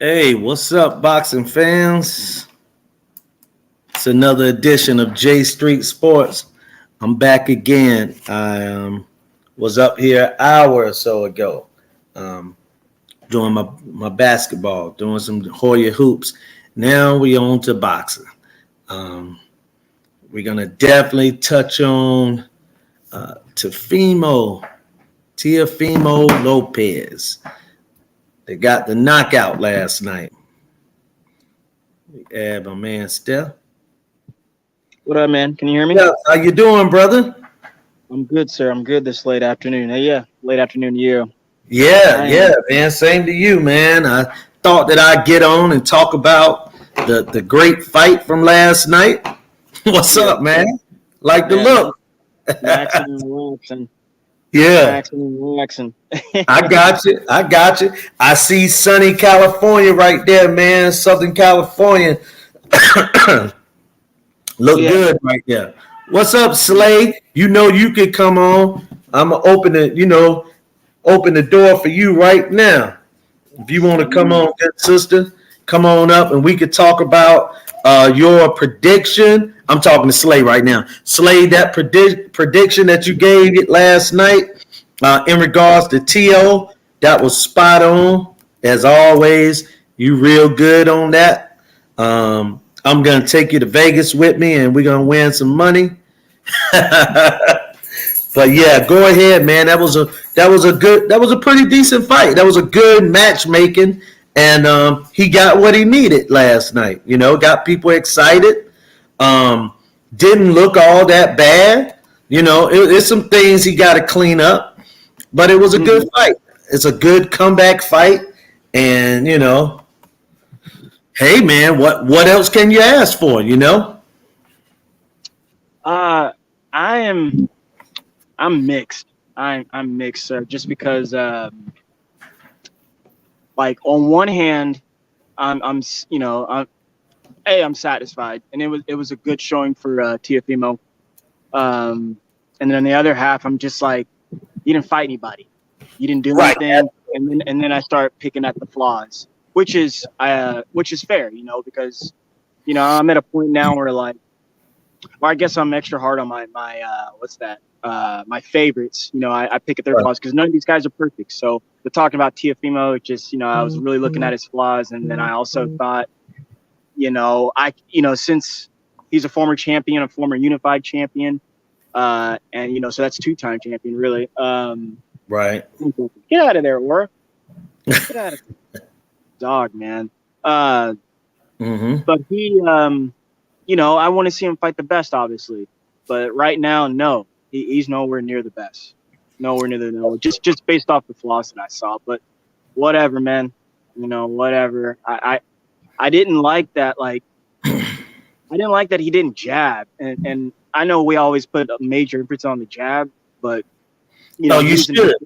Hey, what's up, boxing fans? It's another edition of J Street Sports. I'm back again. I was up here an hour or so ago doing my basketball, doing some Hoya hoops. Now we on to boxing. Um, we're going to definitely touch on Teofimo Lopez. They got the knockout last night. We have my man Steph. What up, man? Can you hear me? Yeah, how you doing, brother? I'm good, sir. I'm good this late afternoon. Yeah, late afternoon to you. Yeah, man. Same to you, man. I thought that I'd get on and talk about the great fight from last night. What's up, man? Like the look. Maxing and relaxing. Yeah. Maxing and relaxing. I got you. I see sunny California right there, man. Southern California. Look good right there. What's up, Slay? You know you can come on. I'm gonna open the door for you right now. If you want to come on, good sister, come on up and we could talk about your prediction. I'm talking to Slay right now. Slay, that prediction that you gave it last night in regards to T.O., that was spot on. As always, you real good on that. I'm going to take you to Vegas with me, and we're going to win some money. But yeah, go ahead, man. That was a pretty decent fight. That was a good matchmaking, and he got what he needed last night. You know, got people excited. Didn't look all that bad. You know, it's some things he got to clean up, but it was a good fight. It's a good comeback fight, and you know. Hey man, what else can you ask for? You know, I'm mixed. I'm mixed, sir. Just because, like on one hand, I'm satisfied, and it was a good showing for Teofimo. And then on the other half, I'm just like, you didn't fight anybody, you didn't do anything, and then I start picking at the flaws. Which is fair, you know, because, you know, I'm at a point now where like, well, I guess I'm extra hard on my my favorites. You know, I pick at their flaws because none of these guys are perfect. So we're talking about Teofimo, just, you know, I was really looking at his flaws, and then I also thought, since he's a former champion, a former unified champion, and you know, so that's two-time champion, really. Right. Get out of there, Aura. Get out of there. Dog, man. But he, you know, I want to see him fight the best, obviously. But right now, no, he's nowhere near the best. Nowhere near the just based off the flaws that I saw. But whatever, man. You know, whatever. I didn't like that. Like, I didn't like that he didn't jab. And I know we always put a major emphasis on the jab, but you know, you should.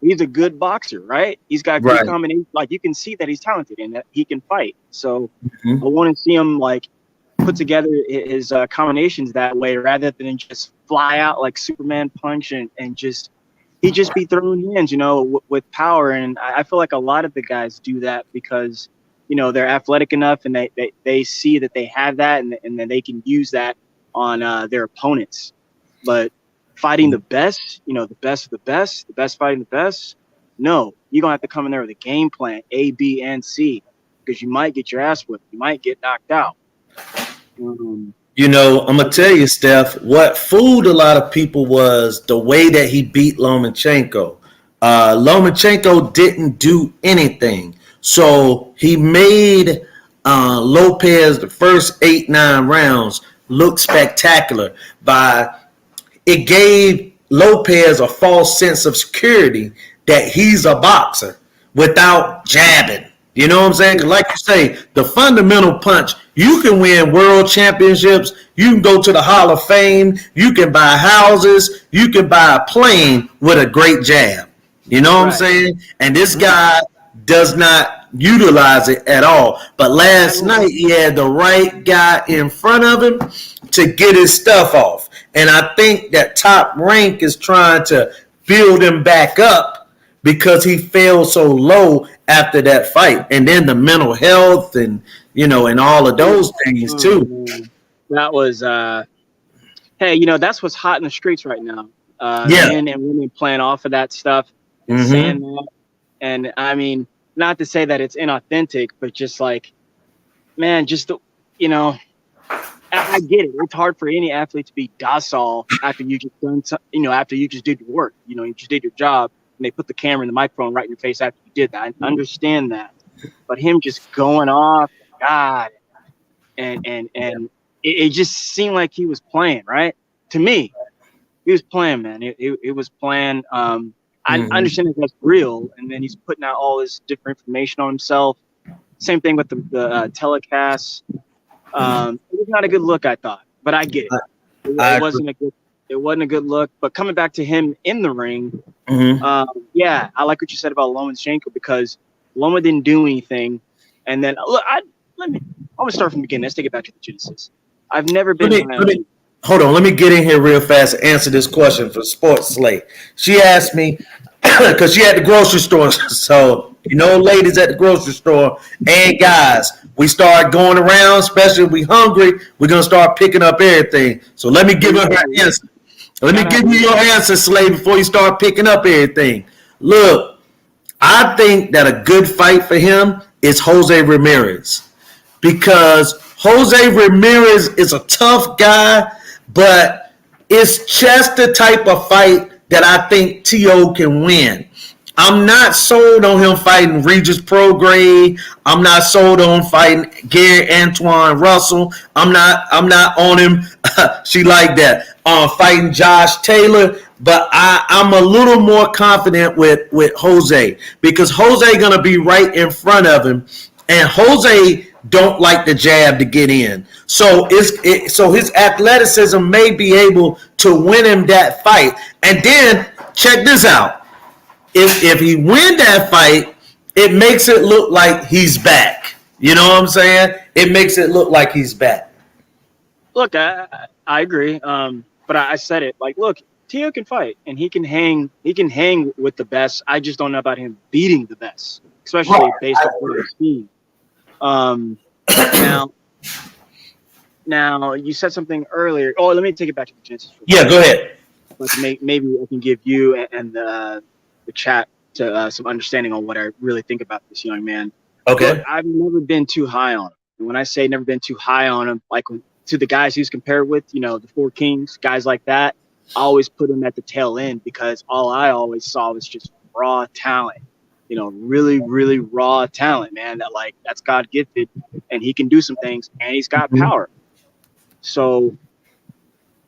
He's a good boxer, right? He's got good combination. Like, you can see that he's talented and that he can fight. So I want to see him like put together his combinations that way, rather than just fly out like Superman punch and just be throwing hands, you know, with power. And I feel like a lot of the guys do that because, you know, they're athletic enough and they see that they have that and then they can use that on their opponents. But fighting the best, you know, the best fighting the best. No, you're going to have to come in there with a game plan, A, B, and C, because you might get your ass whipped. You might get knocked out. You know, I'm going to tell you, Steph, what fooled a lot of people was the way that he beat Lomachenko. Lomachenko didn't do anything. So he made Lopez the first 8-9 rounds look spectacular by – it gave Lopez a false sense of security that he's a boxer without jabbing. You know what I'm saying? Like you say, the fundamental punch, you can win world championships. You can go to the Hall of Fame. You can buy houses. You can buy a plane with a great jab. You know what I'm saying? And this guy does not utilize it at all. But last night, he had the right guy in front of him to get his stuff off. And I think that Top Rank is trying to build him back up because he fell so low after that fight, and then the mental health and and all of those things too. That was hey, that's what's hot in the streets right now. Men and women playing off of that stuff and saying that. And I mean, not to say that it's inauthentic, but just like, man, just I get it. It's hard for any athlete to be docile after you just done, after you just did your work. You just did your job, and they put the camera and the microphone right in your face after you did that. I understand that, but him just going off, God, and it just seemed like he was playing, right? To me, he was playing, man. It was playing. I understand that that's real, and then he's putting out all this different information on himself. Same thing with the telecast. It was not a good look, I thought, but I get it. It wasn't a good look. But coming back to him in the ring, yeah, I like what you said about Lomachenko, because Loma didn't do anything. And then look, I'm gonna start from the beginning. Let's take it back to the Genesis. I've never been. Hold on, let me get in here real fast and answer this question for Sports Slate. She asked me because she at the grocery store. So, ladies at the grocery store and guys, we start going around, especially if we hungry, we're going to start picking up everything. So let me give her answer. Let me give you your answer, Slate, before you start picking up everything. Look, I think that a good fight for him is Jose Ramirez, because Jose Ramirez is a tough guy, but it's just the type of fight that I think T.O. can win. I'm not sold on him fighting Regis Prograis. I'm not sold on fighting Gary Antoine Russell. I'm not on him. She like that. Fighting Josh Taylor. But I'm a little more confident with Jose, because Jose gonna be right in front of him, and Jose don't like the jab to get in. So so his athleticism may be able to win him that fight. And then check this out. If he win that fight, it makes it look like he's back. You know what I'm saying? It makes it look like he's back. Look, I agree. But I said it, like, look, Tio can fight and he can hang with the best. I just don't know about him beating the best, especially based on his team. Now you said something earlier. Oh, let me take it back to the Genesis. Yeah, go ahead. Like maybe I can give you and the chat to some understanding on what I really think about this young man. Okay. Look, I've never been too high on him. And when I say never been too high on him, like to the guys he's compared with, the Four Kings, guys like that, I always put him at the tail end, because all I always saw was just raw talent. Really, really raw talent, man. That's God gifted, and he can do some things, and he's got power. So,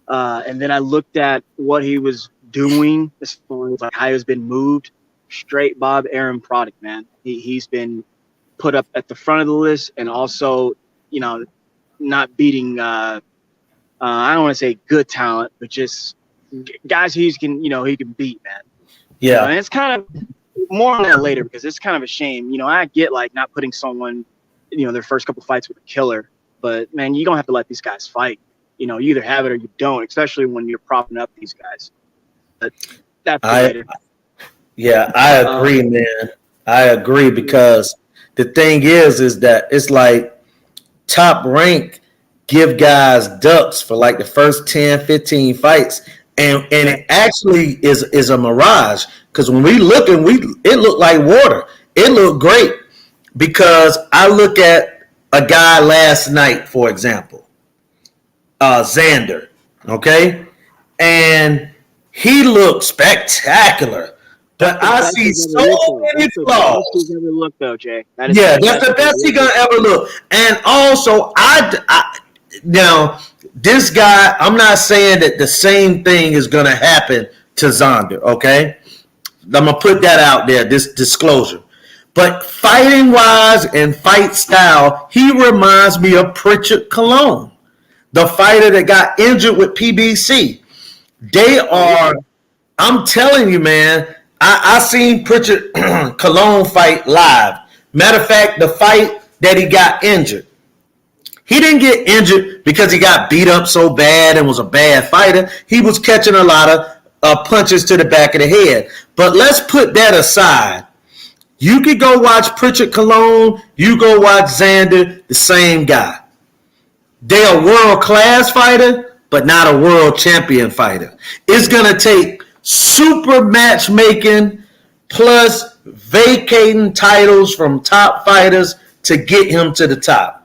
and then I looked at what he was doing as far as like how he's been moved. Straight Bob Arum product, man. He's been put up at the front of the list, and also, not beating. I don't want to say good talent, but just guys he can beat, man. Yeah, and it's kind of. More on that later, because it's kind of a shame. I get like not putting someone, their first couple fights with a killer, but man, you don't have to let these guys fight. You either have it or you don't, especially when you're propping up these guys. But that's later. Yeah, I agree, man. I agree, because the thing is that it's like Top Rank give guys ducks for like the first 10, 15 fights. And it actually is a mirage, because when we look it looked like water. It looked great, because I look at a guy last night, for example, Xander, okay, and he looked spectacular, but I see so many flaws. That's the best he's ever looked, though, Jay. That's the best he's gonna ever look. And also, now, this guy, I'm not saying that the same thing is going to happen to Xander, okay? I'm going to put that out there, this disclosure. But fighting-wise and fight style, he reminds me of Pritchard Colon, the fighter that got injured with PBC. They are, I'm telling you, man, I seen Pritchard Colon fight live. Matter of fact, the fight that he got injured, he didn't get injured because he got beat up so bad and was a bad fighter. He was catching a lot of punches to the back of the head. But let's put that aside. You could go watch Pritchard Colon. You go watch Xander, the same guy. They're a world-class fighter, but not a world champion fighter. It's going to take super matchmaking plus vacating titles from top fighters to get him to the top.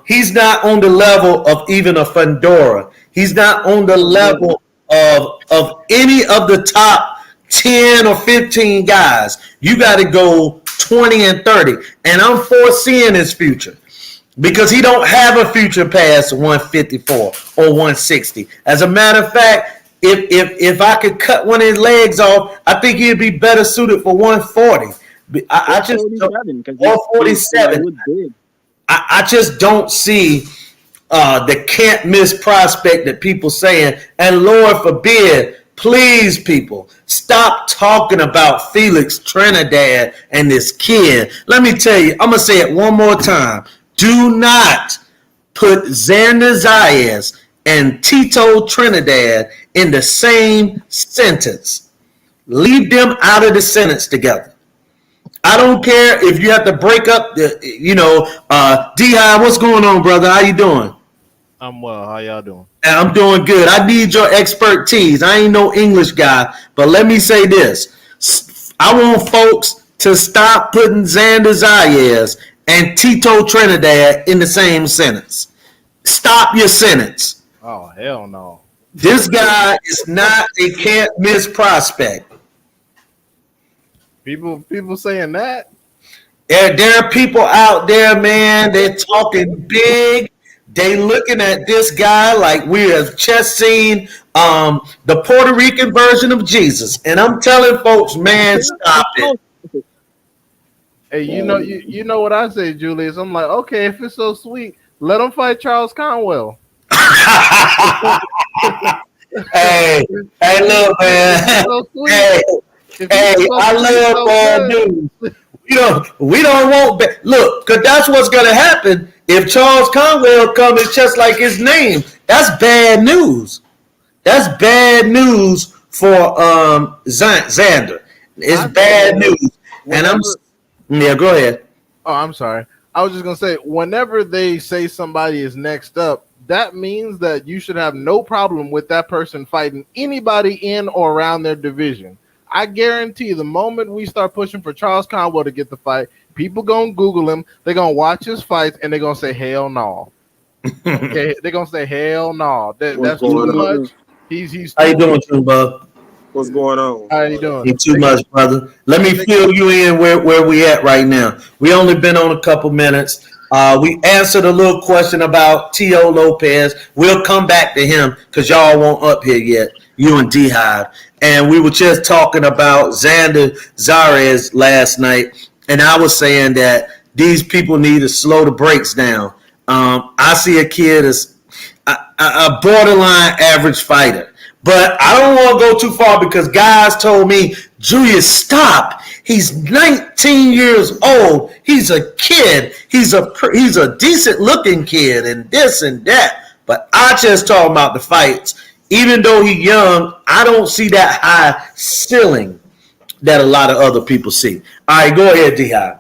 He's not on the level of even a Fundora. He's not on the level of any of the top 10 or 15 guys. You got to go 20 and 30. And I'm foreseeing his future because he don't have a future past 154 or 160. As a matter of fact, if I could cut one of his legs off, I think he'd be better suited for 140. I just 147. I just don't see the can't miss prospect that people saying. And Lord forbid, please, people, stop talking about Felix Trinidad and this kid. Let me tell you, I'm gonna say it one more time. Do not put Xander Zayas and Tito Trinidad in the same sentence. Leave them out of the sentence together. I don't care if you have to break up the, D-High, what's going on, brother? How you doing? I'm well. How y'all doing? I'm doing good. I need your expertise. I ain't no English guy, but let me say this. I want folks to stop putting Xander Zayas and Tito Trinidad in the same sentence. Stop your sentence. Oh, hell no. This guy is not a can't miss prospect. People saying that? There are people out there, man. They're talking big. They looking at this guy like we have just seen the Puerto Rican version of Jesus. And I'm telling folks, man, stop it. Hey, you know what I say, Julius? I'm like, okay, if it's so sweet, let him fight Charles Conwell. Hey, look, man. So Hey, I love bad news. We don't want bad. Look, because that's what's going to happen if Charles Conwell comes just like his name. That's bad news. That's bad news for Xander. It's bad news. And go ahead. Oh, I'm sorry. I was just going to say, whenever they say somebody is next up, that means that you should have no problem with that person fighting anybody in or around their division. I guarantee the moment we start pushing for Charles Conwell to get the fight, people gonna Google him, they're gonna watch his fights, and they're gonna say hell no. Okay, they're gonna say hell no. That's too much. He's how you doing, Jumbo? What's going on? How you doing? Ain't too much, brother. Let me fill you in where we at right now. We only been on a couple minutes. We answered a little question about Tio Lopez. We'll come back to him because y'all won't up here yet, you and D-Hive. And we were just talking about Xander Zayas last night, and I was saying that these people need to slow the brakes down. I see a kid as a borderline average fighter, but I don't want to go too far because guys told me, Julius, stop. He's 19 years old. He's a kid. He's a decent looking kid and this and that. But I just talking about the fights. Even though he's young, I don't see that high ceiling that a lot of other people see. All right, go ahead, D-High.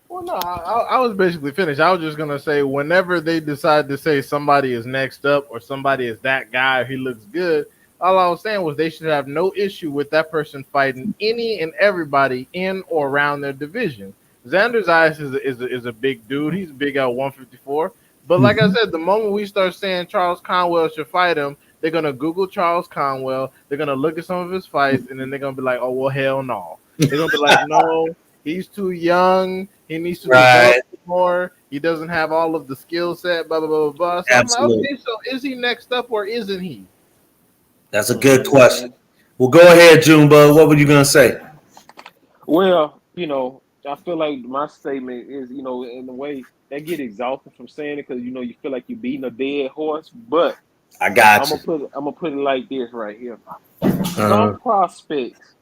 Well, no, I was basically finished. I was just going to say whenever they decide to say somebody is next up or somebody is that guy, he looks good, all I was saying was they should have no issue with that person fighting any and everybody in or around their division. Xander Zayas is a big dude. He's big at 154. But like I said, the moment we start saying Charles Conwell should fight him, they're going to Google Charles Conwell. They're going to look at some of his fights, and then they're going to be like, oh, well, hell no. They're going to be like, no, he's too young. He needs to develop more. He doesn't have all of the skill set, blah, blah, blah, blah. So Absolutely. I'm like, okay, so is he next up or isn't he? That's a good question. Well, go ahead, Junebug. What were you going to say? Well, I feel like my statement is, in a way, that get exhausted from saying it because, you feel like you're beating a dead horse. But I got I'm gonna put it like this right here. Some prospects,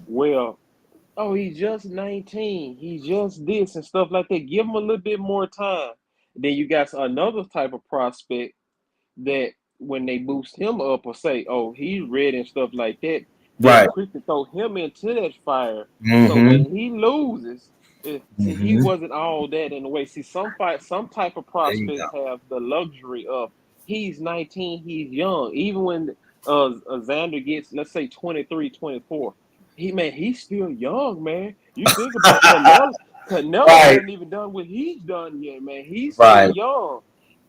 he's just 19. He's just this and stuff like that. Give him a little bit more time. Then you got another type of prospect that when they boost him up or say, "Oh, he's ready" and stuff like that, they're Right. quick to throw him into that fire. So Mm-hmm. when he loses, see, he Mm-hmm. wasn't all that in a way. See, some type of There you go. prospects have the luxury of he's 19, he's young. Even when Xander gets, let's say 23, 24, he's still young, man. You think about Canelo Right. hadn't even done what he's done yet, man. He's still Right. young.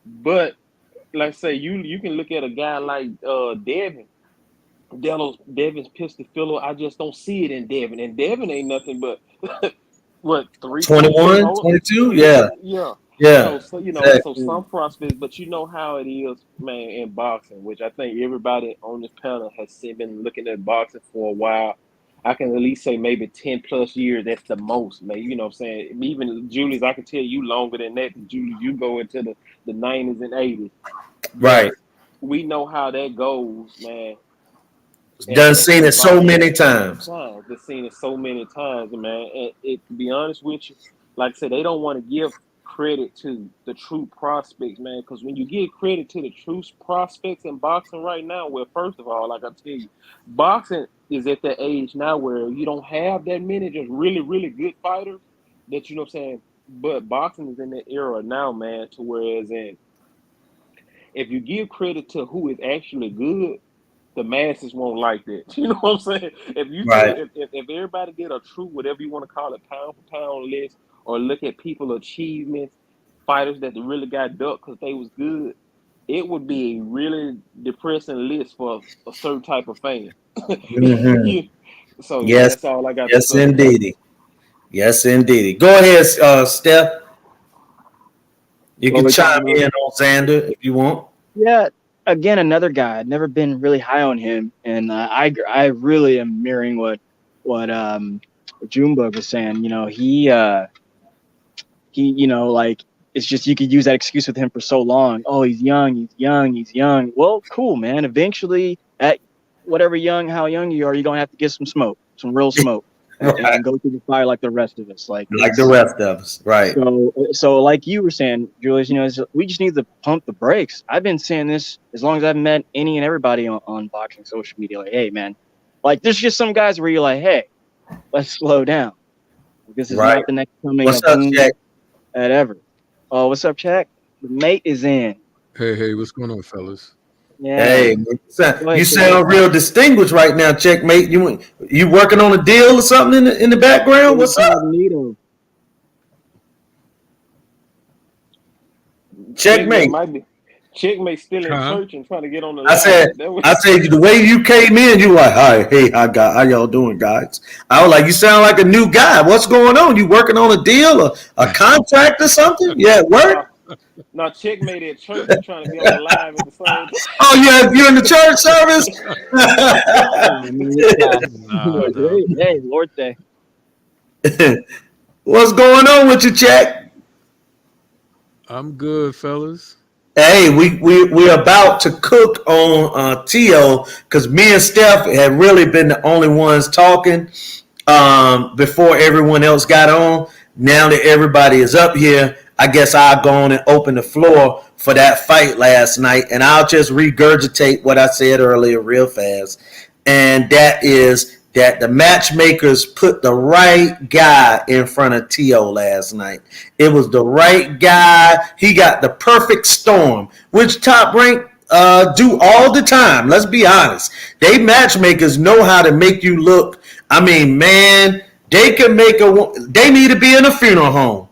But like say you can look at a guy like Devin. Devin's pistol filler. I just don't see it in Devin. And Devin ain't nothing but what 21, 22? Yeah. Yeah. Yeah. So you know, so Exactly. some prospects, but you know how it is, man, in boxing, which I think everybody on this panel has been looking at boxing for a while. I can at least say maybe 10 plus years. That's the most, man. You know what I'm saying? Even Julius, I can tell you longer than that. Julius, you go into the 90s and 80s. Right. We know how that goes, man. Done seen it so many times. They've seen it so many times, man. And to be honest with you, like I said, they don't want to give credit to the true prospects, man. Because when you give credit to the true prospects in boxing right now, well, first of all, like I tell you, boxing is at the age now where you don't have that many just really, really good fighters that, you know what I'm saying? But boxing is in that era now, man, to whereas if you give credit to who is actually good, the masses won't like that. You know what I'm saying? If you Right. if everybody did a true, whatever you want to call it, pound for pound list, or look at people achievements, fighters that really got ducked because they was good, it would be a really depressing list for a certain type of fan. Mm-hmm. So yeah, Yes. that's all I got to Yes, say. indeedy. Yes, indeedy. Go ahead, Steph. You What can we chime talking about? in on Xander if you want. Yeah, again, another guy. I'd never been really high on him, and I really am mirroring what Junebug was saying. You know, he like it's just you could use that excuse with him for so long. Oh, he's young, he's young, he's young. Well, cool, man. Eventually, at whatever how young you are, you're gonna have to get some smoke, some real smoke, Right. and go through the fire like the rest of us. Like Like the rest of us. Right. so like you were saying, Julius, we just need to pump the brakes. I've been saying this as long as I've met any and everybody on boxing social media. Like, hey, man, like there's just some guys where you're like, hey, let's slow down. This is Right. not the next coming What's of up, boom Jack? at ever. Oh, what's up, Jack? The mate is in. Hey, what's going on, fellas? Yeah. Hey, you sound real distinguished right now, Checkmate. You working on a deal or something in the background? What's up? Incognito. Checkmate. Checkmate still in Huh? church and trying to get on the I said the way you came in, you were like, hi, hey, how y'all doing, guys? I was like, you sound like a new guy. What's going on? You working on a deal or a contract or something? Yeah, at work? No, Checkmate at church and trying to be on the live at the same time. Oh, yeah, you're in the church service? No. Hey, Lord Day. What's going on with you, Check? I'm good, fellas. Hey, we're about to cook on Tio because me and Steph had really been the only ones talking before everyone else got on. Now that everybody is up here, I guess I'll go on and open the floor for that fight last night, and I'll just regurgitate what I said earlier real fast, and that is that the matchmakers put the right guy in front of Tio last night. It was the right guy. He got the perfect storm, which Top Rank do all the time. Let's be honest. They matchmakers know how to make you look. I mean, man, they need to be in a funeral home.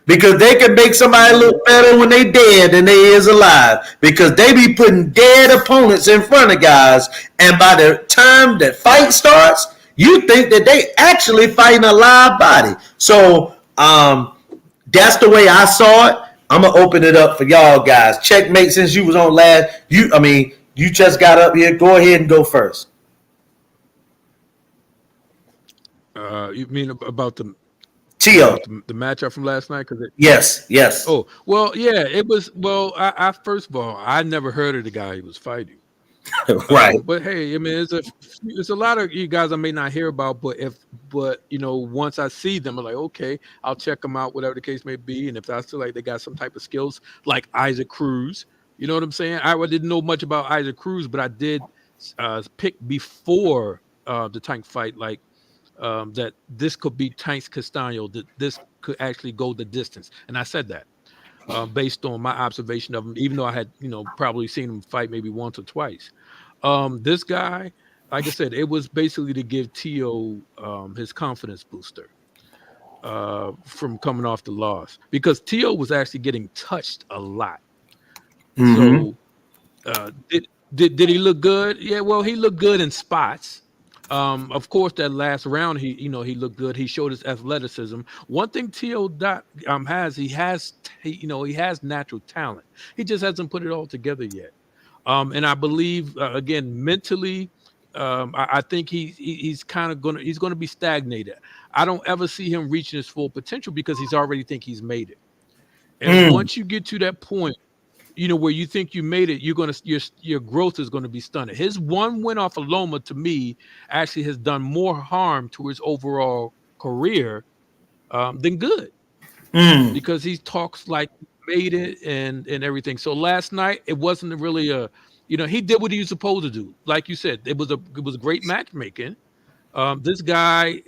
Because they can make somebody look better when they dead than they is alive. Because they be putting dead opponents in front of guys. And by the time that fight starts, you think that they actually fighting a live body. So that's the way I saw it. I'm going to open it up for y'all guys. Checkmate, since you was on last. You just got up here. Go ahead and go first. You mean about the Tio. the matchup from last night? Yes. Oh, well, yeah, it was. Well, I first of all, I never heard of the guy he was fighting. Right. But hey, I mean, it's a lot of you guys I may not hear about, but once I see them, I'm like, okay, I'll check them out, whatever the case may be, and if I feel like they got some type of skills, like Isaac Cruz, You know what I'm saying? I didn't know much about Isaac Cruz, but I did pick before the Tank fight, like that this could be Tank's Castaño, that this could actually go the distance. And I said that based on my observation of him, even though I had, probably seen him fight maybe once or twice. This guy, like I said, it was basically to give Tio his confidence booster from coming off the loss, because Tio was actually getting touched a lot. Mhm. So did he look good? Yeah, well, he looked good in spots. Of course, that last round, he looked good. He showed his athleticism. One thing Tio has, he has natural talent. He just hasn't put it all together yet. And I believe again, mentally, I think he's gonna be stagnated. I don't ever see him reaching his full potential because he's already think he's made it. And once you get to that point, where you think you made it, your growth is going to be stunted. His one win off of Loma, to me, actually has done more harm to his overall career than good, because he talks like he made it and everything. So last night, it wasn't really he did what he was supposed to do. Like you said, it was great matchmaking. This guy,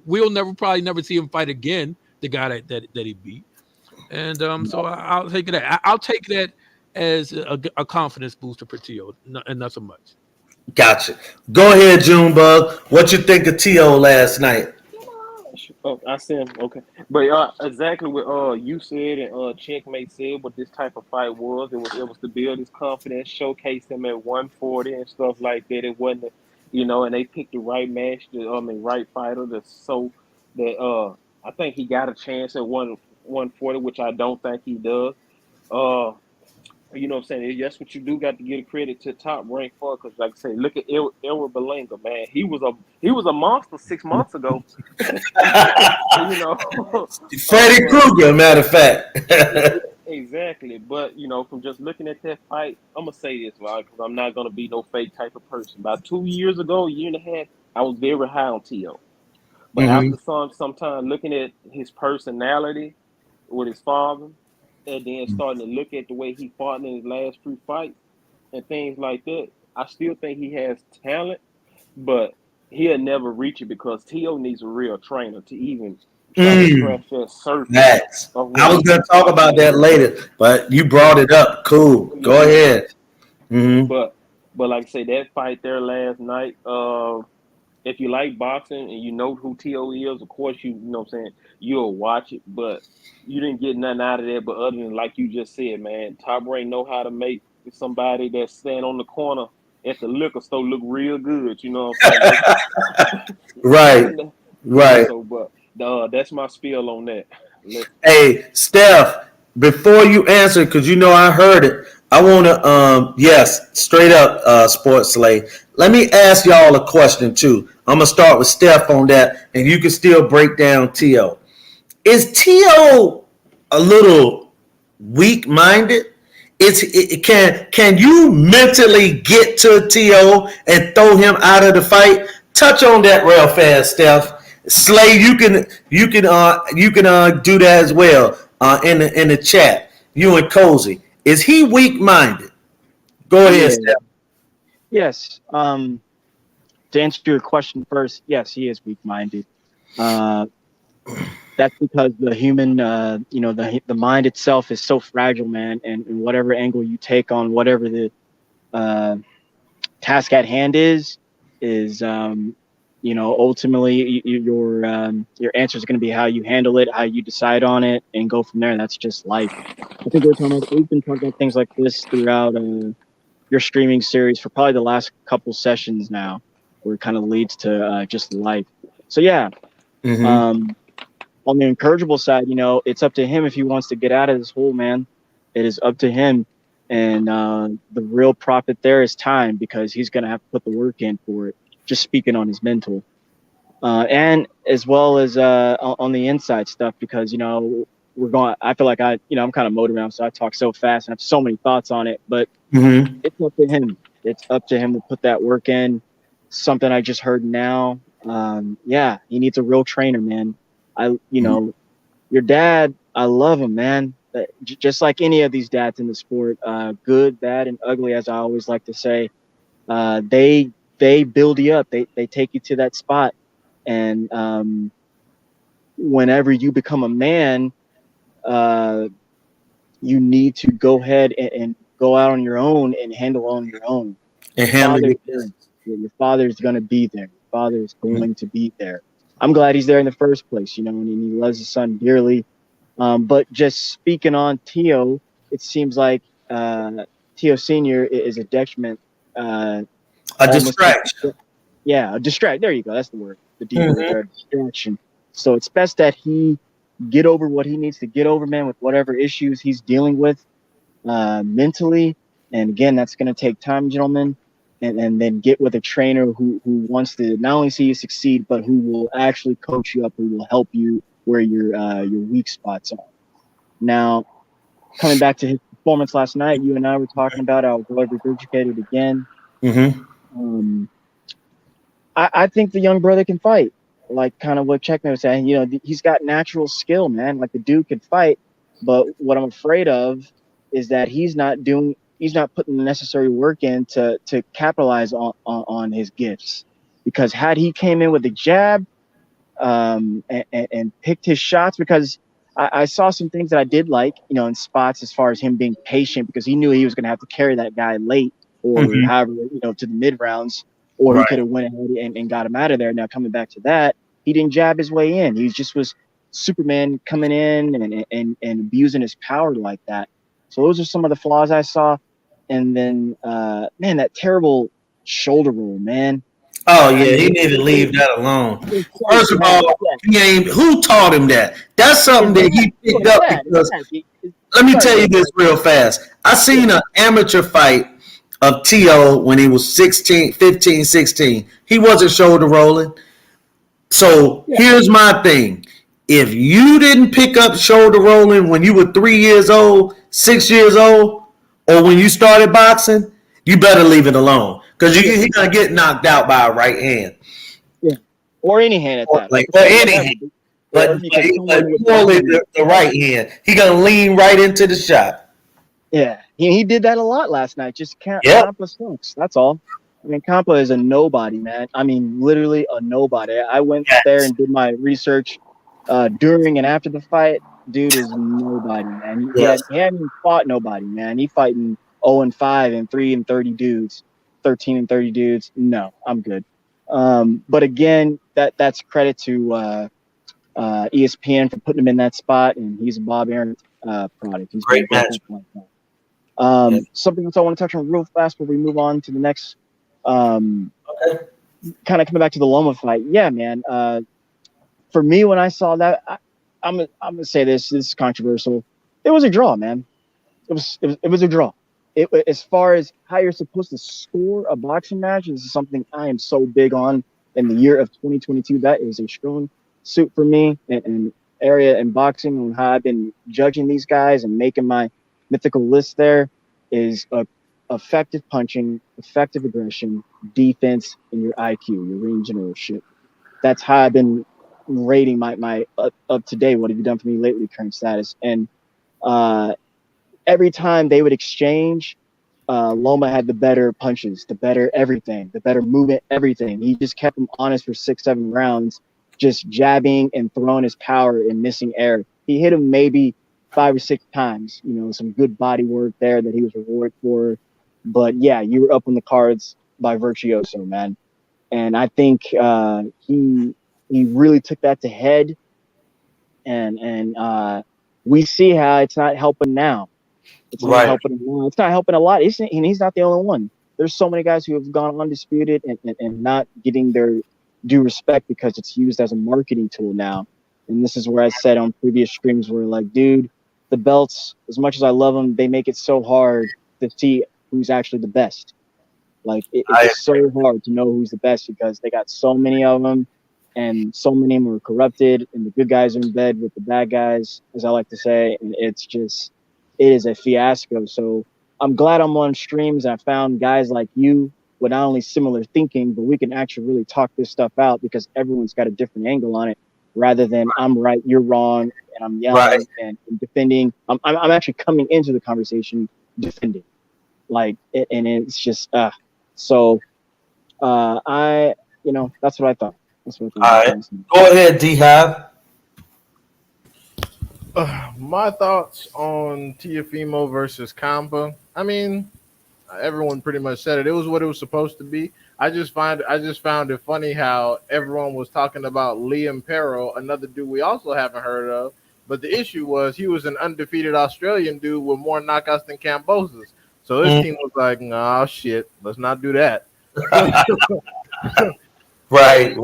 we'll probably never see him fight again. The guy that he beat. And so I'll take that. I'll take that as a confidence booster for Tio, and not so much. Gotcha. Go ahead, Junebug. What you think of T.O. last night? Oh, I see him. Okay, but exactly what you said and Checkmate said. What this type of fight was, it was to build his confidence, showcase him at 140 and stuff like that. It wasn't, and they picked the right match, right fighter, so that I think he got a chance at 140, which I don't think he does. You know what I'm saying? That's what you do got to give credit to Top Rank for, because like I say, look at Elwood Belinga, man. He was a monster 6 months ago. Freddy Krueger, matter of fact. Exactly. But from just looking at that fight, I'm gonna say this, right? Because I'm not gonna be no fake type of person. About 2 years ago, a year and a half, I was very high on T.O. But after sometime looking at his personality with his father, and then starting to look at the way he fought in his last 3 fights and things like that, I still think he has talent, but he'll never reach it because T.O. needs a real trainer to even try to scratch that surface. Next. I was going to talk about that later, but you brought it up. Cool. Go ahead. But like I say, that fight there last night, if you like boxing and you know who T.O. is, of course, you know what I'm saying, you'll watch it, but you didn't get nothing out of that. But other than, like you just said, man, Top Rank know how to make somebody that stand on the corner at the liquor store look real good. You know what I'm saying? Right. So, but that's my spiel on that. Hey, Steph, before you answer, because I heard it, I want to, yes, straight up, Sports Slay. Let me ask y'all a question, too. I'm going to start with Steph on that, and you can still break down T.O. Is T.O. a little weak-minded? Can you mentally get to T.O. and throw him out of the fight? Touch on that real fast, Steph. Slay, you can do that as well in the chat. You and Cozy. Is he weak-minded? Go ahead, Steph. Yes. To answer your question first, yes, he is weak-minded. That's because the human, the mind itself is so fragile, man. And whatever angle you take on whatever the task at hand is ultimately your answer is going to be how you handle it, how you decide on it, and go from there. And that's just life. I think we've been talking about things like this throughout your streaming series for probably the last couple sessions now, where it kind of leads to just life. So yeah. On the encourageable side, it's up to him if he wants to get out of this hole, man. It is up to him. And the real profit there is time, because he's going to have to put the work in for it, just speaking on his mental. And as well as on the inside stuff, because, I feel like I'm kind of motivated, so I talk so fast and I have so many thoughts on it, but it's up to him. It's up to him to put that work in. Something I just heard now. He needs a real trainer, man. Your dad, I love him, man. just like any of these dads in the sport, good, bad, and ugly, as I always like to say, they build you up. They take you to that spot, and whenever you become a man, you need to go ahead and go out on your own and handle on your own. And handle it. Your father's going to be there. Your father's going to be there. I'm glad he's there in the first place, you know, and he loves his son dearly. But just speaking on Tio, it seems like Tio Sr. is a detriment. A distraction. Yeah, a distract. There you go. That's the word. The D word there, distraction. So it's best that he get over what he needs to get over, man, with whatever issues he's dealing with mentally. And again, that's going to take time, gentlemen. And then get with a trainer who wants to not only see you succeed, but who will actually coach you up, who will help you where your weak spots are. Now, coming back to his performance last night, you and I were talking about. I'll go regurgitate it again. I think the young brother can fight, like kind of what Checkmate was saying. You know, he's got natural skill, man. Like the dude can fight, but what I'm afraid of is that he's not putting the necessary work in to capitalize on his gifts. Because had he came in with a jab and picked his shots, because I saw some things that I did like, you know, in spots as far as him being patient, because he knew he was going to have to carry that guy late or however, you know, to the mid rounds, or he could have went ahead and got him out of there. Now, coming back to that, he didn't jab his way in. He just was Superman coming in and abusing his power like that. So those are some of the flaws I saw. And then, man, that terrible shoulder roll, man. Oh yeah, he need to leave that alone. First of all, who taught him that? That's something that he picked up because. Let me tell you this real fast. I seen an amateur fight of Tio when he was 15, 16. He wasn't shoulder rolling. So here's my thing. If you didn't pick up shoulder rolling when you were 3 years old, 6 years old, or when you started boxing, you better leave it alone. Because he's going to get knocked out by a right hand. Yeah. Or any hand at that. Or any hand. But only the right hand. He's going to lean right into the shot. Yeah. He did that a lot last night. Just Campa sucks. That's all. I mean, Campa is a nobody, man. I mean, literally a nobody. I went there and did my research during and after the fight. Dude is nobody, man. He hadn't even fought nobody, man. He fighting 0-5 and 3-30 dudes, 13 and 30 dudes. No, I'm good. But again, that's credit to ESPN for putting him in that spot, and he's a Bob Arum product. He's great match. Like that. Something else I want to touch on real fast before we move on to the next. Kind of coming back to the Loma fight. Yeah, man. For me, when I saw that, I'm gonna say this is controversial. It was a draw, man. It was a draw. As far as how you're supposed to score a boxing match, this is something I am so big on in the year of 2022. That is a strong suit for me and area in boxing, and how I've been judging these guys and making my mythical list. There is effective punching, effective aggression, defense, and your IQ, your ring generalship. That's how I've been rating my up to date. What have you done for me lately? Current status. And every time they would exchange, Loma had the better punches, the better everything, the better movement, everything. He just kept him honest for 6-7 rounds, just jabbing and throwing his power and missing air. He hit him maybe 5 or 6 times. You know, some good body work there that he was rewarded for. But yeah, you were up on the cards by Virtuoso, man. And I think he really took that to head. And we see how it's not helping now. It's not helping him now. It's not helping a lot. And he's not the only one. There's so many guys who have gone undisputed and not getting their due respect because it's used as a marketing tool now. And this is where I said on previous streams where, like, dude, the belts, as much as I love them, they make it so hard to see who's actually the best. Like, it's so hard to know who's the best because they got so many of them, and so many of them are corrupted, and the good guys are in bed with the bad guys, as I like to say, and it is a fiasco. So I'm glad I'm on streams and I found guys like you with not only similar thinking, but we can actually really talk this stuff out because everyone's got a different angle on it, rather than I'm right, you're wrong, and I'm yelling and defending. I'm actually coming into the conversation defending, like, and it's just so. That's what I thought. That's what I thought. All right, go ahead, D-Hive. My thoughts on Tiafimo versus Kamba. I mean, everyone pretty much said it. It was what it was supposed to be. I just found it funny how everyone was talking about Liam Perro, another dude we also haven't heard of. But the issue was he was an undefeated Australian dude with more knockouts than Kambosos. So this team was like, "Oh shit, let's not do that." Right.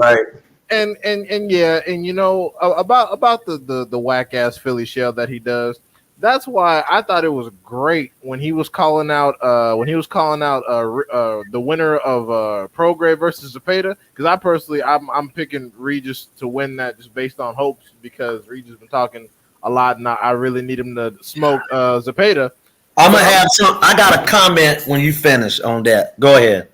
And yeah, and about the whack ass Philly shell that he does. That's why I thought it was great when he was calling out the winner of Prograis versus Zepeda, because I personally I'm picking Regis to win that just based on hopes, because Regis been talking a lot and I really need him to smoke Zepeda. I'm gonna have some. I got a comment when you finish on that. Go ahead.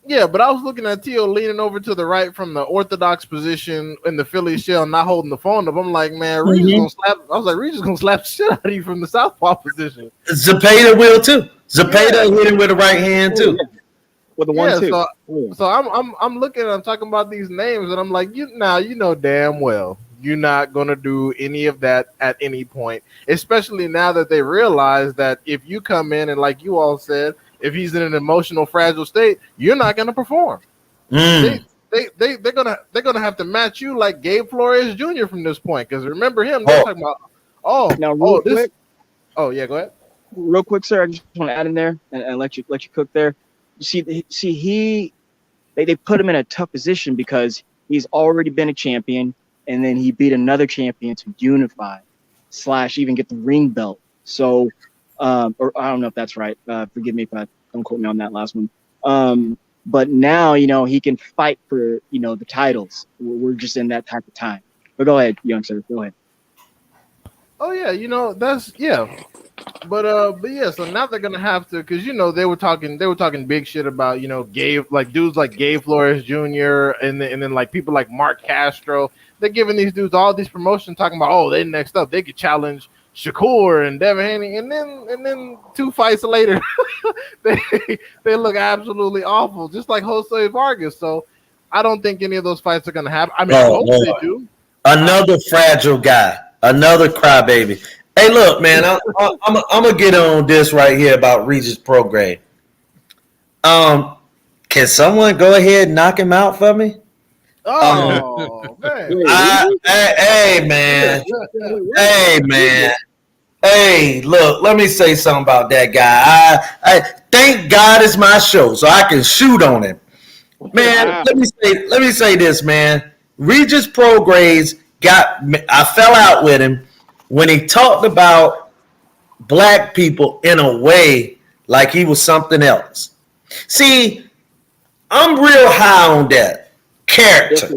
Yeah, but I was looking at Tio leaning over to the right from the orthodox position in the Philly shell, not holding the phone up. I'm like, man, Regis gonna slap. I was like, Regis gonna slap the shit out of you from the southpaw position. Zepeda will too. Zepeda hit him with the right hand too. With the 1-2. So I'm looking. I'm talking about these names, and I'm like, you know damn well you're not gonna do any of that at any point. Especially now that they realize that if you come in and, like you all said, if he's in an emotional fragile state, you're not going to perform. They're gonna have to match you like Gabe Flores Jr. from this point, because remember him. They're talking about quick. Oh yeah, go ahead. Real quick, sir. I just want to add in there and let you cook there. They put him in a tough position because he's already been a champion, and then he beat another champion to unify / even get the ring belt. So. Or I don't know if that's right. Forgive me if don't quote me on that last one. But now, he can fight for, the titles. We're just in that type of time. But go ahead, young sir. Go ahead. Oh yeah, that's yeah. But yeah. So now they're gonna have to, because they were talking big shit about Gabe, like dudes like Gabe Flores Jr. and then like people like Mark Castro. They're giving these dudes all these promotions, talking about they next up they could challenge Shakur and Devin Haney, and then 2 fights later, they look absolutely awful, just like Jose Vargas. So I don't think any of those fights are going to happen. I mean, I hope they do. Another fragile guy, another crybaby. Hey, look, man, I'm gonna get on this right here about Regis Prograis. Can someone go ahead and knock him out for me? Oh man! Hey man! Hey man! Hey, look, let me say something about that guy. I thank God it's my show, so I can shoot on him. Man, let me say this, man. Regis Prograis I fell out with him when he talked about black people in a way like he was something else. See, I'm real high on that. Character,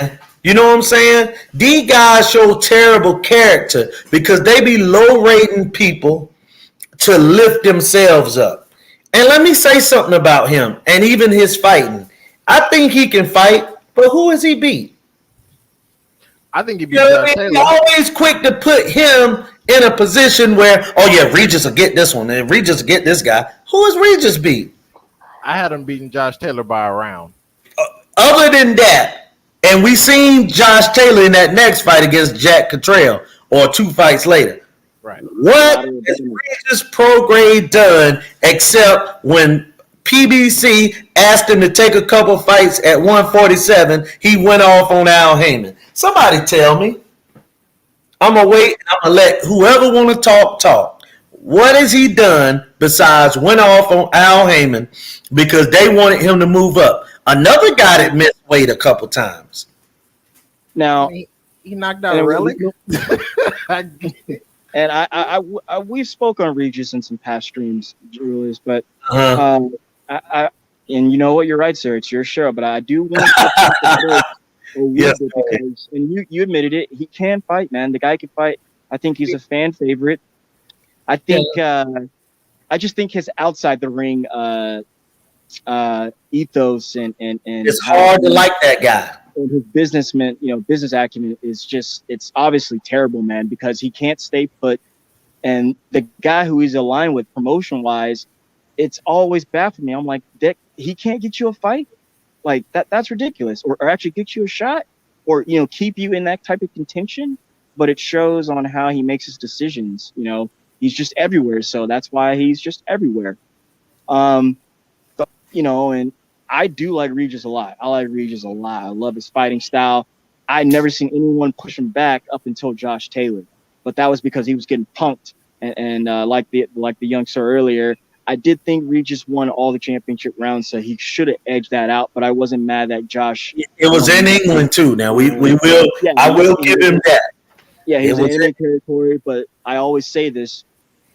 man. You know what I'm saying? These guys show terrible character because they be low rating people to lift themselves up. And let me say something about him and even his fighting. I think he can fight, but who has he beat? I think he beat Josh Taylor. You're always quick to put him in a position where, Regis will get this one and Regis will get this guy. Who has Regis beat? I had him beating Josh Taylor by a round. Other than that, and we seen Josh Taylor in that next fight against Jack Cottrell, or 2 fights later. Right. What has Regis Prograis done except when PBC asked him to take a couple fights at 147, he went off on Al Heyman? Somebody tell me. I'm going to wait. I'm going to let whoever want to talk. What has he done besides went off on Al Heyman because they wanted him to move up? Another guy that missed weight a couple times. Now he knocked out a relic. And we've spoken on Regis in some past streams, Julius, but and you know what, you're right, sir. It's your show, but I do want to yes, because, and you admitted it, he can fight, man. The guy can fight. I think he's a fan favorite. I think I just think his outside the ring ethos and it's hard to like that guy. and his businessman, business acumen is it's obviously terrible, man, because he can't stay put. And the guy who he's aligned with promotion wise, it's always baffled me. I'm like, Dick, he can't get you a fight? Like that's ridiculous. Or actually get you a shot, or, keep you in that type of contention. But it shows on how he makes his decisions. He's just everywhere. So that's why he's just everywhere. But, and I do like Regis a lot. I like Regis a lot. I love his fighting style. I never seen anyone push him back up until Josh Taylor, but that was because he was getting punked. And like the young sir earlier, I did think Regis won all the championship rounds, so he should have edged that out. But I wasn't mad that Josh. It was in England too. Now we will. Yeah, I will give him that. Yeah, he's in Indian territory, but I always say this: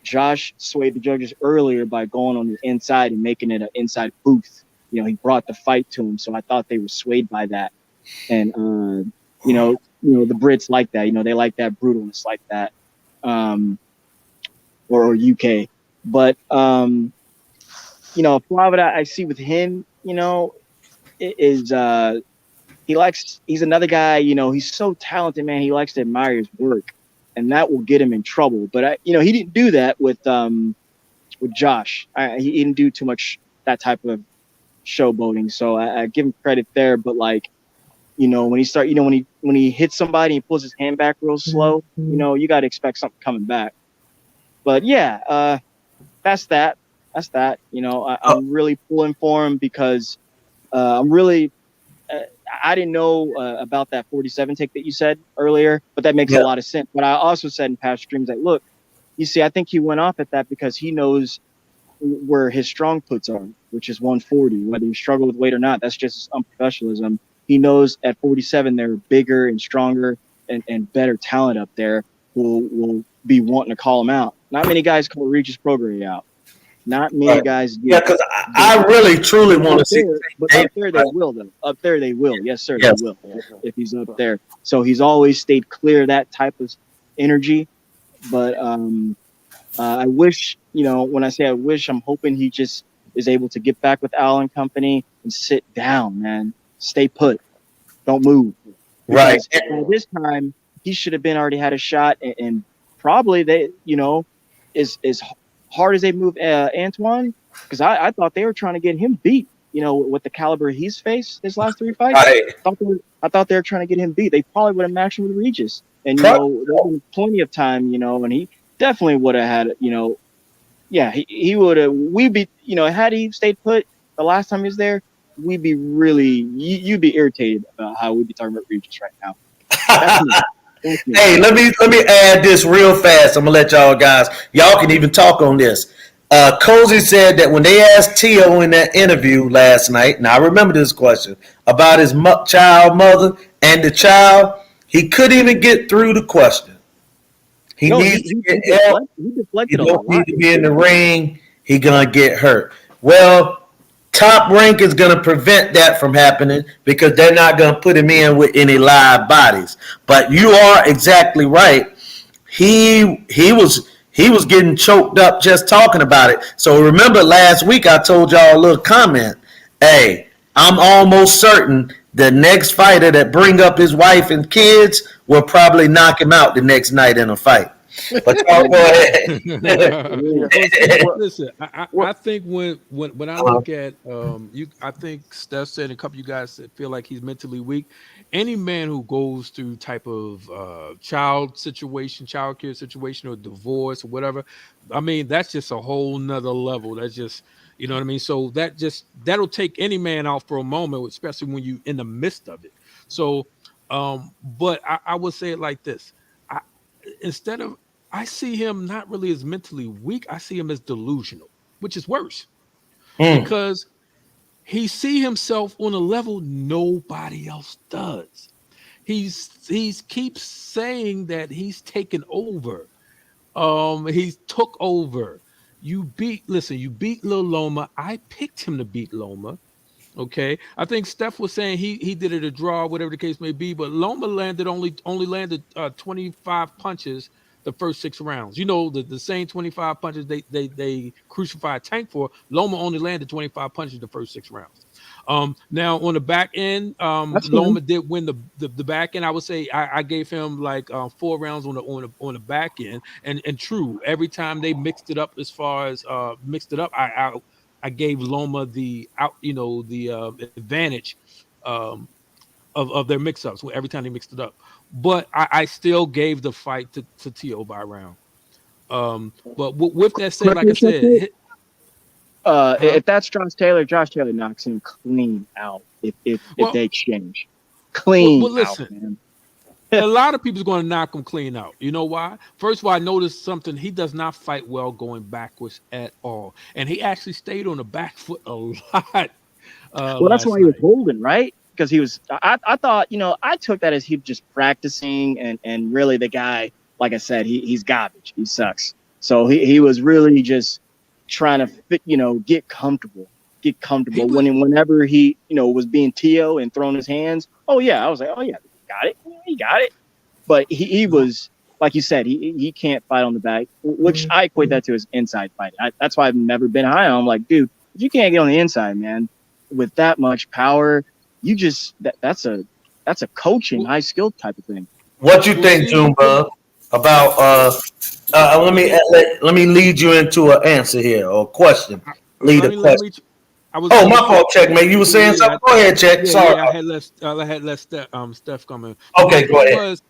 Josh swayed the judges earlier by going on the inside and making it an inside booth. He brought the fight to him, so I thought they were swayed by that. And the Brits like that. They like that brutalness like that, or UK. But Flavia, I see with him, is he's another guy. He's so talented, man. He likes to admire his work, and that will get him in trouble. But he didn't do that with Josh. He didn't do too much that type of showboating, so I give him credit there. But when he hits somebody and he pulls his hand back real slow, you got to expect something coming back. But yeah, that's that. I'm really pulling for him because I'm really. I didn't know about that 47 take that you said earlier, but that makes a lot of sense. But I also said in past streams, like, look, you see, I think he went off at that because he knows where his strong puts are, which is 140. Whether you struggle with weight or not, that's just his unprofessionalism. He knows at 47 they're bigger and stronger and better talent up there who will be wanting to call him out. Not many guys call Regis Prograis out. Not many guys do. Yeah, because I really, truly want to see. But up there they will, though. Up there they will. Yes, sir, they will. If he's up there. So he's always stayed clear of that type of energy. But I wish, when I say I wish, I'm hoping he just is able to get back with Al and company and sit down, man. Stay put. Don't move. Right. Because this time, he should have already had a shot. And probably they, as hard as they moved Antoine, because I thought they were trying to get him beat, with the caliber he's faced his last 3 fights. Right. I thought they were trying to get him beat. They probably would have matched him with Regis. And, there's been plenty of time, and he definitely would have had, he would have, had he stayed put the last time he was there, we'd be really, you'd be irritated about how we'd be talking about Regis right now. Hey, let me add this real fast. I'm gonna let y'all can even talk on this. Cozy said that when they asked Tio in that interview last night, and I remember this question about his child mother and the child, he couldn't even get through the question. He needs to get help. He don't need to be in the ring. He gonna get hurt. Well, Top Rank is going to prevent that from happening because they're not going to put him in with any live bodies. But you are exactly right. He was getting choked up just talking about it. So remember last week I told y'all a little comment. Hey, I'm almost certain the next fighter that bring up his wife and kids will probably knock him out the next night in a fight. But y'all go ahead. Listen, I think when I look at I think Steph said, a couple of you guys feel like he's mentally weak. Any man who goes through type of child care situation, or divorce or whatever, I mean, that's just a whole nother level. That's just, you know what I mean. So that'll take any man out for a moment, especially when you in the midst of it. So, but I would say it like this. I see him not really as mentally weak. I see him as delusional, which is worse because he see himself on a level nobody else does. He keeps saying that he's taken over. He took over. You beat Lil Loma. I picked him to beat Loma. Okay, I think Steph was saying he did it a draw, whatever the case may be, but Loma only landed 25 punches the first 6 rounds. The same 25 punches they crucified Tank for. Loma only landed 25 punches the first 6 rounds. Now on the back end, That's Loma fine. did win the back end. I would say I gave him like 4 rounds on the back end, and true. Every time they mixed it up, as far as mixed it up, I gave Loma the the advantage um, of their mix ups every time they mixed it up. But I still gave the fight to Tio by round. But with that said, like I Quickness real said, quick. huh? If that's Josh Taylor knocks him clean out if Well, they exchange. well, Clean out, listen. man. A lot of people's going to knock him clean out. You know why? First of all, I noticed something. He does not fight well going backwards at all, and he actually stayed on the back foot a lot Well, that's last why he was night. holding, right? Because he was. I thought, I took that as he just practicing, and really the guy, like I said, he's garbage. He sucks. So he was really just trying to fit, get He comfortable. was Whenever he, was being Tio and throwing his hands. Oh yeah, I was like, oh yeah, got it. He got it. But he was, like you said, he can't fight on the back, which I equate that to his inside fighting. That's why I've never been high on him. Like, dude, if you can't get on the inside, man, with that much power, you just that's a coaching well, high skill type of thing. What you well. think, See, Junebug, about let me lead you into an answer here or a question. Lead a let question. me. I was Oh, gonna my say, fault, Checkmate. You were saying yeah, something? Go ahead, Check. Sorry. I had less Steph come in. But my Okay, go point ahead. was,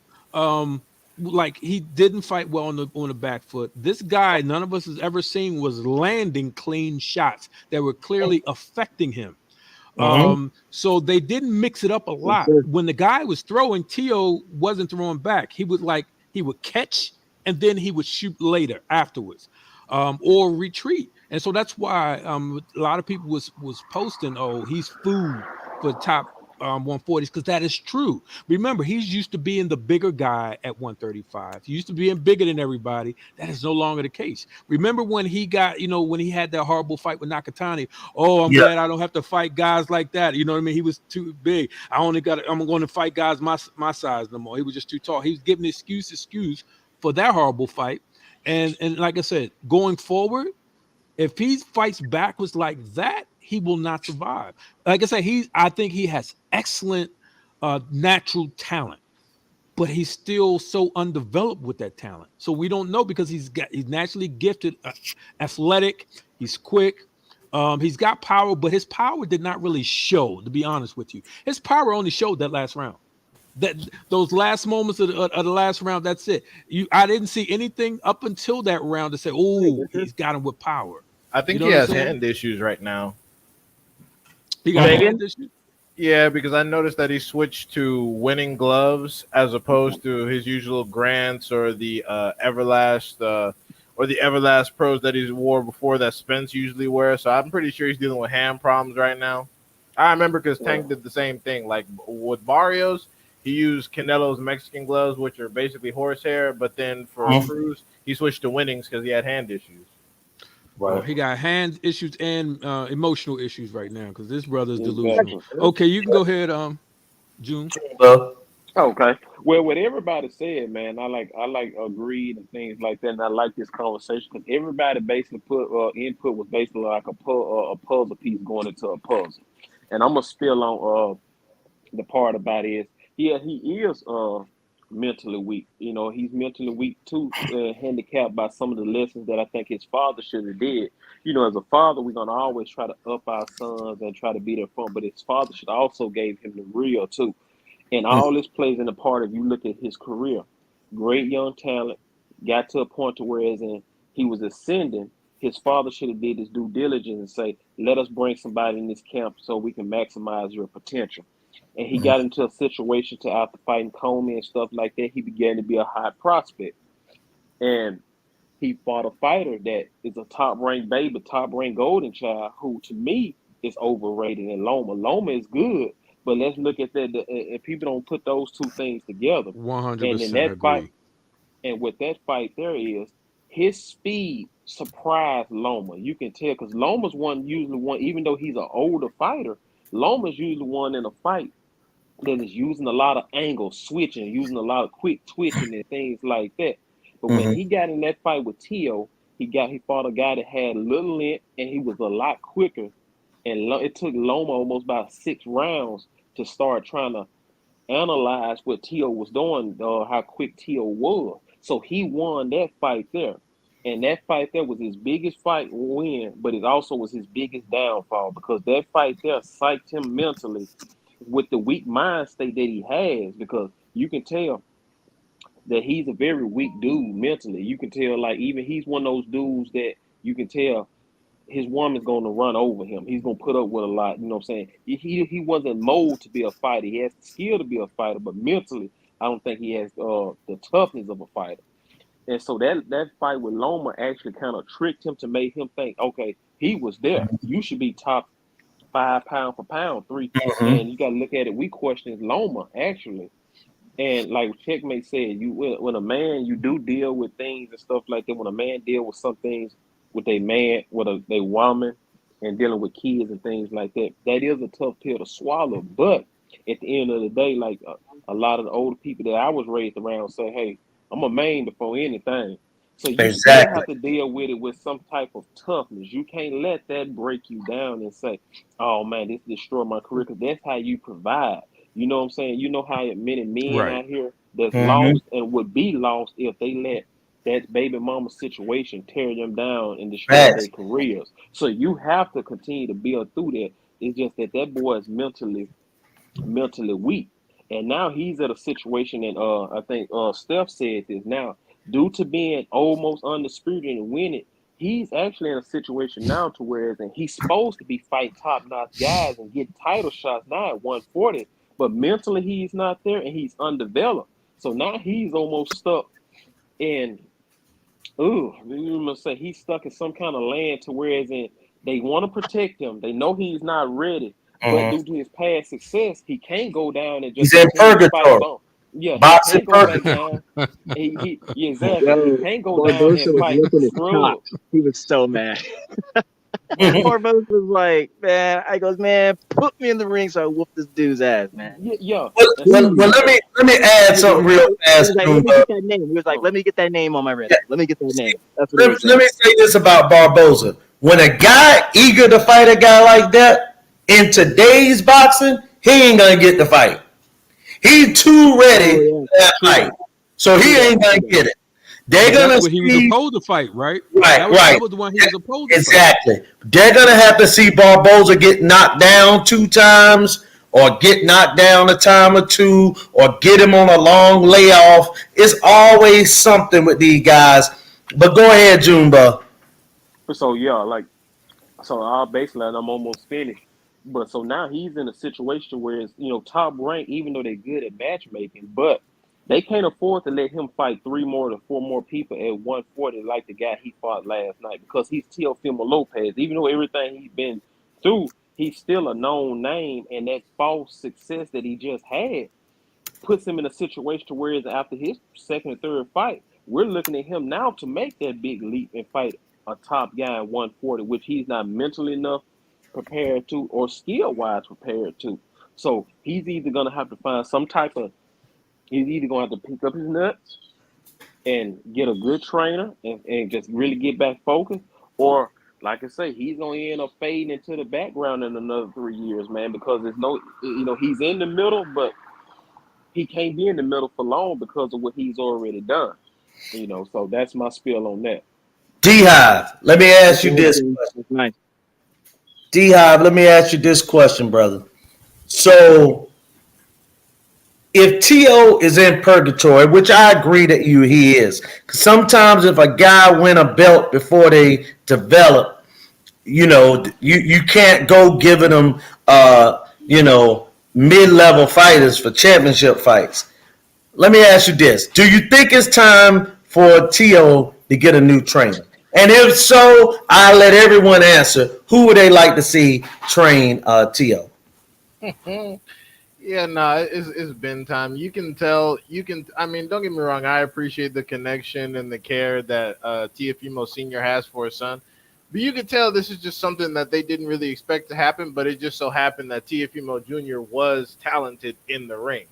like he didn't fight well on the back foot. This guy, none of us has ever seen, was landing clean shots that were clearly affecting him. Mm-hmm. So they didn't mix it up a Yes, lot. sir. When the guy was throwing, Tio wasn't throwing back. He would catch and then he would shoot later afterwards, or retreat. And so that's why a lot of people was posting, oh, he's food for top 140s, because that is true. Remember, he's used to being the bigger guy at 135. He used to being bigger than everybody. That is no longer the case. Remember when he got, when he had that horrible fight with Nakatani? Oh, I'm Yeah. glad I don't have to fight guys like that. You know what I mean? He was too big. I'm going to fight guys my size no more. He was just too tall. He was giving excuse for that horrible fight. And like I said, going forward, if he fights backwards like that, he will not survive. Like I said, I think he has excellent natural talent, but he's still so undeveloped with that talent. So we don't know, because he's naturally gifted, athletic, he's quick. He's got power, but his power did not really show, to be honest with you. His power only showed that last round. That those last moments of the last round, that's it. I didn't see anything up until that round to say, oh, he's got him with power. I You think know he what I'm has saying? hand issues right now. He got Say hand again? issues. Yeah, because I noticed that he switched to winning gloves as opposed to his usual Grants or the Everlast Pros that he wore before that Spence usually wears. So I'm pretty sure he's dealing with hand problems right now. I remember because Tank did the same thing. Like with Barrios, he used Canelo's Mexican gloves, which are basically horsehair. But then for Cruz, he switched to winnings because he had hand issues. Right. He got hand issues and emotional issues right now, because this brother's Exactly. delusional. Okay, you can go ahead, June. Junebug. Okay. Well, what everybody said, man, I like agreed and things like that, and I like this conversation because everybody basically put input was basically like a puzzle piece going into a puzzle, and I'm gonna spill on the part about is yeah, he is mentally weak. He's mentally weak too, handicapped by some of the lessons that I think his father should have did. As a father, we're gonna always try to up our sons and try to be their front, but his father should also gave him the real too. And all this plays in a part of you look at his career. Great young talent, got to a point to where as in he was ascending, his father should have did his due diligence and say, let us bring somebody in this camp so we can maximize your potential. And he got into a situation to after fighting Comey and stuff like that, he began to be a high prospect. And he fought a fighter that is a top ranked baby, top ranked golden child, who to me is overrated in Loma. Loma is good, but let's look at that. And people don't put those two things together. And in 100% that fight, agree. and with that fight, there is his speed surprised Loma. You can tell because Loma's usually one, even though he's an older fighter, Loma's usually one in a fight that is using a lot of angles, switching, using a lot of quick twitching and things like that. But when Mm-hmm. he got in that fight with Tio, he fought a guy that had little length and he was a lot quicker and it took Loma almost about 6 rounds to start trying to analyze what Tio was doing, how quick Tio was. So he won that fight there. And that fight there was his biggest fight win, but it also was his biggest downfall because that fight there psyched him mentally with the weak mind state that he has, because you can tell that he's a very weak dude mentally. You can tell, like, even he's one of those dudes that you can tell his woman's going to run over him. He's going to put up with a lot. You know what I'm saying? He wasn't molded to be a fighter. He has the skill to be a fighter, but mentally, I don't think he has the toughness of a fighter. And so that fight with Loma actually kind of tricked him to make him think, okay, he was there. You should be top 5 pound for pound, 3. Mm-hmm. And you got to look at it. We questioned Loma, actually. And like Checkmate said, when a man, you do deal with things and stuff like that. When a man deal with some things with a man, with a woman, and dealing with kids and things like that, that is a tough pill to swallow. But at the end of the day, like a lot of the older people that I was raised around say, hey, I'm a man before anything. So you still have to deal with it with some type of toughness. You can't let that break you down and say, oh man, this destroyed my career, because that's how you provide. You know what I'm saying? You know how many men out here that's lost and would be lost if they let that baby mama situation tear them down and destroy their careers. So you have to continue to build through that. It's just that boy is mentally weak. And now he's at a situation, and I think Steph said this now, due to being almost undisputed and winning, he's actually in a situation now to where he's supposed to be fighting top-notch guys and get title shots now at 140, but mentally he's not there and he's undeveloped. So now he's almost stuck in, you must say he's stuck in some kind of land to where they want to protect him. They know he's not ready. But due to his past success, he can't go down and just. He's in purgatory. Yeah, boxing purgatory. Exactly. He can't go down and fight. He was so mad. Barboza was like, man, I goes, man, put me in the ring so I whoop this dude's ass, man. Yeah. Well, let me add something real fast. Like, let me get that name. He was like, let me get that name on my resume. Let me get that name. That's what let me say this about Barboza. When a guy eager to fight a guy like that, in today's boxing, he ain't gonna get the fight. He's too ready for that fight, so he ain't gonna get it. They're gonna. That's what he was supposed to fight, right? Right. That was the one he was supposed to fight. Exactly. They're gonna have to see Barboza get knocked down 2 times, or get knocked down a time or 2, or get him on a long layoff. It's always something with these guys. But go ahead, Junebug. So yeah, basically, I'm almost finished. But so now he's in a situation where it's, top rank, even though they're good at matchmaking, but they can't afford to let him fight 3 more to 4 more people at 140 like the guy he fought last night, because he's Teofimo Lopez. Even though everything he's been through, he's still a known name, and that false success that he just had puts him in a situation where after his second or third fight, we're looking at him now to make that big leap and fight a top guy at 140, which he's not mentally enough prepared to, or skill wise prepared to. So he's either gonna have to find he's either gonna have to pick up his nuts and get a good trainer and just really get back focused, or like I say, he's gonna end up fading into the background in another 3 years, man, because there's he's in the middle, but he can't be in the middle for long because of what he's already done. So that's my spiel on that. D-Hive, let me ask you this question. Nice. D-Hive, let me ask you this question, brother. So, if T.O. is in purgatory, which I agree that he is, because sometimes if a guy win a belt before they develop, you can't go giving them, mid-level fighters for championship fights. Let me ask you this. Do you think it's time for T.O. to get a new trainer? And if so, I'll let everyone answer. Who would they like to see train T.O.? Yeah, no, it's been time. You can tell. I mean, don't get me wrong. I appreciate the connection and the care that Teofimo Sr. has for his son. But you can tell this is just something that they didn't really expect to happen. But it just so happened that Teofimo Jr. was talented in the ring.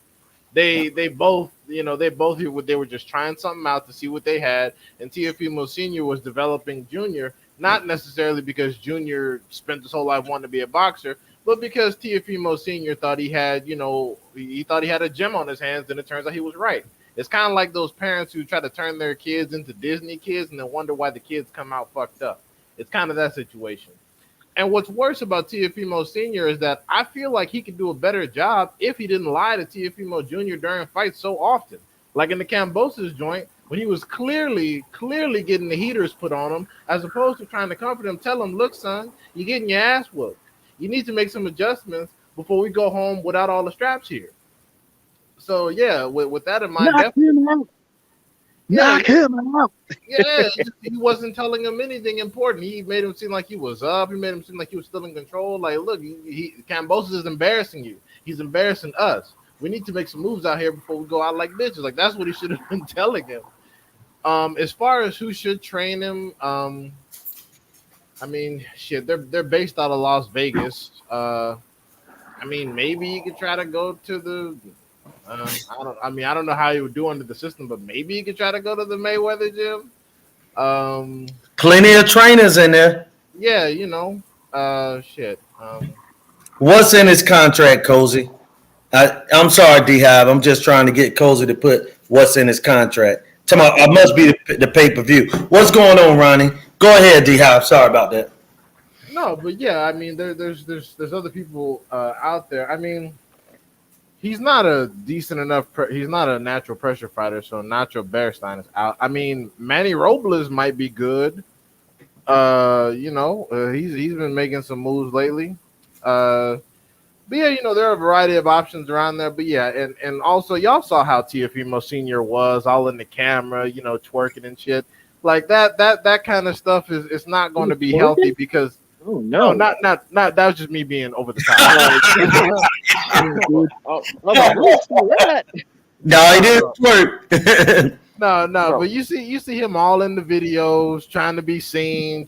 They both were just trying something out to see what they had, and Teofimo Sr. was developing Junior not necessarily because Junior spent his whole life wanting to be a boxer, but because Teofimo Sr. thought he had, he thought he had a gem on his hands, and it turns out he was right. It's kind of like those parents who try to turn their kids into Disney kids and then wonder why the kids come out fucked up. It's kind of that situation. And what's worse about Teofimo Sr. is that I feel like he could do a better job if he didn't lie to Teofimo Jr. during fights so often. Like in the Kambosos joint, when he was clearly getting the heaters put on him, as opposed to trying to comfort him, tell him, look, son, you're getting your ass whooped. You need to make some adjustments before we go home without all the straps here. So, yeah, with that in mind, Knock him out. Knock him out. Yeah, he wasn't telling him anything important. He made him seem like he was up. He made him seem like he was still in control. Like, look, Kambosos is embarrassing you. He's embarrassing us. We need to make some moves out here before we go out like bitches. Like, that's what he should have been telling him. As far as who should train him, I mean, shit, they're based out of Las Vegas. I mean, maybe you could try to go to the. I don't know how he would do under the system, but maybe you could try to go to the Mayweather gym. Plenty of trainers in there. Yeah, shit. What's in his contract, Cozy? I'm sorry, D-Hive. I'm just trying to get Cozy to put what's in his contract. I must be the pay-per-view. What's going on, Ronnie? Go ahead, D-Hive. Sorry about that. No, but yeah, I mean, there's other people out there. I mean, he's not a decent enough. He's not a natural pressure fighter, so Nacho Beristain is out. I mean, Manny Robles might be good. He's been making some moves lately. But yeah, there are a variety of options around there. But yeah, and also y'all saw how Teofimo Sr. was all in the camera, twerking and shit. Like that kind of stuff is not going to be healthy because not that was just me being over the top. No, he didn't twerk. No, but you see him all in the videos, trying to be seen,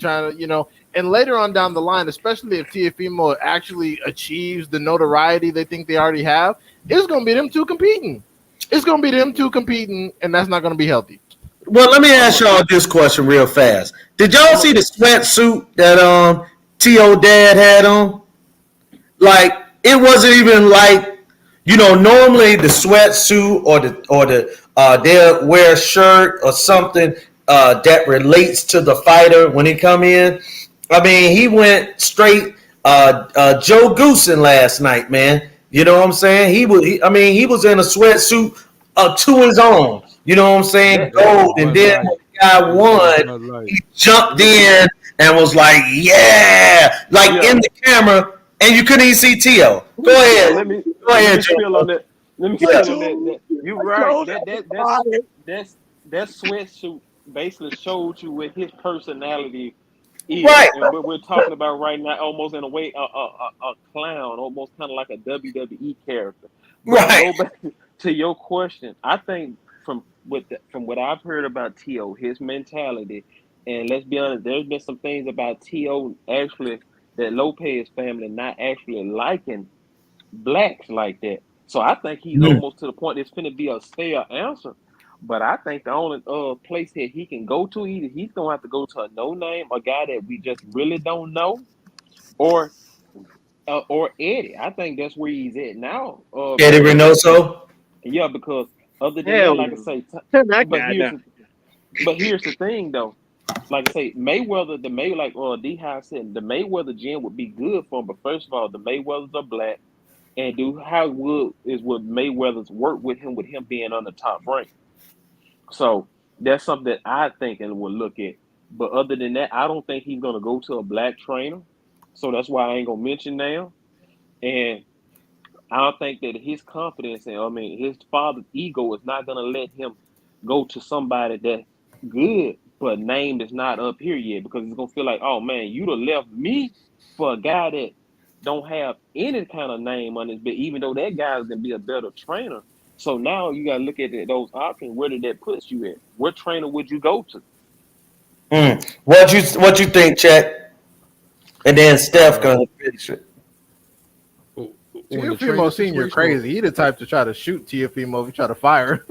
and later on down the line, especially if Teofimo actually achieves the notoriety they think they already have, it's going to be them two competing. And that's not going to be healthy. Well, let me ask y'all this question real fast. Did y'all see the sweatsuit that T.O. Dad had on? Like, it wasn't even like, normally the sweatsuit or the they'll wear a shirt or something that relates to the fighter when he come in. I mean, he went straight Joe Goosen last night, man. You know what I'm saying? He was in a sweatsuit to his own. You know what I'm saying? Gold. And then when the guy won, he jumped in and was like, yeah, in the camera, and you couldn't even see T.O. Go ahead. Let me feel on that. Let me feel on that. You're right. That sweatsuit basically showed you what his personality is. Right. And what we're talking about right now, almost in a way, a clown, almost kind of like a WWE character. But right. Go back to your question. I think from what I've heard about T.O., his mentality, and let's be honest, there's been some things about T.O. actually that Lopez family not actually liking blacks like that. So I think he's almost to the point it's going to be a fair answer. But I think the only place that he can go to, either he's going to have to go to a no-name, a guy that we just really don't know, or Eddie. I think that's where he's at now. Eddie Reynoso? Yeah, because other than that, like I say, but here's the thing, though. Like I say, Mayweather, like D-Hive said, the Mayweather gym would be good for him. But first of all, the Mayweathers are black, and would Mayweather's work with him being on the top rank. So that's something that I think and will look at. But other than that, I don't think he's gonna go to a black trainer. So that's why I ain't gonna mention now. And I don't think that his confidence and his father's ego is not gonna let him go to somebody that's good, but name is not up here yet, because he's gonna feel like, oh man, you'd have left me for a guy that don't have any kind of name on his bit, even though that guy's gonna be a better trainer. So now you gotta look at those options. Where did that put you at? What trainer would you go to? What you think, Chet? And then Steph gonna finish it. Teofimo Sr. crazy. He the type to try to shoot Teofimo if you try to fire.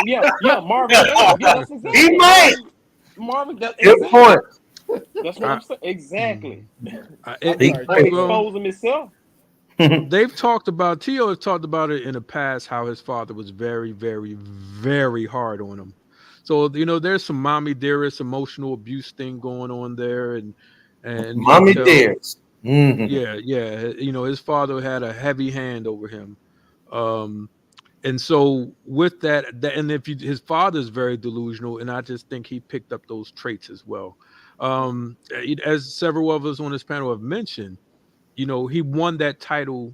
Yeah, Marvin. Yeah, that's exactly. He might. Marvin. Good point. That's what I'm saying. Exactly. He sorry, Or crazy. expose him himself. They've talked about Tio has talked about it in the past how his father was very, very, very hard on him. So there's some mommy dearest emotional abuse thing going on there, and you can Mommy tell, dearest. Mhm. yeah, his father had a heavy hand over him, and so with that, and his father is very delusional, and I just think he picked up those traits as well. As several of us on this panel have mentioned. He won that title.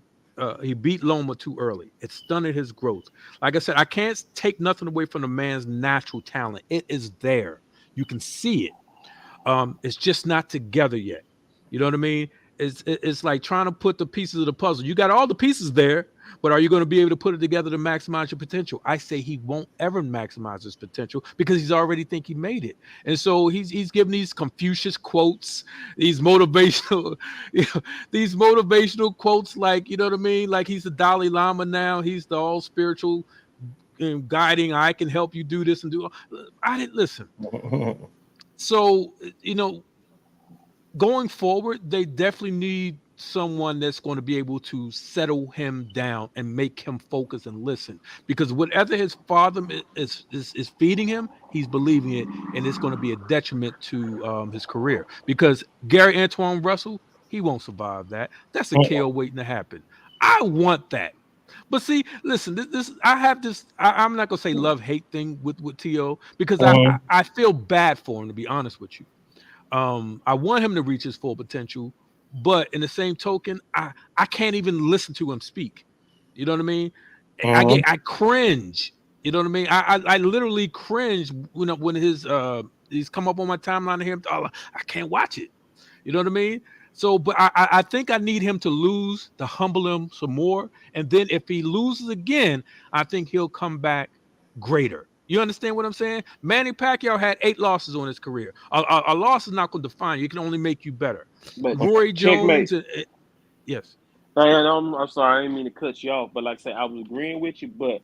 He beat Loma too early. It stunted his growth. Like I said, I can't take nothing away from the man's natural talent. It is there. You can see it. It's just not together yet. You know what I mean? It's like trying to put the pieces of the puzzle. You got all the pieces there, but are you going to be able to put it together to maximize your potential? I say he won't ever maximize his potential because he's already think he made it. And so he's giving these Confucius quotes, these motivational, these motivational quotes, like, you know what I mean? Like he's the Dalai Lama now. He's the all spiritual guiding. I can help you do this and do. I didn't listen. So, going forward, they definitely need someone that's going to be able to settle him down and make him focus and listen, because whatever his father is feeding him, he's believing it, and it's going to be a detriment to his career, because Gary Antoine Russell, he won't survive that. That's a KO waiting to happen. I want that. But see, listen, this I have this. I'm not gonna say love-hate thing with T.O. because I feel bad for him, to be honest with you. I want him to reach his full potential, but in the same token, I can't even listen to him speak. You know what I mean? I cringe. You know what I mean? I literally cringe when he's come up on my timeline of him. I can't watch it. You know what I mean? So, but I think I need him to lose to humble him some more, and then if he loses again, I think he'll come back greater. You understand what I'm saying? Manny Pacquiao had 8 losses on his career. A loss is not going to define you. It can only make you better. But Roy Jones, yes. I'm sorry, I didn't mean to cut you off, but like I said, I was agreeing with you, but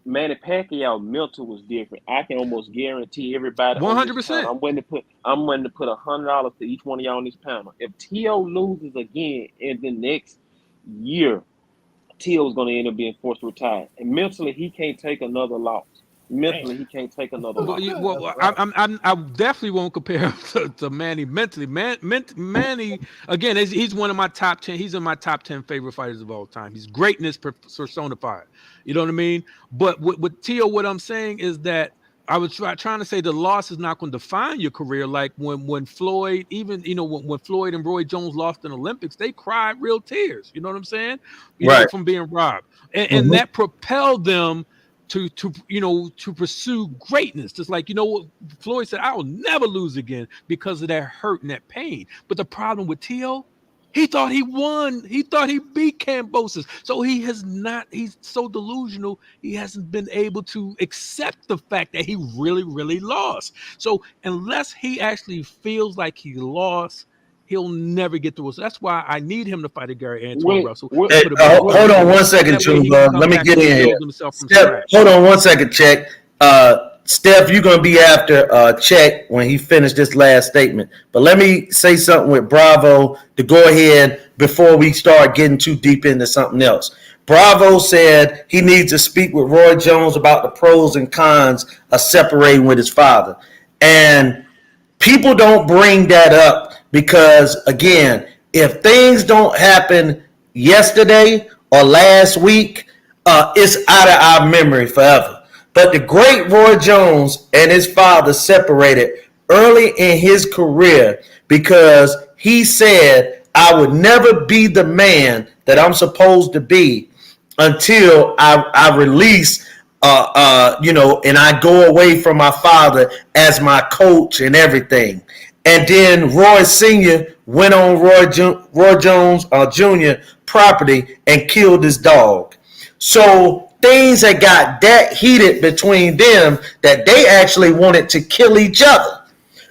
Manny Pacquiao mental was different. I can almost guarantee everybody 100%. I'm willing to put $100 to each one of y'all on this panel. If T.O. loses again in the next year, T.O. is going to end up being forced to retire. And mentally, he can't take another loss. Mentally, he can't take another loss. Well, I definitely won't compare him to Manny mentally. Manny, again, he's one of my top 10. He's in my top 10 favorite fighters of all time. He's greatness personified. You know what I mean? But with T.O., what I'm saying is that I was trying to say the loss is not going to define your career. Like when Floyd, even when Floyd and Roy Jones lost in the Olympics, they cried real tears. You know what I'm saying? From being robbed, and that propelled them to pursue greatness. Just like, what Floyd said, I will never lose again because of that hurt and that pain. But the problem with T.O., he thought he won. He thought he beat Kambosos. So he's so delusional. He hasn't been able to accept the fact that he really, really lost. So unless he actually feels like he lost, he'll never get through it. So that's why I need him to fight a Gary Antoine Russell. Hey, hold on one second, Chumba. Let me get in here. Steph, hold on one second, Check. Steph, you're going to be after Check when he finished this last statement. But let me say something with Bravo to go ahead before we start getting too deep into something else. Bravo said he needs to speak with Roy Jones about the pros and cons of separating with his father. And people don't bring that up because, again, if things don't happen yesterday or last week, it's out of our memory forever. But the great Roy Jones and his father separated early in his career because he said, I would never be the man that I'm supposed to be until I release, and I go away from my father as my coach and everything. And then Roy Sr. went on Roy Jones Jr. property and killed his dog. So things that got that heated between them that they actually wanted to kill each other.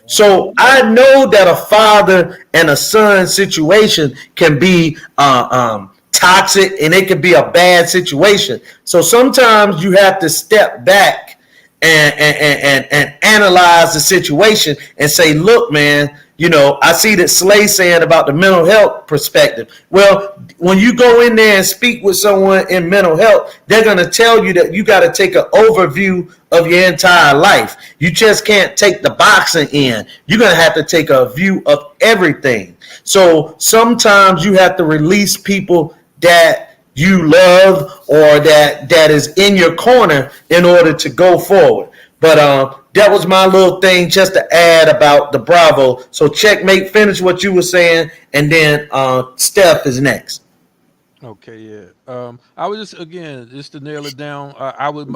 So I know that a father and a son situation can be toxic and it can be a bad situation. So sometimes you have to step back and analyze the situation and say, look, man, You know, I see that Slay saying about the mental health perspective. Well, when you go in there and speak with someone in mental health, they're going to tell you that you got to take an overview of your entire life. You just can't take the boxing in. You're going to have to take a view of everything. So sometimes you have to release people that you love or that is in your corner in order to go forward. But that was my little thing just to add about the Bravo. So checkmate, finish what you were saying, and then Steph is next. Okay, yeah. I was just to nail it down.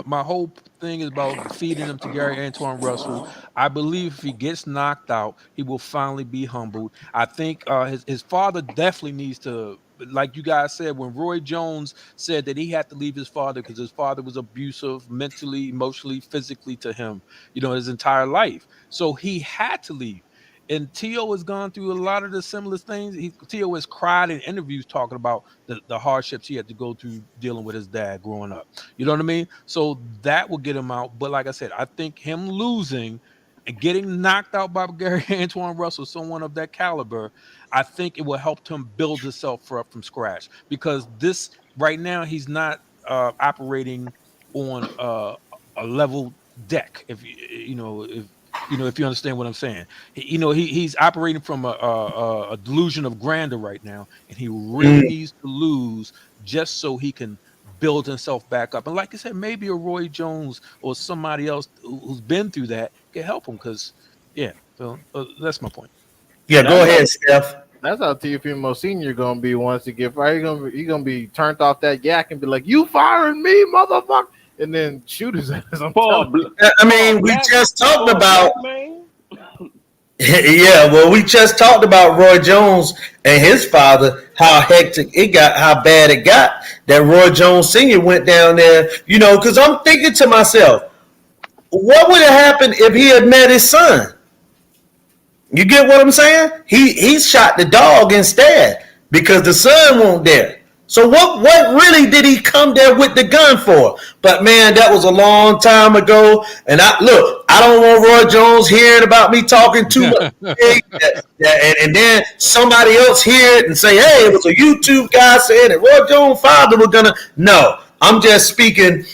My whole thing is about feeding him to Gary Antoine Russell. I believe if he gets knocked out, he will finally be humbled. I think his father definitely needs to, like you guys said, when Roy Jones said that he had to leave his father because his father was abusive mentally, emotionally, physically to him, his entire life. So he had to leave. And T.O. has gone through a lot of the similar things. T.O. has cried in interviews talking about the hardships he had to go through dealing with his dad growing up. You know what I mean? So that will get him out. But like I said, I think him losing and getting knocked out by Gary Antoine Russell, someone of that caliber, I think it will help him build himself up from scratch. Because this right now, he's not operating on a level deck. If you understand what I'm saying. He's operating from a delusion of grandeur right now, and he really needs to lose just so he can build himself back up. And like I said, maybe a Roy Jones or somebody else who's been through that can help him. Because, so that's my point. Yeah, go ahead, Steph. That's how Teofimo Senior gonna be once he get fired. He gonna be turned off that yak and be like, "You firing me, motherfucker!" And then shoot his ass. I mean, we just talked about. Yeah, well, we just talked about Roy Jones and his father, how hectic it got, how bad it got that Roy Jones Sr. went down there, because I'm thinking to myself, what would have happened if he had met his son? You get what I'm saying? He shot the dog instead because the son won't there. So what really did he come there with the gun for? But man, that was a long time ago. And I don't want Roy Jones hearing about me talking too much. And then somebody else hear it and say, hey, it was a YouTube guy saying that Roy Jones' father was gonna. No, I'm just speaking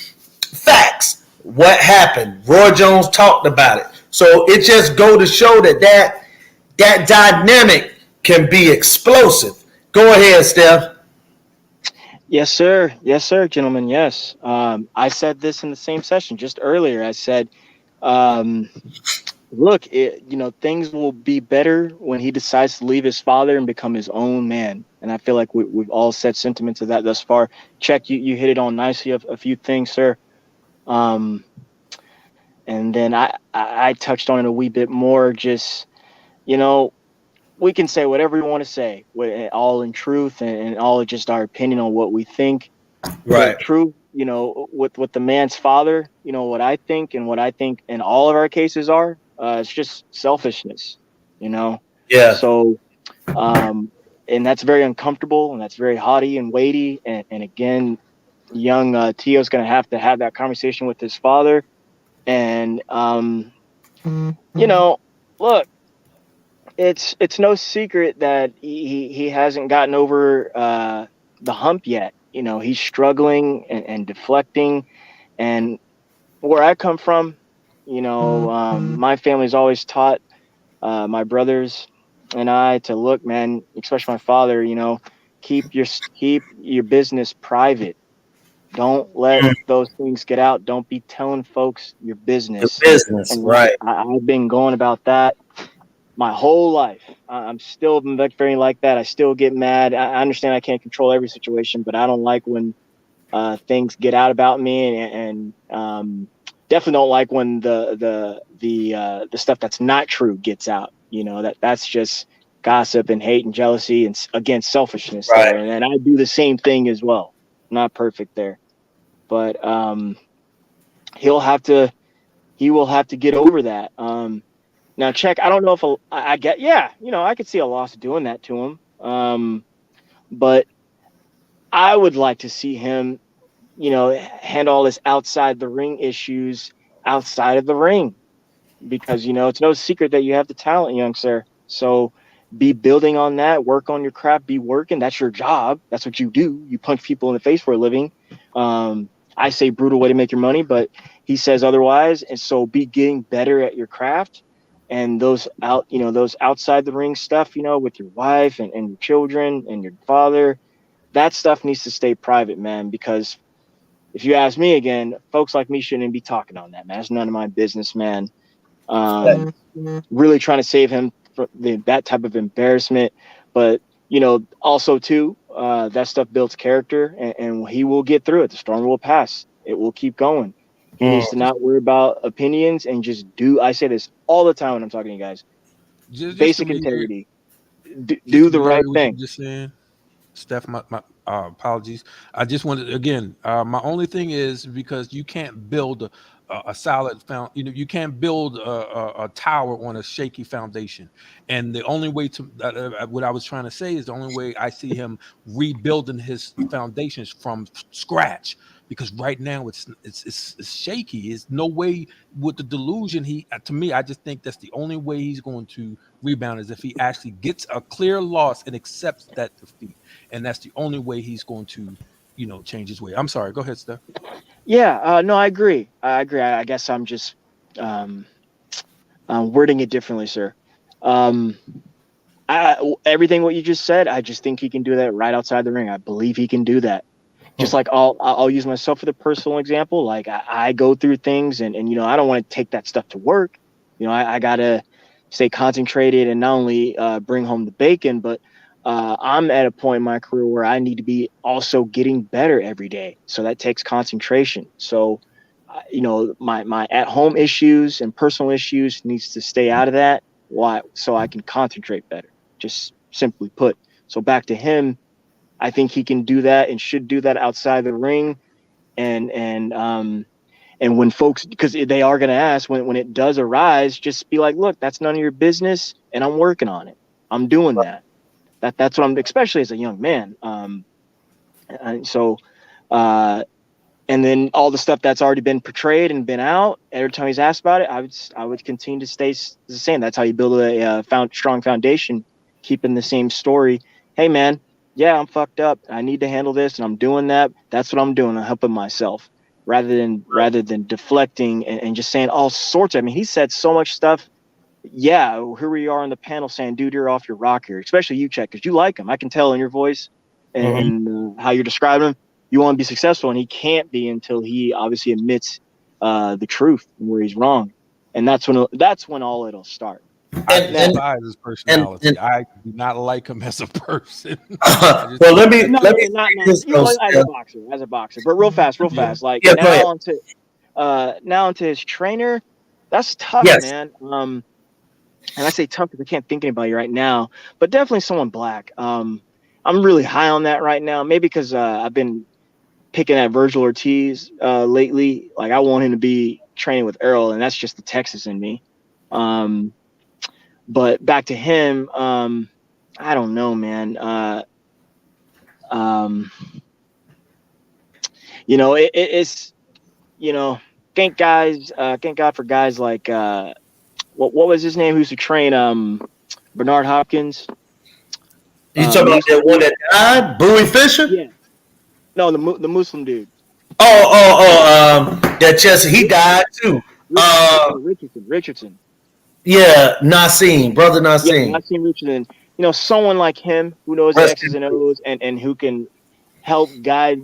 facts. What happened? Roy Jones talked about it. So it just go to show that dynamic can be explosive. Go ahead, Steph. Yes, sir. Yes, sir, gentlemen. Yes. I said this in the same session just earlier. I said, look, things will be better when he decides to leave his father and become his own man. And I feel like we've all said sentiments of that thus far. Check, you hit it on nicely, a few things, sir. And then I touched on it a wee bit more. Just, we can say whatever we want to say, all in truth and all just our opinion on what we think. Right. The truth, with the man's father, what I think and in all of our cases are, it's just selfishness, Yeah. So, and that's very uncomfortable and that's very haughty and weighty. And again, young Tio's going to have that conversation with his father. And, look, it's no secret that he hasn't gotten over the hump yet. He's struggling and deflecting. And where I come from, my family's always taught my brothers and I to look, man, especially my father, keep your business private. Don't let those things get out. Don't be telling folks your business. And right. I've been going about that my whole life. I'm still very like that. I still get mad. I understand I can't control every situation, but I don't like when things get out about me, and definitely don't like when the stuff that's not true gets out. That's just gossip and hate and jealousy and again selfishness. Right. There. And I do the same thing as well. I'm not perfect there, but he will have to get over that. Now, check. I don't know if I get. Yeah, I could see a loss doing that to him. But I would like to see him, handle all his outside the ring issues outside of the ring, because it's no secret that you have the talent, young sir. So be building on that, work on your craft, be working. That's your job. That's what you do. You punch people in the face for a living. I say brutal way to make your money, but he says otherwise. And so be getting better at your craft, and those outside the ring stuff, with your wife and your children and your father, that stuff needs to stay private, man, because if you ask me again, folks like me shouldn't be talking on that, man. It's none of my business, man. Really trying to save him from that type of embarrassment. But, also too, that stuff builds character, and he will get through it. The storm will pass. It will keep going. He needs to not worry about opinions and just do. I say this all the time when I'm talking to you guys. Basic integrity. Do the right thing. Just saying, Steph, my apologies. I just wanted, again, my only thing is, because you can't build a solid you can't build a tower on a shaky foundation. And the only way to what I was trying to say is the only way I see him rebuilding his foundations from scratch, because right now it's shaky. There's no way with the delusion. To me, I just think that's the only way he's going to rebound, is if he actually gets a clear loss and accepts that defeat. And that's the only way he's going to, change his way. I'm sorry. Go ahead, Steph. Yeah, no, I agree. I guess I'm just wording it differently, sir. Everything what you just said, I just think he can do that right outside the ring. I believe he can do that. Just like I'll use myself for the personal example. Like I go through things, and I don't want to take that stuff to work. I gotta stay concentrated and not only bring home the bacon, but I'm at a point in my career where I need to be also getting better every day. So that takes concentration. So, my at-home issues and personal issues needs to stay out of that. Why? So I can concentrate better, just simply put. So back to him, I think he can do that and should do that outside the ring. And when folks, because they are going to ask when it does arise, just be like, look, that's none of your business, and I'm working on it. I'm doing that. That's what I'm, especially as a young man. And so, and then all the stuff that's already been portrayed and been out, every time he's asked about it, I would continue to stay the same. That's how you build a strong foundation, keeping the same story. Hey, man, yeah, I'm fucked up. I need to handle this, and I'm doing that. That's what I'm doing. I'm helping myself, rather than deflecting and just saying all sorts of. I mean, he said so much stuff. Yeah, here we are on the panel saying, dude, you're off your rocker, especially you, Chet, because you like him. I can tell in your voice and how you're describing him. You want to be successful, and he can't be until he obviously admits the truth and where he's wrong. And that's when all it'll start. I despise his personality. I do not like him as a person. Well, let me not as a boxer, but real fast. Like now onto his trainer. That's tough, man. And I say tough because I can't think of anybody right now, but definitely someone black. I'm really high on that right now. Maybe because I've been picking at Virgil Ortiz lately. Like I want him to be training with Errol, and that's just the Texas in me. But back to him, I don't know, man. It's thank God for guys like what was his name? Who used to train Bernard Hopkins? You talking about that one that died, Bowie Fisher? Yeah. No, the Muslim dude. That Chelsea, he died too. Richardson. Yeah, brother Nassim. Yeah, Nassim Richardson. Someone like him who knows X's and O's and who can help guide.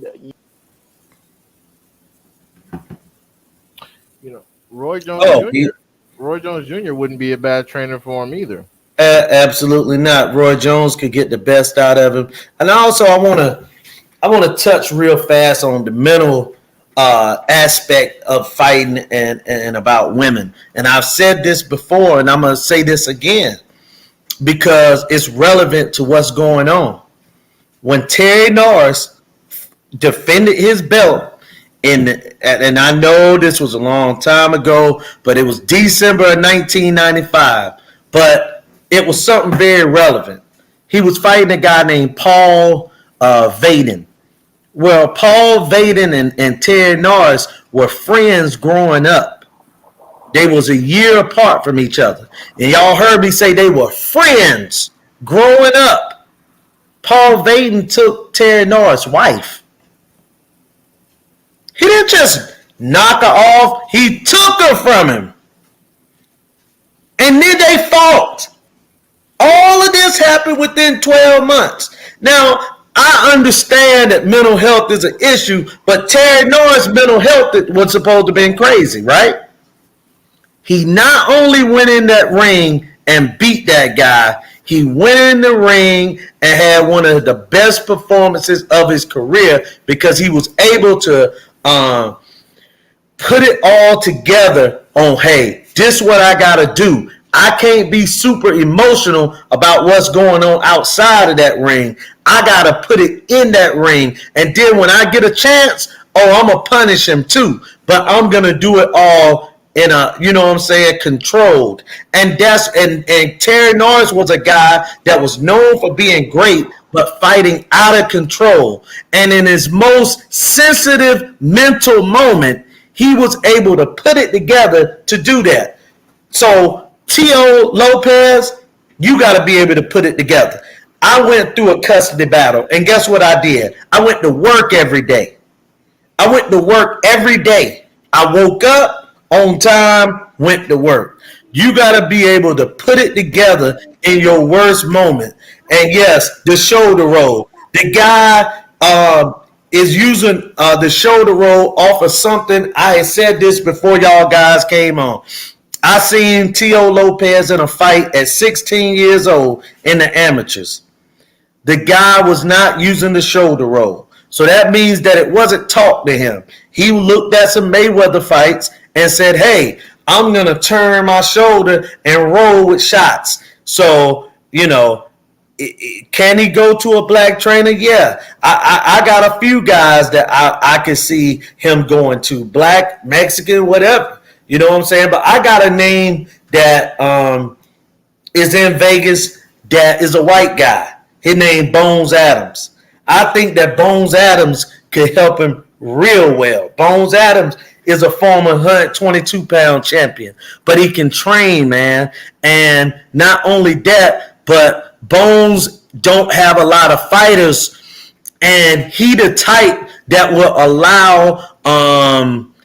Roy Jones Jr. Roy Jones Jr. wouldn't be a bad trainer for him either. Absolutely not. Roy Jones could get the best out of him. And also, I want to touch real fast on the mental aspect of fighting and about women. And I've said this before, and I'm going to say this again because it's relevant to what's going on. When Terry Norris defended his belt, and I know this was a long time ago, but it was December of 1995. But it was something very relevant. He was fighting a guy named Paul Vaden. Well, Paul Vaden and Terry Norris were friends growing up. They was a year apart from each other. And y'all heard me say they were friends growing up. Paul Vaden took Terry Norris' wife. He didn't just knock her off. He took her from him. And then they fought. All of this happened within 12 months. Now, I understand that mental health is an issue, but Terry Norris' mental health was supposed to have been crazy, right? He not only went in that ring and beat that guy, he went in the ring and had one of the best performances of his career because he was able to put it all together on, hey, this is what I got to do. I can't be super emotional about what's going on outside of that ring. I got to put it in that ring. And then when I get a chance, I'm going to punish him too. But I'm going to do it all in a, you know what I'm saying, controlled. And Terry Norris was a guy that was known for being great, but fighting out of control. And in his most sensitive mental moment, he was able to put it together to do that. So Tio Lopez, you got to be able to put it together. I went through a custody battle, and guess what I did? I went to work every day. I woke up on time, went to work. You got to be able to put it together in your worst moment. And yes, the shoulder roll. The guy is using the shoulder roll off of something. I had said this before y'all guys came on. I seen Tio Lopez in a fight at 16 years old in the amateurs. The guy was not using the shoulder roll. So that means that it wasn't taught to him. He looked at some Mayweather fights and said, hey, I'm going to turn my shoulder and roll with shots. So, you know, can he go to a black trainer? Yeah. I got a few guys that I can see him going to. Black, Mexican, whatever. You know what I'm saying? But I got a name that is in Vegas that is a white guy. His name Bones Adams. I think that Bones Adams could help him real well. Bones Adams is a former 122-pound champion, but he can train, man. And not only that, but Bones don't have a lot of fighters, and he the type that will allow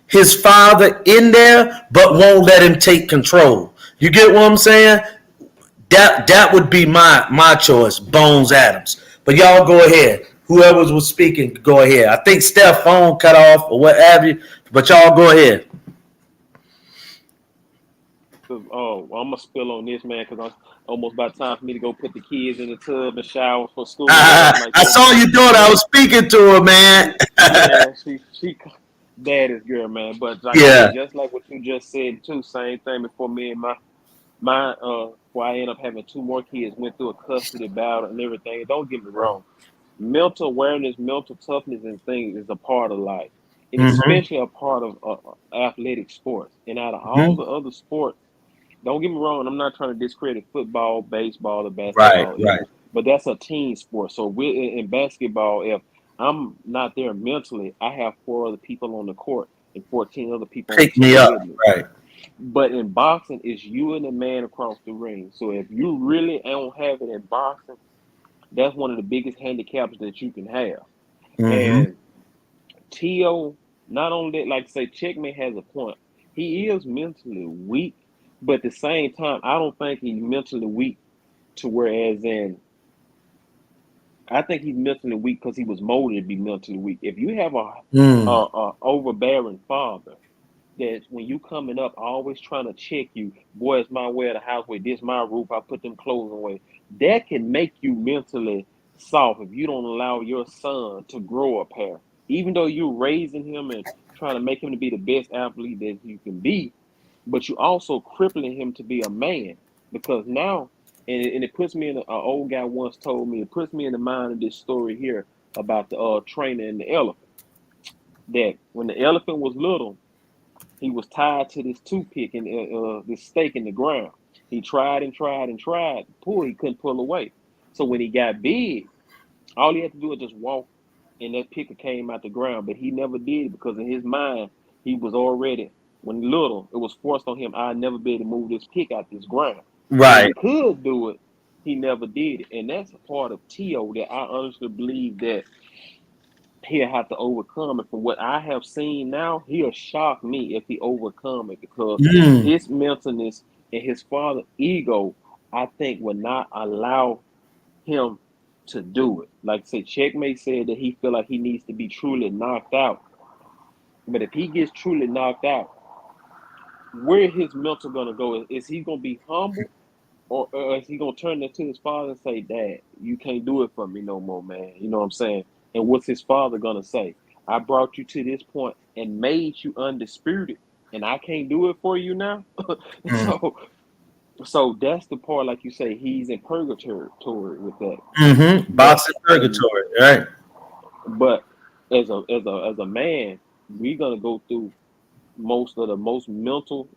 his father in there, but won't let him take control. You get what I'm saying? That would be my choice, Bones Adams. But y'all go ahead. Whoever was speaking, go ahead. I think Steph's phone cut off or what have you, but y'all go ahead. I'm gonna spill on this, man, because I'm almost about time for me to go put the kids in the tub and shower for school. I saw your daughter. I was speaking to her, man. Yeah, she daddy's girl, man. But like, yeah, just like what you just said too, same thing before me and my before I end up having 2 more kids, went through a custody battle and everything. Don't get me wrong. Mental awareness, mental toughness and things is a part of life. And especially a part of athletic sports. And out of all the other sports, don't get me wrong, I'm not trying to discredit football, baseball, or basketball. Right. But that's a team sport. So in basketball, if I'm not there mentally, I have 4 other people on the court and 14 other people pick on the me up. Right. But in boxing, it's you and the man across the ring. So if you really don't have it in boxing, that's one of the biggest handicaps that you can have. And Tio, not only that, like I say, Checkmate has a point. He is mentally weak, but at the same time, I don't think he's mentally weak to whereas in, I think he's mentally weak because he was molded to be mentally weak. If you have a overbearing father that when you coming up, always trying to check you, boy, it's my way of the house, where this my roof, I put them clothes away. That can make you mentally soft if you don't allow your son to grow up here. Even though you're raising him and trying to make him to be the best athlete that you can be, but you also crippling him to be a man. Because now, and it puts me in, an old guy once told me, it puts me in the mind of this story here about the trainer and the elephant. That when the elephant was little, he was tied to this toothpick and this stake in the ground. He tried and tried and tried to pull. He couldn't pull away. So when he got big, all he had to do was just walk, and that picker came out the ground. But he never did because in his mind, he was already when little, it was forced on him. I'd never be able to move this kick out this ground. Right. When he could do it, he never did it. And that's a part of T.O. that I honestly believe that he'll have to overcome it. From what I have seen now, he'll shock me if he overcome it, because Mm. his mentalness and his father ego, I think, would not allow him to do it. Like I said, Checkmate said that he feel like he needs to be truly knocked out. But if he gets truly knocked out, where his mental gonna go? Is he gonna be humble, or is he gonna turn into his father and say, "Dad, you can't do it for me no more, man"? You know what I'm saying? And what's his father gonna say? I brought you to this point and made you undisputed, and I can't do it for you now. Mm. So that's the part, like you say, he's in purgatory with that. Mm-hmm. But Boxing purgatory, right? but as a man, we're gonna go through most of the most mental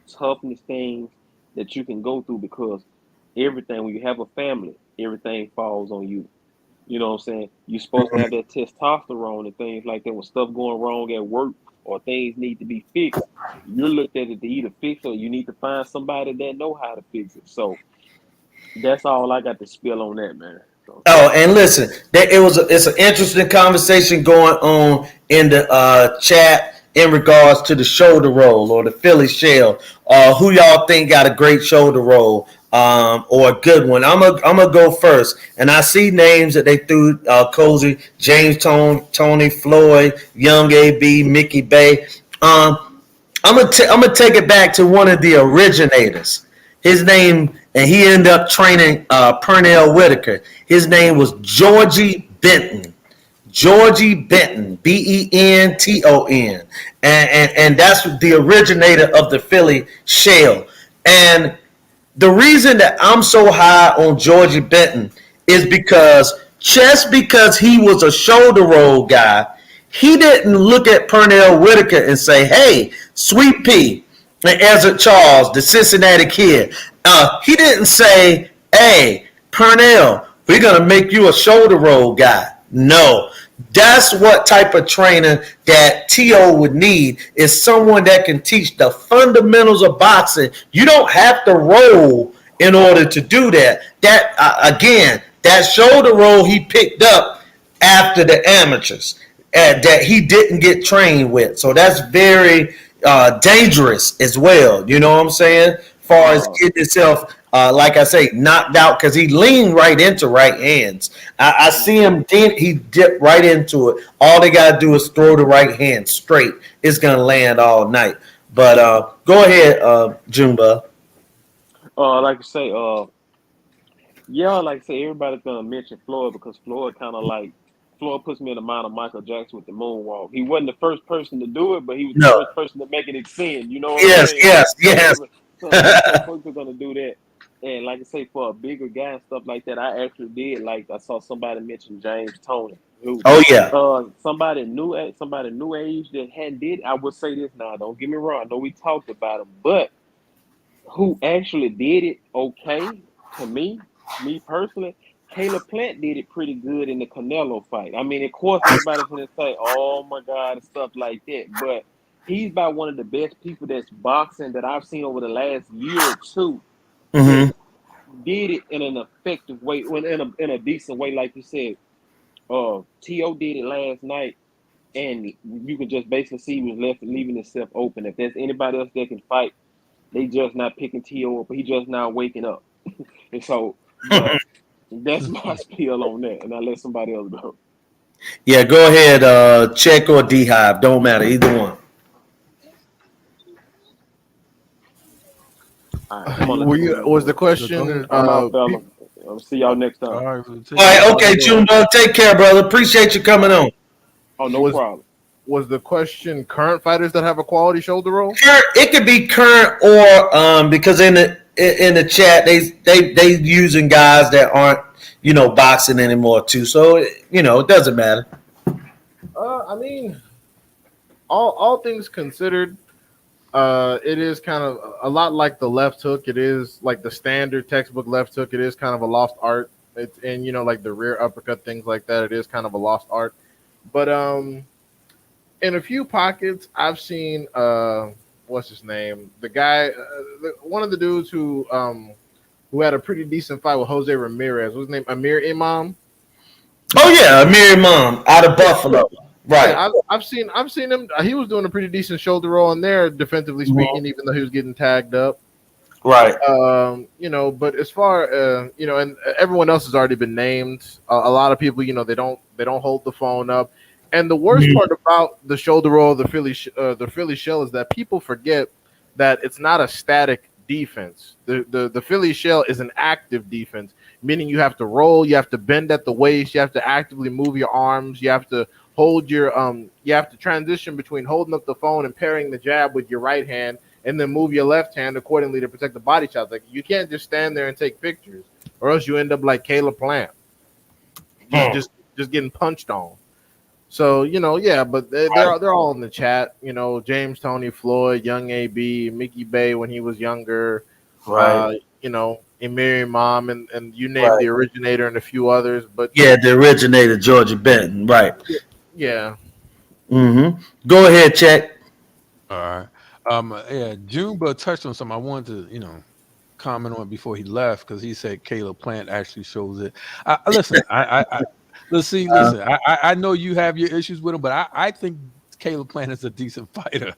toughness things that you can go through, because everything, when you have a family, everything falls on you. You know what I'm saying? You're supposed to have that testosterone and things like that. When stuff going wrong at work or things need to be fixed, you're looked at it to either fix, or you need to find somebody that know how to fix it. So that's all I got to spill on that, man. So, Oh, and listen, it's an interesting conversation going on in the chat in regards to the shoulder roll or the Philly shell. Who y'all think got a great shoulder roll or a good one? I'm gonna go first, and I see names that they threw: Cozy, James Tony, Floyd, Young AB, Mickey Bay. I'm gonna take it back to one of the originators. His name, and he ended up training Pernell Whitaker. His name was Georgie Benton. Georgie Benton, Benton, and that's the originator of the Philly shell. And the reason that I'm so high on Georgie Benton is because just because he was a shoulder roll guy, he didn't look at Pernell Whitaker and say, "Hey, Sweet Pea and Ezra Charles, the Cincinnati kid." He didn't say, "Hey, Pernell, we're gonna make you a shoulder roll guy." No, that's what type of trainer that T.O. would need, is someone that can teach the fundamentals of boxing. You don't have to roll in order to do that. That again, that shoulder roll he picked up after the amateurs that he didn't get trained with. So that's very dangerous as well. You know what I'm saying? As far as getting himself, like I say, knocked out, because he leaned right into right hands. I see him, he dipped right into it. All they got to do is throw the right hand straight. It's going to land all night. But go ahead, Jumba. like I say, yeah, like I say, everybody's gonna mention Floyd, because Floyd kind of like, Floyd puts me in the mind of Michael Jackson with the moonwalk. He wasn't the first person to do it, but he was the No. first person to make it extend. You know what I'm Yes, saying? yes. Some folks are gonna do that. And like I say, for a bigger guy and stuff like that, I actually did. Like, I saw somebody mention James Tony, who Oh, yeah. somebody new age that hadn't did it. I would say this now, don't get me wrong, I know we talked about him, but who actually did it okay, to me personally, Caleb Plant did it pretty good in the Canelo fight. I mean, of course, everybody's gonna say, "Oh my God," and stuff like that, but he's about one of the best people that's boxing that I've seen over the last year or two. Mm-hmm. That did it in an effective way, in a decent way, like you said. T.O. did it last night, and you can just basically see he was leaving himself open. If there's anybody else that can fight, they just not picking T.O. up, but he just now waking up. And so, but that's my spiel on that, and I let somebody else go. Yeah, go ahead, Check or D Hive. Don't matter, either one. All right, come on, Was the question? I'm out, fella. I'll see y'all next time. All right, All right, okay, Jumbo. Take care, brother. Appreciate you coming on. Oh, no problem. Was the question current fighters that have a quality shoulder roll? It could be current or because in the chat they using guys that aren't boxing anymore too. So it doesn't matter. I mean, all things considered, it is kind of a lot like the left hook. It is like the standard textbook left hook. It is kind of a lost art. And like the rear uppercut, things like that. It is kind of a lost art. But in a few pockets, I've seen what's his name? The guy, one of the dudes who had a pretty decent fight with Jose Ramirez. What's his name? Amir Imam. Oh yeah, Amir Imam out of Buffalo. Right. Yeah, I've seen him. He was doing a pretty decent shoulder roll in there, defensively speaking, even though he was getting tagged up. Right. But as far and everyone else has already been named. A lot of people, they don't hold the phone up. And the worst part about the shoulder roll, the Philly shell, is that people forget that it's not a static defense. The Philly shell is an active defense, meaning you have to roll, you have to bend at the waist, you have to actively move your arms, you have to hold your you have to transition between holding up the phone and pairing the jab with your right hand, and then move your left hand accordingly to protect the body shots. Like, you can't just stand there and take pictures, or else you end up like Caleb Plant, just getting punched on. So but they're all in the chat. James, Tony, Floyd, Young AB, Mickey Bay when he was younger, right? Emir Imam, and you named the originator and a few others. But yeah, the originator, Georgia Benton, right? Yeah. Go ahead, check. All right. Junebug touched on something I wanted to, comment on before he left, because he said Caleb Plant actually shows it. Listen, listen. I know you have your issues with him, but I think Caleb Plant is a decent fighter.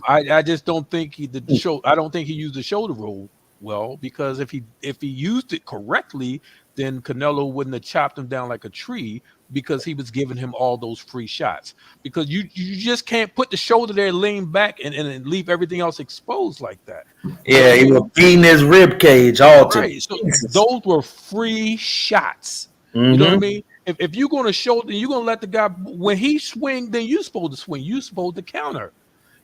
I just don't think I don't think he used the shoulder roll well, because if he used it correctly, then Canelo wouldn't have chopped him down like a tree, because he was giving him all those free shots. Because you just can't put the shoulder there, lean back, and leave everything else exposed like that. Yeah, he was beating his rib cage all to. Right. So those were free shots. You know what I mean? If you're going to shoulder, you're going to let the guy, when he swing, then you're supposed to swing. You're supposed to counter.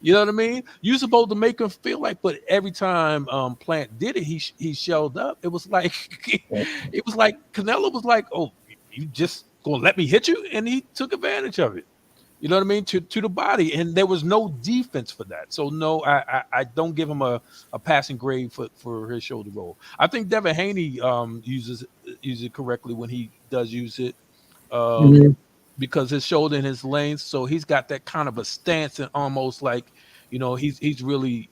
You know what I mean? You're supposed to make him feel like, but every time Plant did it, he shelled up. It was like Canelo was like, oh, you just gonna let me hit you? And he took advantage of it. You know what I mean? To the body. And there was no defense for that. So no, I don't give him a passing grade for his shoulder roll. I think Devin Haney uses it correctly when he does use it. Because his shoulder and his length, so he's got that kind of a stance, and almost like, he's really,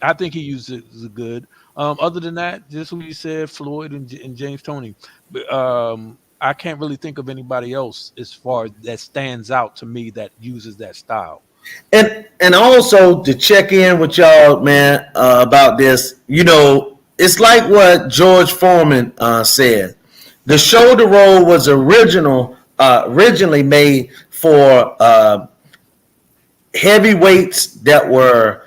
I think he uses it good. Other than that, just what you said, Floyd and James Toney. I can't really think of anybody else as far that stands out to me that uses that style. And also to check in with y'all, man, about this, it's like what George Foreman said. The shoulder roll was originally made for heavyweights that were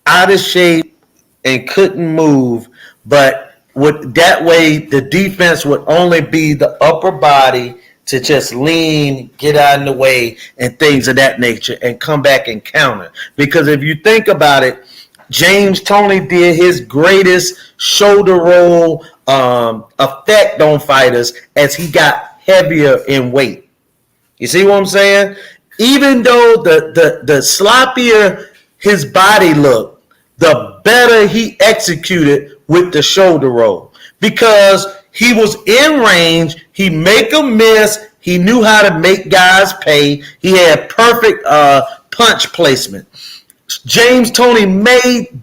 out of shape and couldn't move, but that way the defense would only be the upper body to just lean, get out of the way, and things of that nature, and come back and counter. Because if you think about it, James Toney did his greatest shoulder roll effect on fighters as he got heavier in weight. You see what I'm saying? Even though the sloppier his body looked, the better he executed with the shoulder roll, because he was in range. He make them miss. He knew how to make guys pay. He had perfect punch placement. James Toney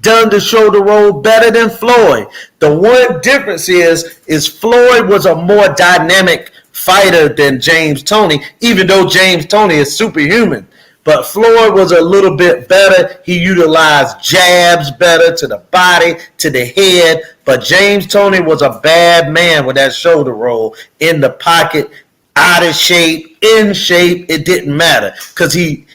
done the shoulder roll better than Floyd. The one difference is Floyd was a more dynamic fighter than James Toney, even though James Toney is superhuman. But Floyd was a little bit better. He utilized jabs better to the body, to the head. But James Toney was a bad man with that shoulder roll, in the pocket, out of shape, in shape. It didn't matter, because he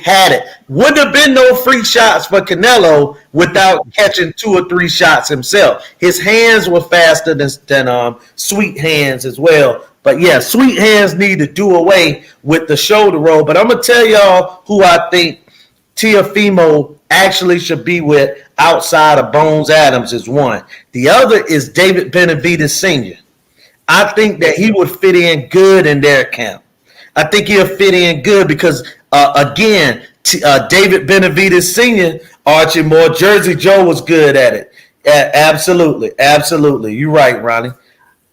had it. Wouldn't have been no free shots for Canelo without catching 2 or 3 shots himself. His hands were faster than Sweet Hands as well. But yeah, Sweet Hands need to do away with the shoulder roll. But I'm going to tell y'all who I think Teofimo actually should be with outside of Bones Adams is one. The other is David Benavidez Sr. I think that he would fit in good in their camp. I think he'll fit in good because, again, David Benavidez Sr., Archie Moore, Jersey Joe was good at it. Absolutely. You're right, Ronnie.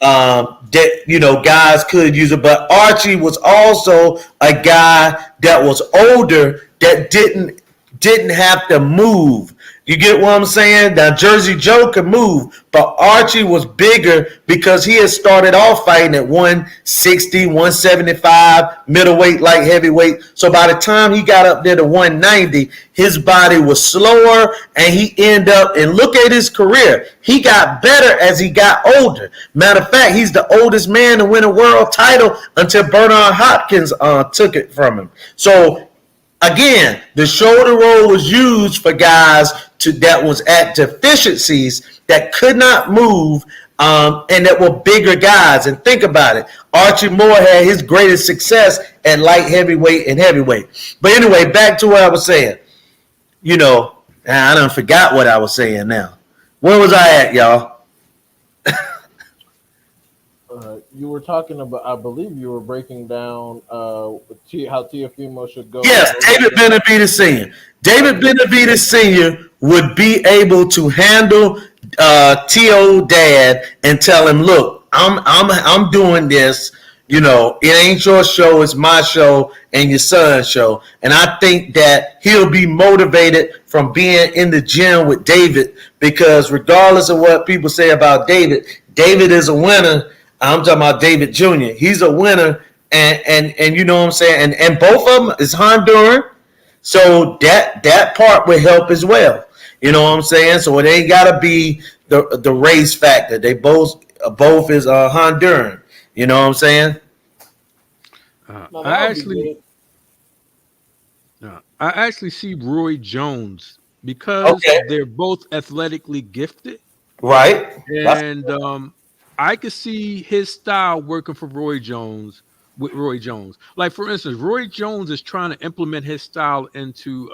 Guys could use it, but Archie was also a guy that was older that didn't didn't have to move. You get what I'm saying? Now, Jersey Joe could move, but Archie was bigger because he had started off fighting at 160, 175, middleweight, light heavyweight. So by the time he got up there to 190, his body was slower, and he ended up, and look at his career. He got better as he got older. Matter of fact, he's the oldest man to win a world title until Bernard Hopkins took it from him. So, again, the shoulder roll was used for guys that was at deficiencies that could not move and that were bigger guys. And think about it. Archie Moore had his greatest success at light heavyweight and heavyweight. But anyway, back to what I was saying. You know, I done forgot what I was saying now. Where was I at, y'all? You were talking about, I believe you were breaking down how Teofimo should go. Yes, David Benavidez Sr. David Benavidez Sr. would be able to handle T.O. Dad and tell him, look, I'm doing this. You know, it ain't your show, it's my show and your son's show. And I think that he'll be motivated from being in the gym with David, because regardless of what people say about David, David is a winner. I'm talking about David Jr. He's a winner, and you know what I'm saying? And both of them is Honduran, so that part will help as well. You know what I'm saying? So it ain't got to be the race factor. They both is Honduran. You know what I'm saying? I actually see Roy Jones, because they're both athletically gifted. Right. And I could see his style working for Roy Jones with Roy Jones. Like, for instance, Roy Jones is trying to implement his style into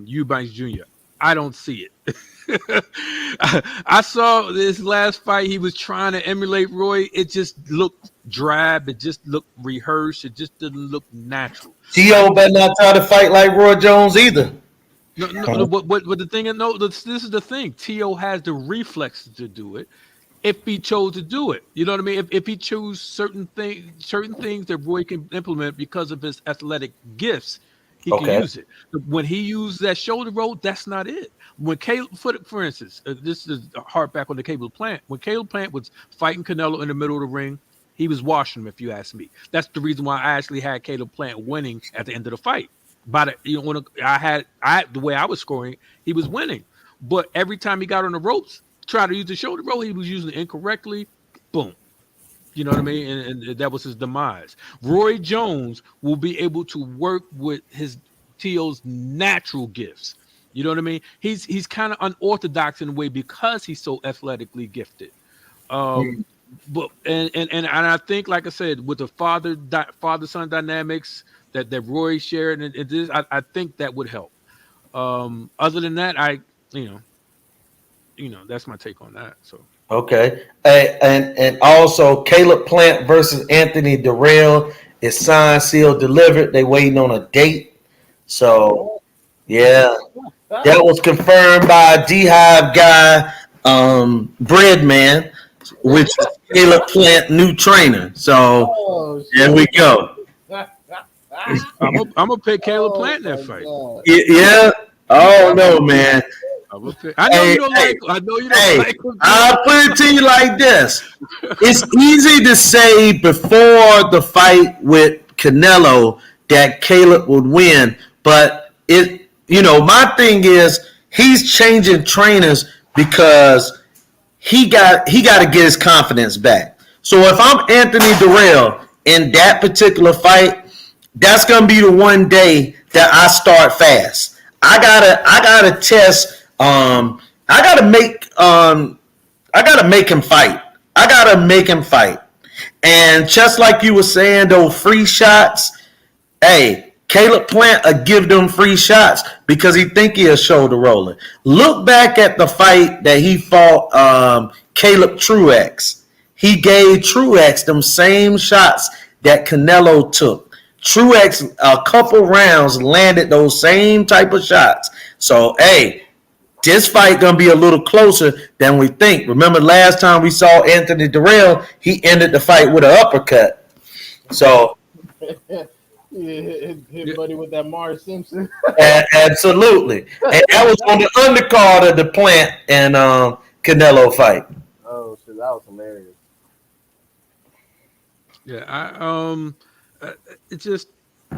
Eubanks Jr. I don't see it. I saw this last fight. He was trying to emulate Roy. It just looked drab. It just looked rehearsed. It just didn't look natural. T.O. better not try to fight like Roy Jones either. No, but the thing is, this is the thing. T.O. has the reflexes to do it if he chose to do it. You know what I mean? If he chose certain things that Roy can implement because of his athletic gifts, he can use it. But when he used that shoulder roll, that's not it. When Caleb, for instance, this is a hard back on the Caleb Plant. When Caleb Plant was fighting Canelo in the middle of the ring, he was washing him, if you ask me. That's the reason why I actually had Caleb Plant winning at the end of the fight. But when the way I was scoring, he was winning. But every time he got on the ropes, tried to use the shoulder roll, he was using it incorrectly. Boom. You know what I mean? And that was his demise. Roy Jones will be able to work with his T.O.'s natural gifts. You know what I mean? He's kind of unorthodox in a way because he's so athletically gifted. But I think, like I said, with the father-son dynamics that Roy shared, and this, I think that would help. Other than that, that's my take on that. So okay, and also Caleb Plant versus Anthony Durrell is signed, sealed, delivered. They waiting on a date. So yeah, that was confirmed by a D-Hive guy, Breadman, which is Caleb Plant new trainer. So there we go. I'm gonna pick Caleb Plant in that fight. Yeah. Oh no, man. I know you don't like him. I'll put it to you like this. It's easy to say before the fight with Canelo that Caleb would win, but my thing is he's changing trainers because he got to get his confidence back. So if I'm Anthony Durrell in that particular fight, that's gonna be the one day that I start fast. I gotta test. I gotta make him fight. I gotta make him fight. And just like you were saying, those free shots. Hey, Caleb Plant will give them free shots because he think he a shoulder roller. Look back at the fight that he fought Caleb Truex. He gave Truex them same shots that Canelo took. Truex, a couple rounds, landed those same type of shots. So, hey, this fight going to be a little closer than we think. Remember last time we saw Anthony Durrell, he ended the fight with an uppercut. So, Yeah, hit Yeah. buddy with that Mars Simpson. Absolutely. And that was on the undercard of the Plant and Canelo fight. Oh shit, that was hilarious. Yeah, it's just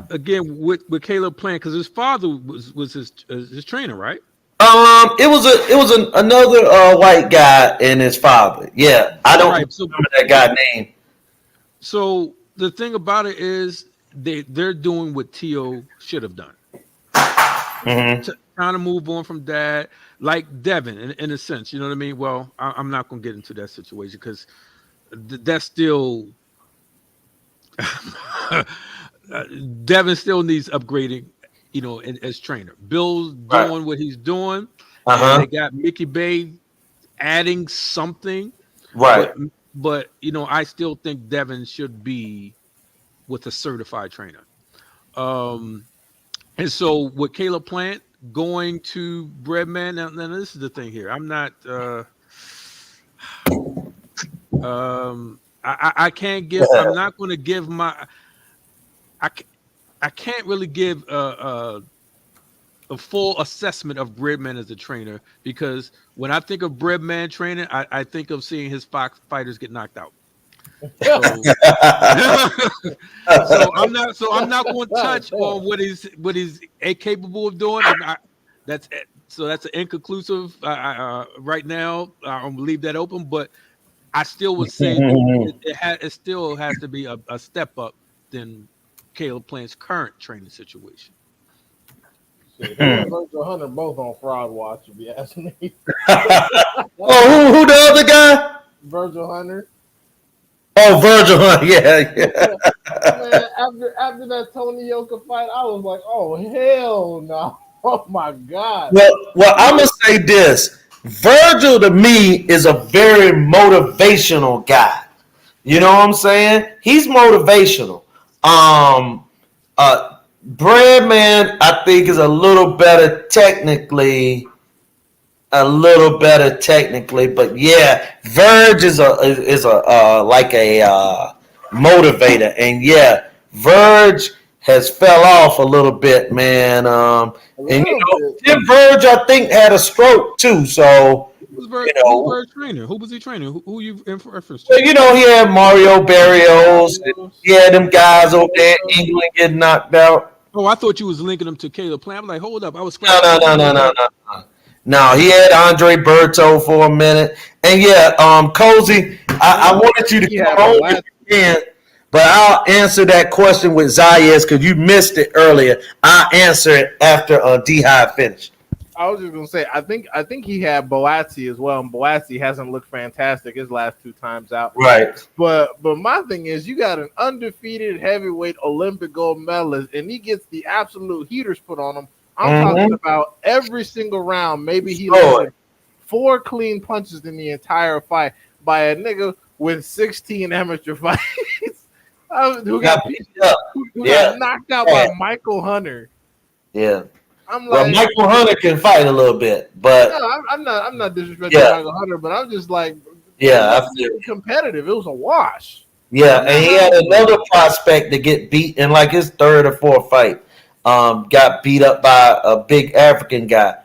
again with Caleb Plant because his father was his trainer, right? It was another white guy and his father. Yeah, I don't Right. So remember that guy's name. So the thing about it is they're doing what Tio should have done. Mm-hmm. Trying to move on from that, like Devin, in a sense. You know what I mean? Well, I'm not going to get into that situation because that's still Devin still needs upgrading. You know, as trainer, Bill's doing what he's doing. And they got Mickey Bay adding something, Right. But you know, I still think Devin should be with a certified trainer. And so with Caleb Plant going to Breadman, now this is the thing here. I'm not. I can't give. I'm not going to give my. I can't really give a full assessment of Breadman as a trainer because when I think of Breadman training, I think of seeing his fighters get knocked out. So, I'm not going to touch on what he's capable of doing. That's an inconclusive right now. I'm gonna leave that open, but I still would say it still has to be a step up than Caleb Plant's current training situation. Shit, Virgil Hunter both on Fraud Watch, if you ask me. Oh, who the other guy? Virgil Hunter. Oh, Virgil Hunter. Yeah. Man, after that Tony Yoka fight, I was like, oh hell no. Oh my God. Well, I'm gonna say this. Virgil to me is a very motivational guy. You know what I'm saying? He's motivational. Breadman, I think, is a little better technically. But yeah, Verge is a like a motivator, and yeah, Verge has fell off a little bit, man. And Tim Verge, I think, had a stroke too. So who's Verge trainer? Who was he training? Who you in reference to? So, he had Mario Barrios. He had them guys over there in England getting knocked out. Oh, I thought you was linking them to Caleb Plant. I'm like, hold up, I was No. No, he had Andre Berto for a minute. And yeah, Cozy, I wanted you to come on if you can, but I'll answer that question with Zayas because you missed it earlier. I'll answer it after D-High finished. I was just gonna say, I think he had Boazzi as well, and Boazzi hasn't looked fantastic his last 2 times out. Right. But my thing is, you got an undefeated heavyweight Olympic gold medalist, and he gets the absolute heaters put on him. I'm talking about every single round. Maybe he landed 4 clean punches in the entire fight by a nigga with 16 amateur fights who got knocked out by Michael Hunter. Yeah. I'm like, Michael Hunter can fight a little bit, but no, I'm not disrespecting Michael Hunter, but I'm just like, I feel competitive. It was a wash. Yeah, and he had another prospect to get beat in like his 3rd or 4th fight. Got beat up by a big African guy.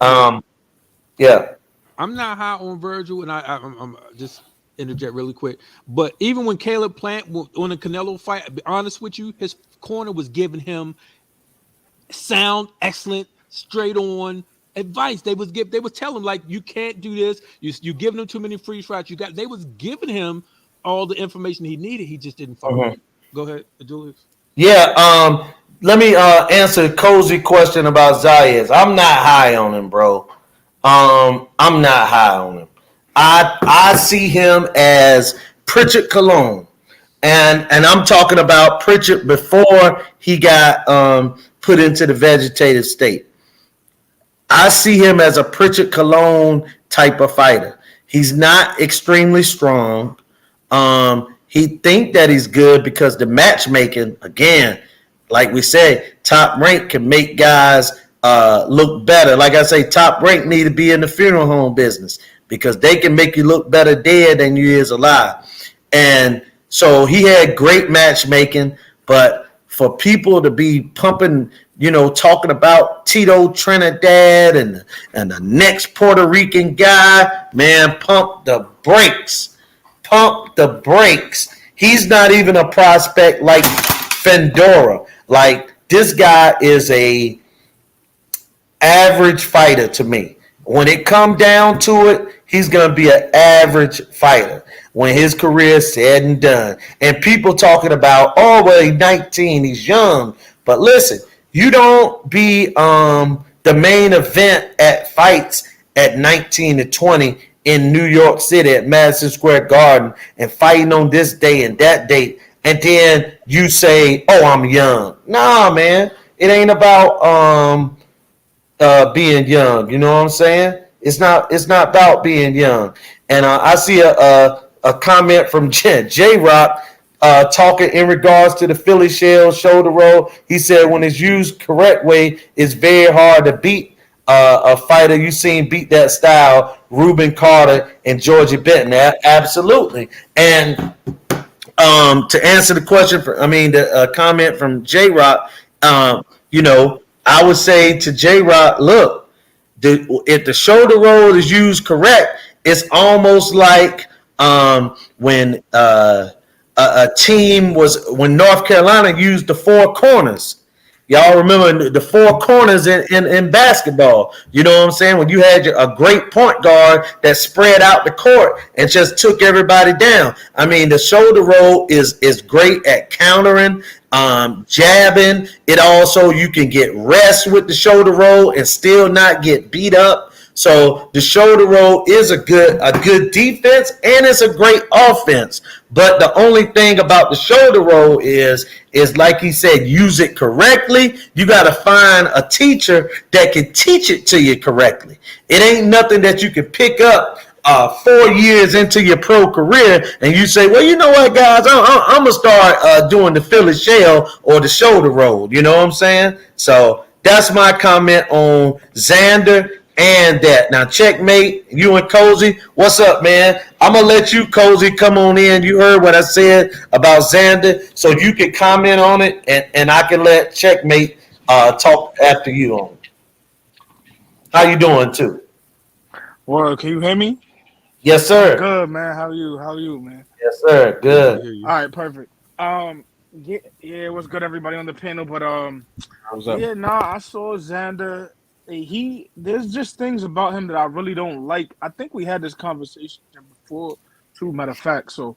Yeah. I'm not high on Virgil, and I'm just interject really quick. But even when Caleb Plant on the Canelo fight, to be honest with you, his corner was giving him sound, excellent, straight on advice. They was telling him like, you can't do this. You giving him too many free shots. They was giving him all the information he needed. He just didn't follow. Go ahead, Julius. Yeah. Let me answer the Cozy question about Zayas. I'm not high on him, bro. I'm not high on him. I see him as Pritchard Cologne. And I'm talking about Pritchard before he got put into the vegetative state. I see him as a Pritchard Cologne type of fighter. He's not extremely strong. He think that he's good because the matchmaking, again, like we said, Top Rank can make guys look better. Like I say, Top Rank need to be in the funeral home business because they can make you look better dead than you is alive. And so he had great matchmaking, but for people to be pumping, talking about Tito Trinidad and the next Puerto Rican guy, man, pump the brakes. Pump the brakes. He's not even a prospect like Fendora. Like, this guy is a average fighter to me. When it come down to it, he's going to be an average fighter when his career is said and done. And people talking about, oh, well, he's 19, he's young. But listen, you don't be the main event at fights at 19 to 20 in New York City at Madison Square Garden and fighting on this day and that date, and then you say, oh, I'm young. Nah, man, it ain't about being young. You know what I'm saying? It's not about being young. And I see a comment from J-Rock talking in regards to the Philly shell shoulder roll. He said when it's used correct way, it's very hard to beat a fighter you seen beat that style, Reuben Carter and Georgie Benton. Absolutely. And to answer the question, the comment from J-Rock, I would say to J-Rock, look, if the shoulder roll is used correct, it's almost like when a team when North Carolina used the four corners. Y'all remember the four corners in basketball. You know what I'm saying? When you had a great point guard that spread out the court and just took everybody down. The shoulder roll is great at countering, jabbing. It also, you can get rest with the shoulder roll and still not get beat up. So the shoulder roll is a good defense, and it's a great offense. But the only thing about the shoulder roll is like he said, use it correctly. You got to find a teacher that can teach it to you correctly. It ain't nothing that you can pick up 4 years into your pro career and you say, well, you know what, guys, I'm going to start doing the Philly shell or the shoulder roll. You know what I'm saying? So that's my comment on Xander and that. Now, Checkmate, you and Cozy, what's up, man? I'm going to let you, Cozy, come on in. You heard what I said about Xander, so you can comment on it, and I can let Checkmate talk after you on it. How you doing, too? Well, can you hear me? Yes, sir. Good, man. How are you, man? Yes, sir. Good. All right, perfect. Yeah, what's good, everybody on the panel? But What's up? yeah, I saw Xander. There's just things about him that I really don't like. I think we had this conversation before, too, matter of fact. So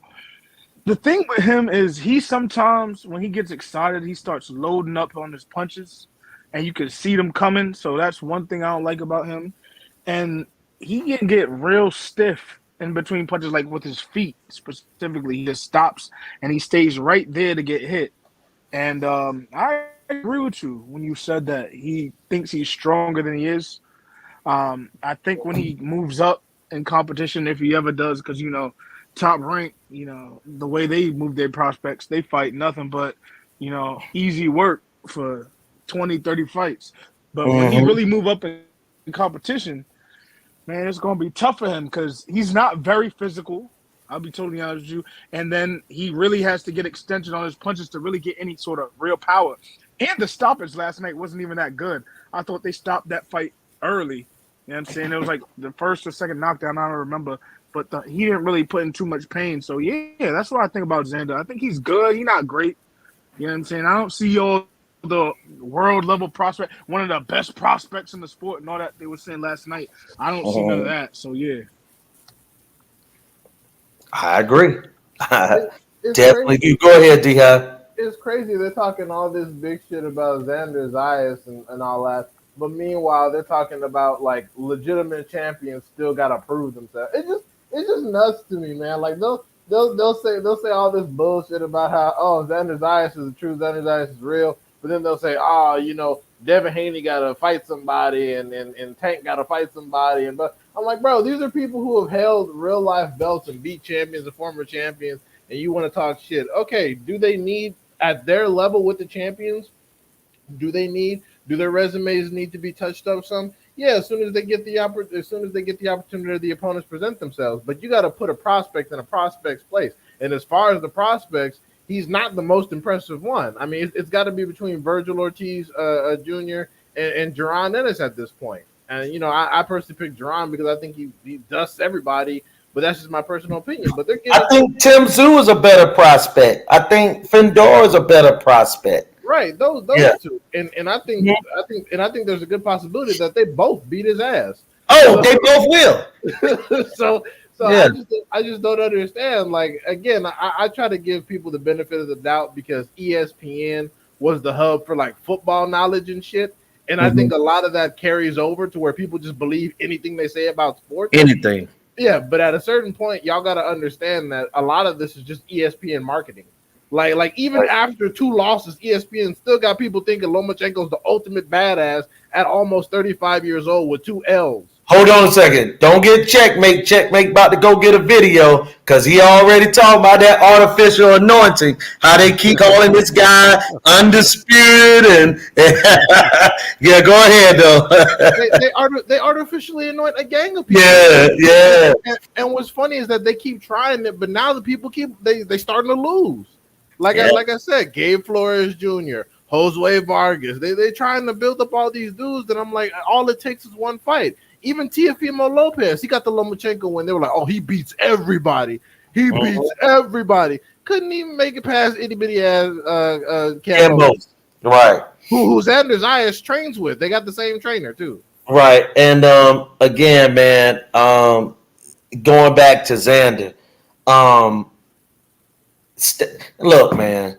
the thing with him is he sometimes, when he gets excited, he starts loading up on his punches, and you can see them coming. So that's one thing I don't like about him. And he can get real stiff in between punches, like with his feet specifically. He just stops and he stays right there to get hit. And I agree with you when you said that he thinks he's stronger than he is. I think when he moves up in competition, if he ever does, because, Top Rank, the way they move their prospects, they fight nothing but, easy work for 20, 30 fights. But when he really move up in competition, man, it's going to be tough for him because he's not very physical. I'll be totally honest with you. And then he really has to get extension on his punches to really get any sort of real power. And the stoppage last night wasn't even that good. I thought they stopped that fight early. You know what I'm saying? It was like the first or second knockdown, I don't remember. But he didn't really put in too much pain. So, yeah, that's what I think about Xander. I think he's good. He's not great. You know what I'm saying? I don't see all the world-level prospect, one of the best prospects in the sport and all that they were saying last night. I don't see none of that. So, yeah. I agree. It's Definitely. crazy. You go ahead, D-High. It's crazy. They're talking all this big shit about Xander Zayas and all that. But meanwhile, they're talking about, like, legitimate champions still got to prove themselves. It's just nuts to me, man. Like, they'll say all this bullshit about how, Xander Zayas is the truth, Xander Zayas is real. But then they'll say, Devin Haney got to fight somebody and Tank got to fight somebody. But I'm like, bro, these are people who have held real life belts and beat champions and former champions, and you want to talk shit. Okay, do they need, at their level with the champions, do their resumes need to be touched up some? Yeah, as soon as they get the opportunity, the opponents present themselves. But you got to put a prospect in a prospect's place. And as far as the prospects, he's not the most impressive one. I mean, it's got to be between Virgil Ortiz Jr. and Jaron Ennis at this point. And I personally picked Jaron because I think he dusts everybody. But that's just my personal opinion. But I think Tim Zoo is a better prospect. I think Findor is a better prospect. Right, those two, and I think there's a good possibility that they both beat his ass. Oh, they both will. so yeah. I just don't understand. Like, again, I try to give people the benefit of the doubt because ESPN was the hub for like football knowledge and shit, and I think a lot of that carries over to where people just believe anything they say about sports. Anything. Yeah, but at a certain point, y'all got to understand that a lot of this is just ESPN marketing. Like even after 2 losses, ESPN still got people thinking Lomachenko's the ultimate badass at almost 35 years old with 2 L's. Hold on a second. Don't get Checkmate. Checkmate about to go get a video because he already talking about that artificial anointing. How they keep calling this guy undisputed and yeah. Go ahead though. they artificially anoint a gang of people. Yeah. And what's funny is that they keep trying it, but now the people they starting to lose. Like I said, Gabe Flores Jr., Josue Vargas. They trying to build up all these dudes, and I'm like, all it takes is one fight. Even Teofimo Lopez, he got the Lomachenko when they were like, oh, he beats everybody. He beats everybody. Couldn't even make it past itty bitty ass Campos. Right. Who Xander Zayas trains with. They got the same trainer too. Right. And again, man, going back to Xander, look, man,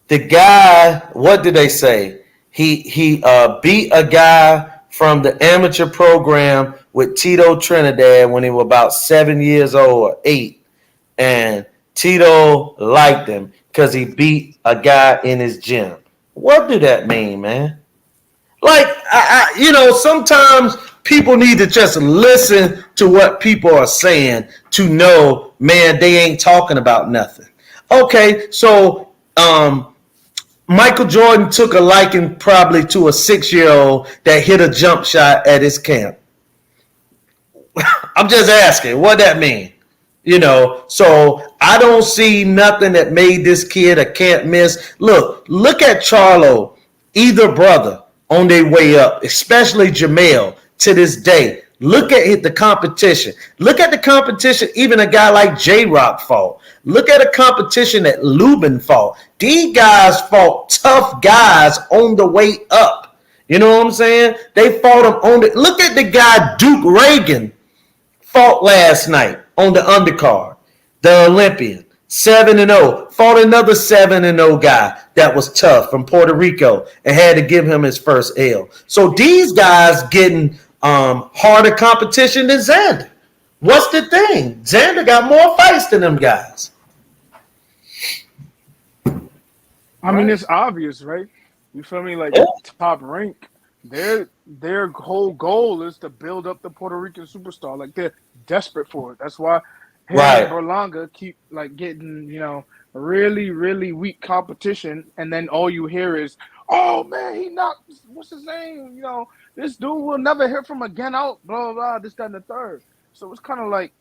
the guy, what did they say? He beat a guy from the amateur program with Tito Trinidad when he was about 7 years old or 8. And Tito liked him because he beat a guy in his gym. What did that mean, man? Like, sometimes people need to just listen to what people are saying to know, man, they ain't talking about nothing. Okay, so Michael Jordan took a liking probably to a 6-year-old that hit a jump shot at his camp. I'm just asking, what that mean? So I don't see nothing that made this kid a can't miss. Look at Charlo, either brother on their way up, especially Jamel to this day. Look at the competition. Look at the competition even a guy like J-Rock fought. Look at a competition that Lubin fought. These guys fought tough guys on the way up. You know what I'm saying? They fought them on the – look at the guy Duke Reagan fought last night on the undercard, the Olympian, 7-0. Fought another 7-0 guy that was tough from Puerto Rico and had to give him his first L. So these guys getting harder competition than Xander. What's the thing? Xander got more fights than them guys. I mean, it's obvious, right? You feel me? Like Top Rank, their whole goal is to build up the Puerto Rican superstar. Like they're desperate for it. That's why him and Berlanga keep like getting, really, really weak competition, and then all you hear is, "Oh man, he knocked what's his name? This dude will never hear from again out, blah, blah, blah, this, that, and the third." So it's kind of like,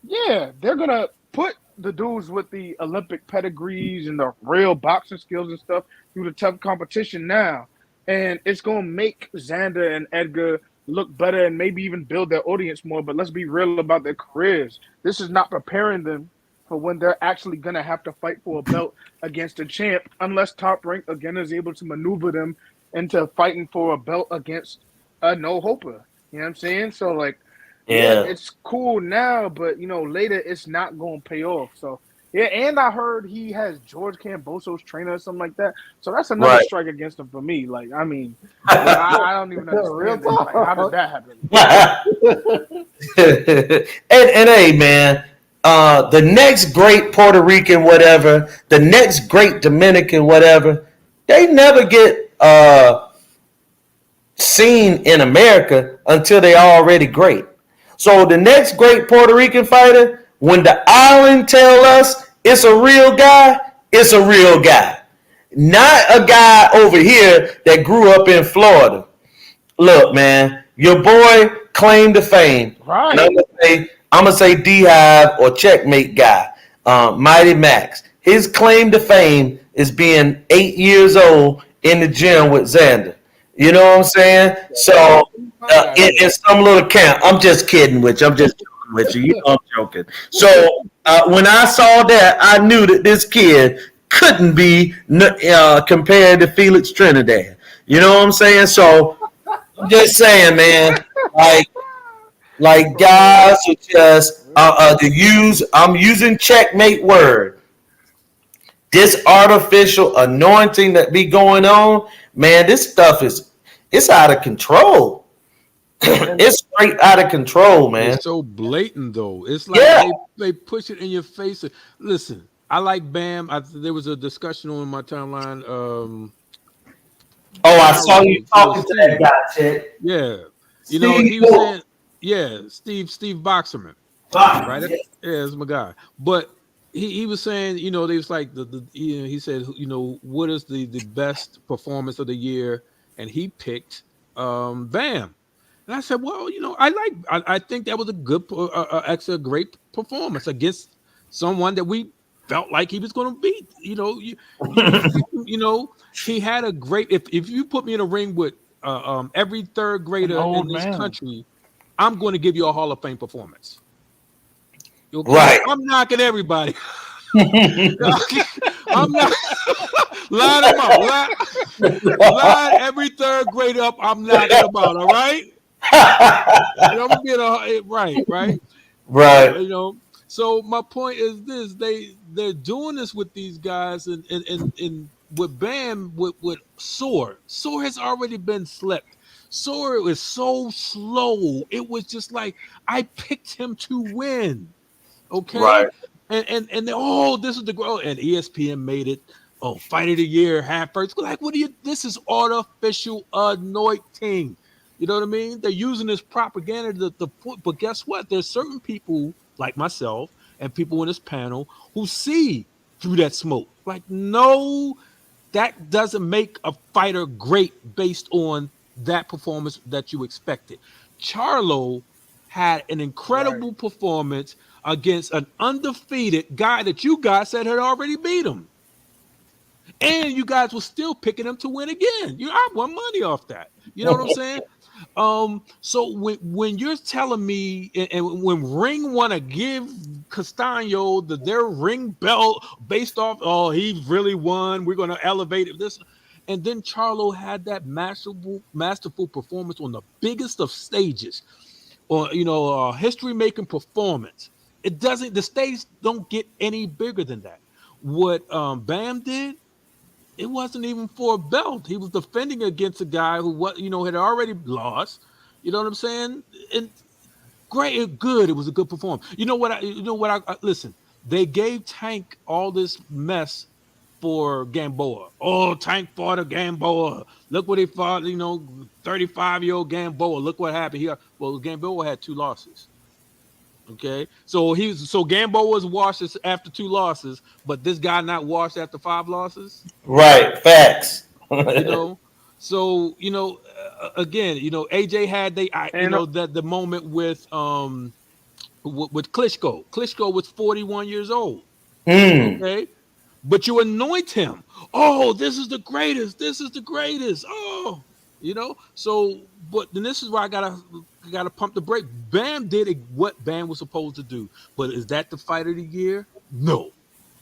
yeah, they're going to put the dudes with the Olympic pedigrees and the real boxing skills and stuff through the tough competition now. And it's going to make Xander and Edgar look better and maybe even build their audience more. But let's be real about their careers. This is not preparing them for when they're actually going to have to fight for a belt against a champ, unless Top Rank again is able to maneuver them into fighting for a belt against a no-hoper. You know what I'm saying? So, like, yeah, it's cool now, but, later it's not going to pay off. So, yeah, and I heard he has George Camboso's trainer or something like that. So that's another strike against him for me. Like, I mean, I don't even understand this. Like, how did that happen? and hey, man, the next great Puerto Rican whatever, the next great Dominican whatever, they never get seen in America until they're already great. So the next great Puerto Rican fighter, when the island tell us it's a real guy, it's a real guy. Not a guy over here that grew up in Florida. Look, man, your boy claimed to fame. Right. And I'm gonna say D-Hive or Checkmate guy, Mighty Max. His claim to fame is being 8 years old in the gym with Xander. You know what I'm saying? So in some little camp, I'm just kidding with you. I'm just joking with you. You know I'm joking. So when I saw that, I knew that this kid couldn't be compared to Felix Trinidad. You know what I'm saying? So I'm just saying, man. Like guys are just I'm using checkmate word. This artificial anointing that be going on, man, this stuff it's out of control. It's straight out of control, man. It's so blatant though. It's like they push it in your face. Listen, I like Bam. There was a discussion on my timeline. I saw you talking to that guy, Chet. Yeah. You know, he was saying, Steve Boxerman. Right? Yeah, it's my guy. But he was saying, you know, they was like he said, you know, what is the best performance of the year? And he picked Bam. And I said, well, you know, I think that was a good, a great performance against someone that we felt like he was going to beat. You know, you know, he had a great. If you put me in a ring with every third grader in this country, I'm going to give you a Hall of Fame performance. Okay? Right. I'm knocking everybody. I'm not line them up. Line every third grader up. I'm knocking them out. All right. I'm gonna get right. You know. So my point is this: they're doing this with these guys, and with Bam with Soar. Soar has already been slept. Soar was so slow. It was just like I picked him to win. Okay. Right. And this is the growth. And ESPN made it. Oh, fight of the year, half first. Like, what do you? This is artificial anointing. You know what I mean? They're using this propaganda to put, but guess what? There's certain people like myself and people in this panel who see through that smoke. Like, no, that doesn't make a fighter great based on that performance that you expected. Charlo had an incredible performance against an undefeated guy that you guys said had already beat him. And you guys were still picking him to win again. I won money off that. You know what I'm saying? So when you're telling me, and when Ring want to give Castano their ring belt based off, he really won, we're going to elevate this, and then Charlo had that masterful performance on the biggest of stages, or history-making performance. The stage don't get any bigger than that. What Bam did, it wasn't even for a belt. He was defending against a guy who had already lost. You know what I'm saying? And good. It was a good performance. Listen, they gave Tank all this mess for Gamboa. Oh, Tank fought a Gamboa. Look what he fought, 35-year-old Gamboa. Look what happened here. Well, Gamboa had 2 losses. Okay, so Gamboa was washed after 2 losses, but this guy not washed after 5 losses. Right, facts. So again, AJ had the moment with Klitschko. Klitschko was 41 years old. Okay, but you anoint him. Oh, this is the greatest. This is the greatest. Oh, So, but then this is why I gotta pump the brake. Bam did what Bam was supposed to do, but is that the fight of the year? No.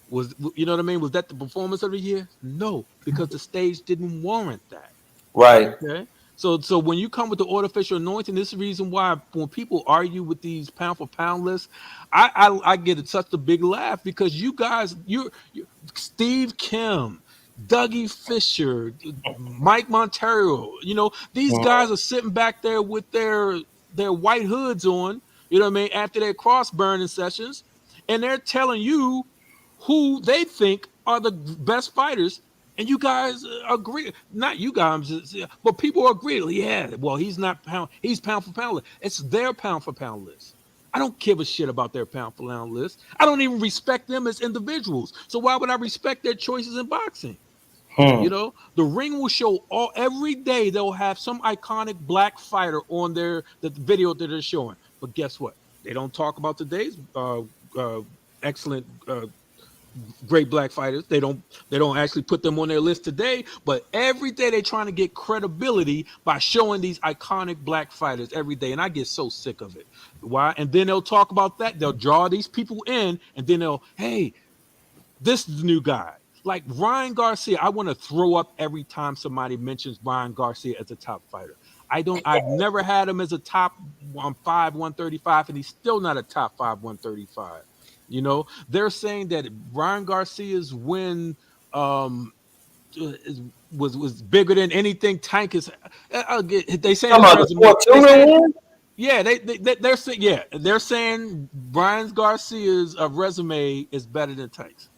Was what I mean? Was that the performance of the year? No, because the stage didn't warrant that. Right. Okay. So when you come with the artificial anointing, this is the reason why when people argue with these pound for pound lists, I get such a big laugh, because you guys, you're Steve Kim, Dougie Fisher, Mike Montero, these guys are sitting back there with their white hoods on, after their cross burning sessions, and they're telling you who they think are the best fighters, and you guys agree. Not you guys, but people agree. Yeah, well, he's pound for pound list. It's their pound for pound list. I don't give a shit about their pound for pound list. I don't even respect them as individuals. So why would I respect their choices in boxing? The Ring will show every day. They'll have some iconic black fighter on the video that they're showing. But guess what? They don't talk about today's excellent great black fighters. They don't actually put them on their list today, but every day they're trying to get credibility by showing these iconic black fighters every day, and I get so sick of it. Why? And then they'll talk about that. They'll draw these people in, and then hey, this is the new guy. Like Ryan Garcia, I want to throw up every time somebody mentions Ryan Garcia as a top fighter. I've never had him as a top 135, and he's still not a top 135. You know, they're saying that Ryan Garcia's win was bigger than anything Tank is. They say yeah, they're saying Ryan Garcia's resume is better than Tank's.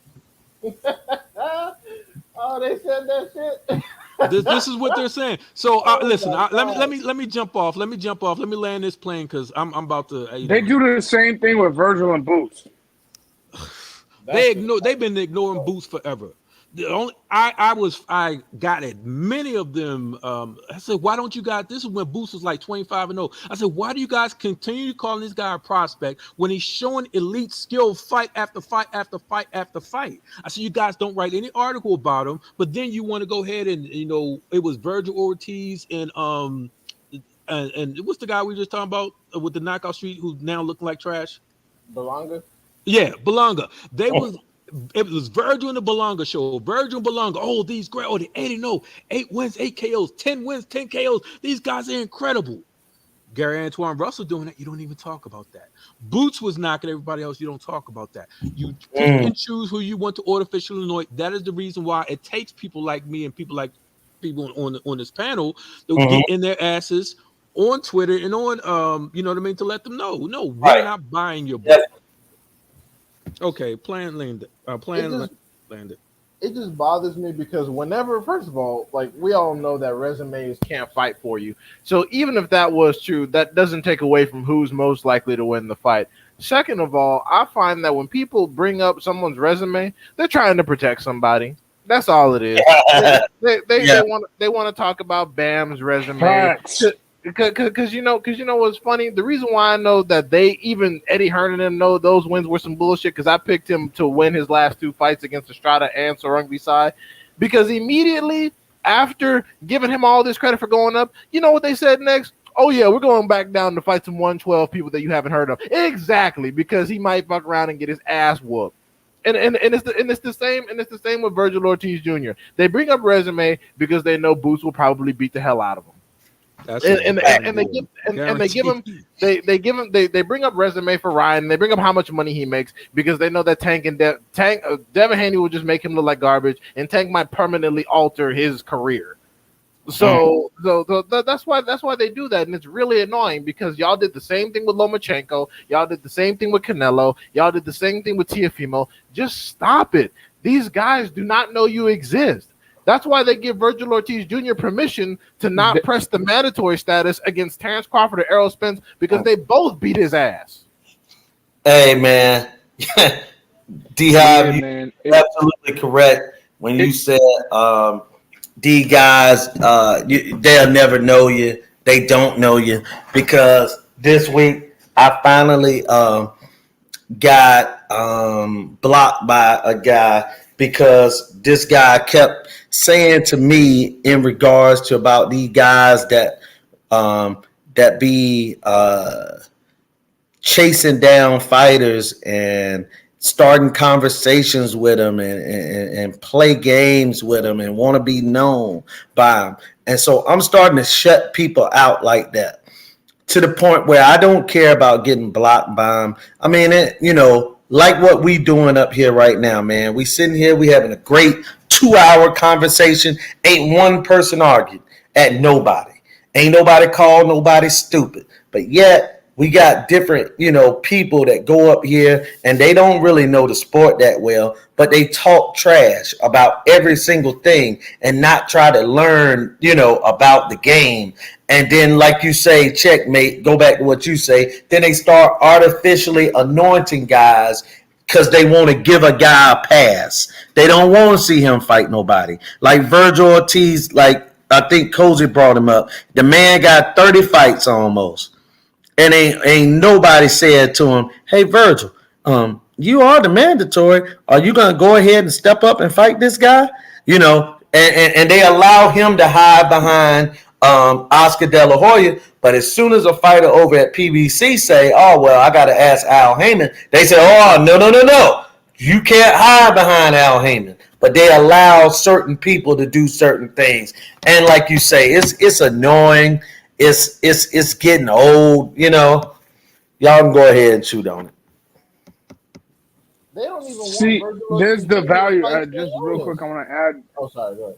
Oh, they said that shit. This is what they're saying. So listen, let me jump off. Let me land this plane because I'm about to. They do the same thing with Virgil and Boots. They've been ignoring Boots forever. I got it. Many of them. I said, why don't you guys? This is when Boots was like 25-0. I said, why do you guys continue calling this guy a prospect when he's showing elite skill fight after fight after fight after fight? I said, you guys don't write any article about him, but then you want to go ahead and it was Virgil Ortiz and what's the guy we just talking about with the knockout streak who's now looking like trash? Belonga. Yeah, Belonga. It was Virgil and the Belonga show. Virgil and Belonga. Oh, these great. Oh, the 8-0. 8 wins, 8 KOs, 10 wins, 10 KOs. These guys are incredible. Gary Antoine Russell doing that. You don't even talk about that. Boots was knocking everybody else. You don't talk about that. You pick and choose who you want to artificially anoint. That is the reason why it takes people like me and people on this panel to get in their asses on Twitter and on you know what I mean, to let them know. No, we're not buying your book. Okay, plan landed. It just bothers me because whenever, first of all, like we all know that resumes can't fight for you. So even if that was true, that doesn't take away from who's most likely to win the fight. Second of all, I find that when people bring up someone's resume, they're trying to protect somebody. That's all it is. They want to talk about Bam's resume. Because you know what's funny? The reason why I know that even Eddie Hearn and them know those wins were some bullshit because I picked him to win his last 2 fights against Estrada and Sarung Visai, because immediately after giving him all this credit for going up, you know what they said next? Oh yeah, we're going back down to fight some 112 people that you haven't heard of. Exactly, because he might fuck around and get his ass whooped. And it's the same with Virgil Ortiz Jr. They bring up resume because they know Boots will probably beat the hell out of him. They bring up resume for Ryan. And they bring up how much money he makes because they know that Tank and Devin Haney will just make him look like garbage, and Tank might permanently alter his career. So that's why they do that, and it's really annoying because y'all did the same thing with Lomachenko, y'all did the same thing with Canelo, y'all did the same thing with Teofimo. Just stop it. These guys do not know you exist. That's why they give Virgil Ortiz Jr. permission to not press the mandatory status against Terrence Crawford or Errol Spence because they both beat his ass. Hey, man. D-Hive, you're absolutely correct when you said D guys, they'll never know you. They don't know you because this week I finally got blocked by a guy because this guy kept saying to me in regards to about these guys that be chasing down fighters and starting conversations with them and play games with them and want to be known by them. And so I'm starting to shut people out like that to the point where I don't care about getting blocked by them. I mean, like what we doing up here right now, man. We sitting here, we having a great 2-hour conversation. Ain't one person argued at nobody. Ain't nobody called nobody stupid. But yet we got different, people that go up here and they don't really know the sport that well, but they talk trash about every single thing and not try to learn, about the game. And then, like you say, checkmate, go back to what you say, then they start artificially anointing guys because they want to give a guy a pass. They don't want to see him fight nobody. Like Virgil Ortiz, like I think Cozy brought him up. The man got 30 fights almost. And ain't nobody said to him, hey, Virgil, you are the mandatory. Are you going to go ahead and step up and fight this guy? You know, and they allow him to hide behind Oscar De La Hoya. But as soon as a fighter over at PBC say, oh, well, I got to ask Al Heyman, they say, oh, no. You can't hide behind Al Heyman. But they allow certain people to do certain things. And like you say, it's annoying. It's getting old, you know. Y'all can go ahead and shoot on it. They don't even See, want there's the value. Like Just real quick, I want to add. Oh, sorry. Go ahead.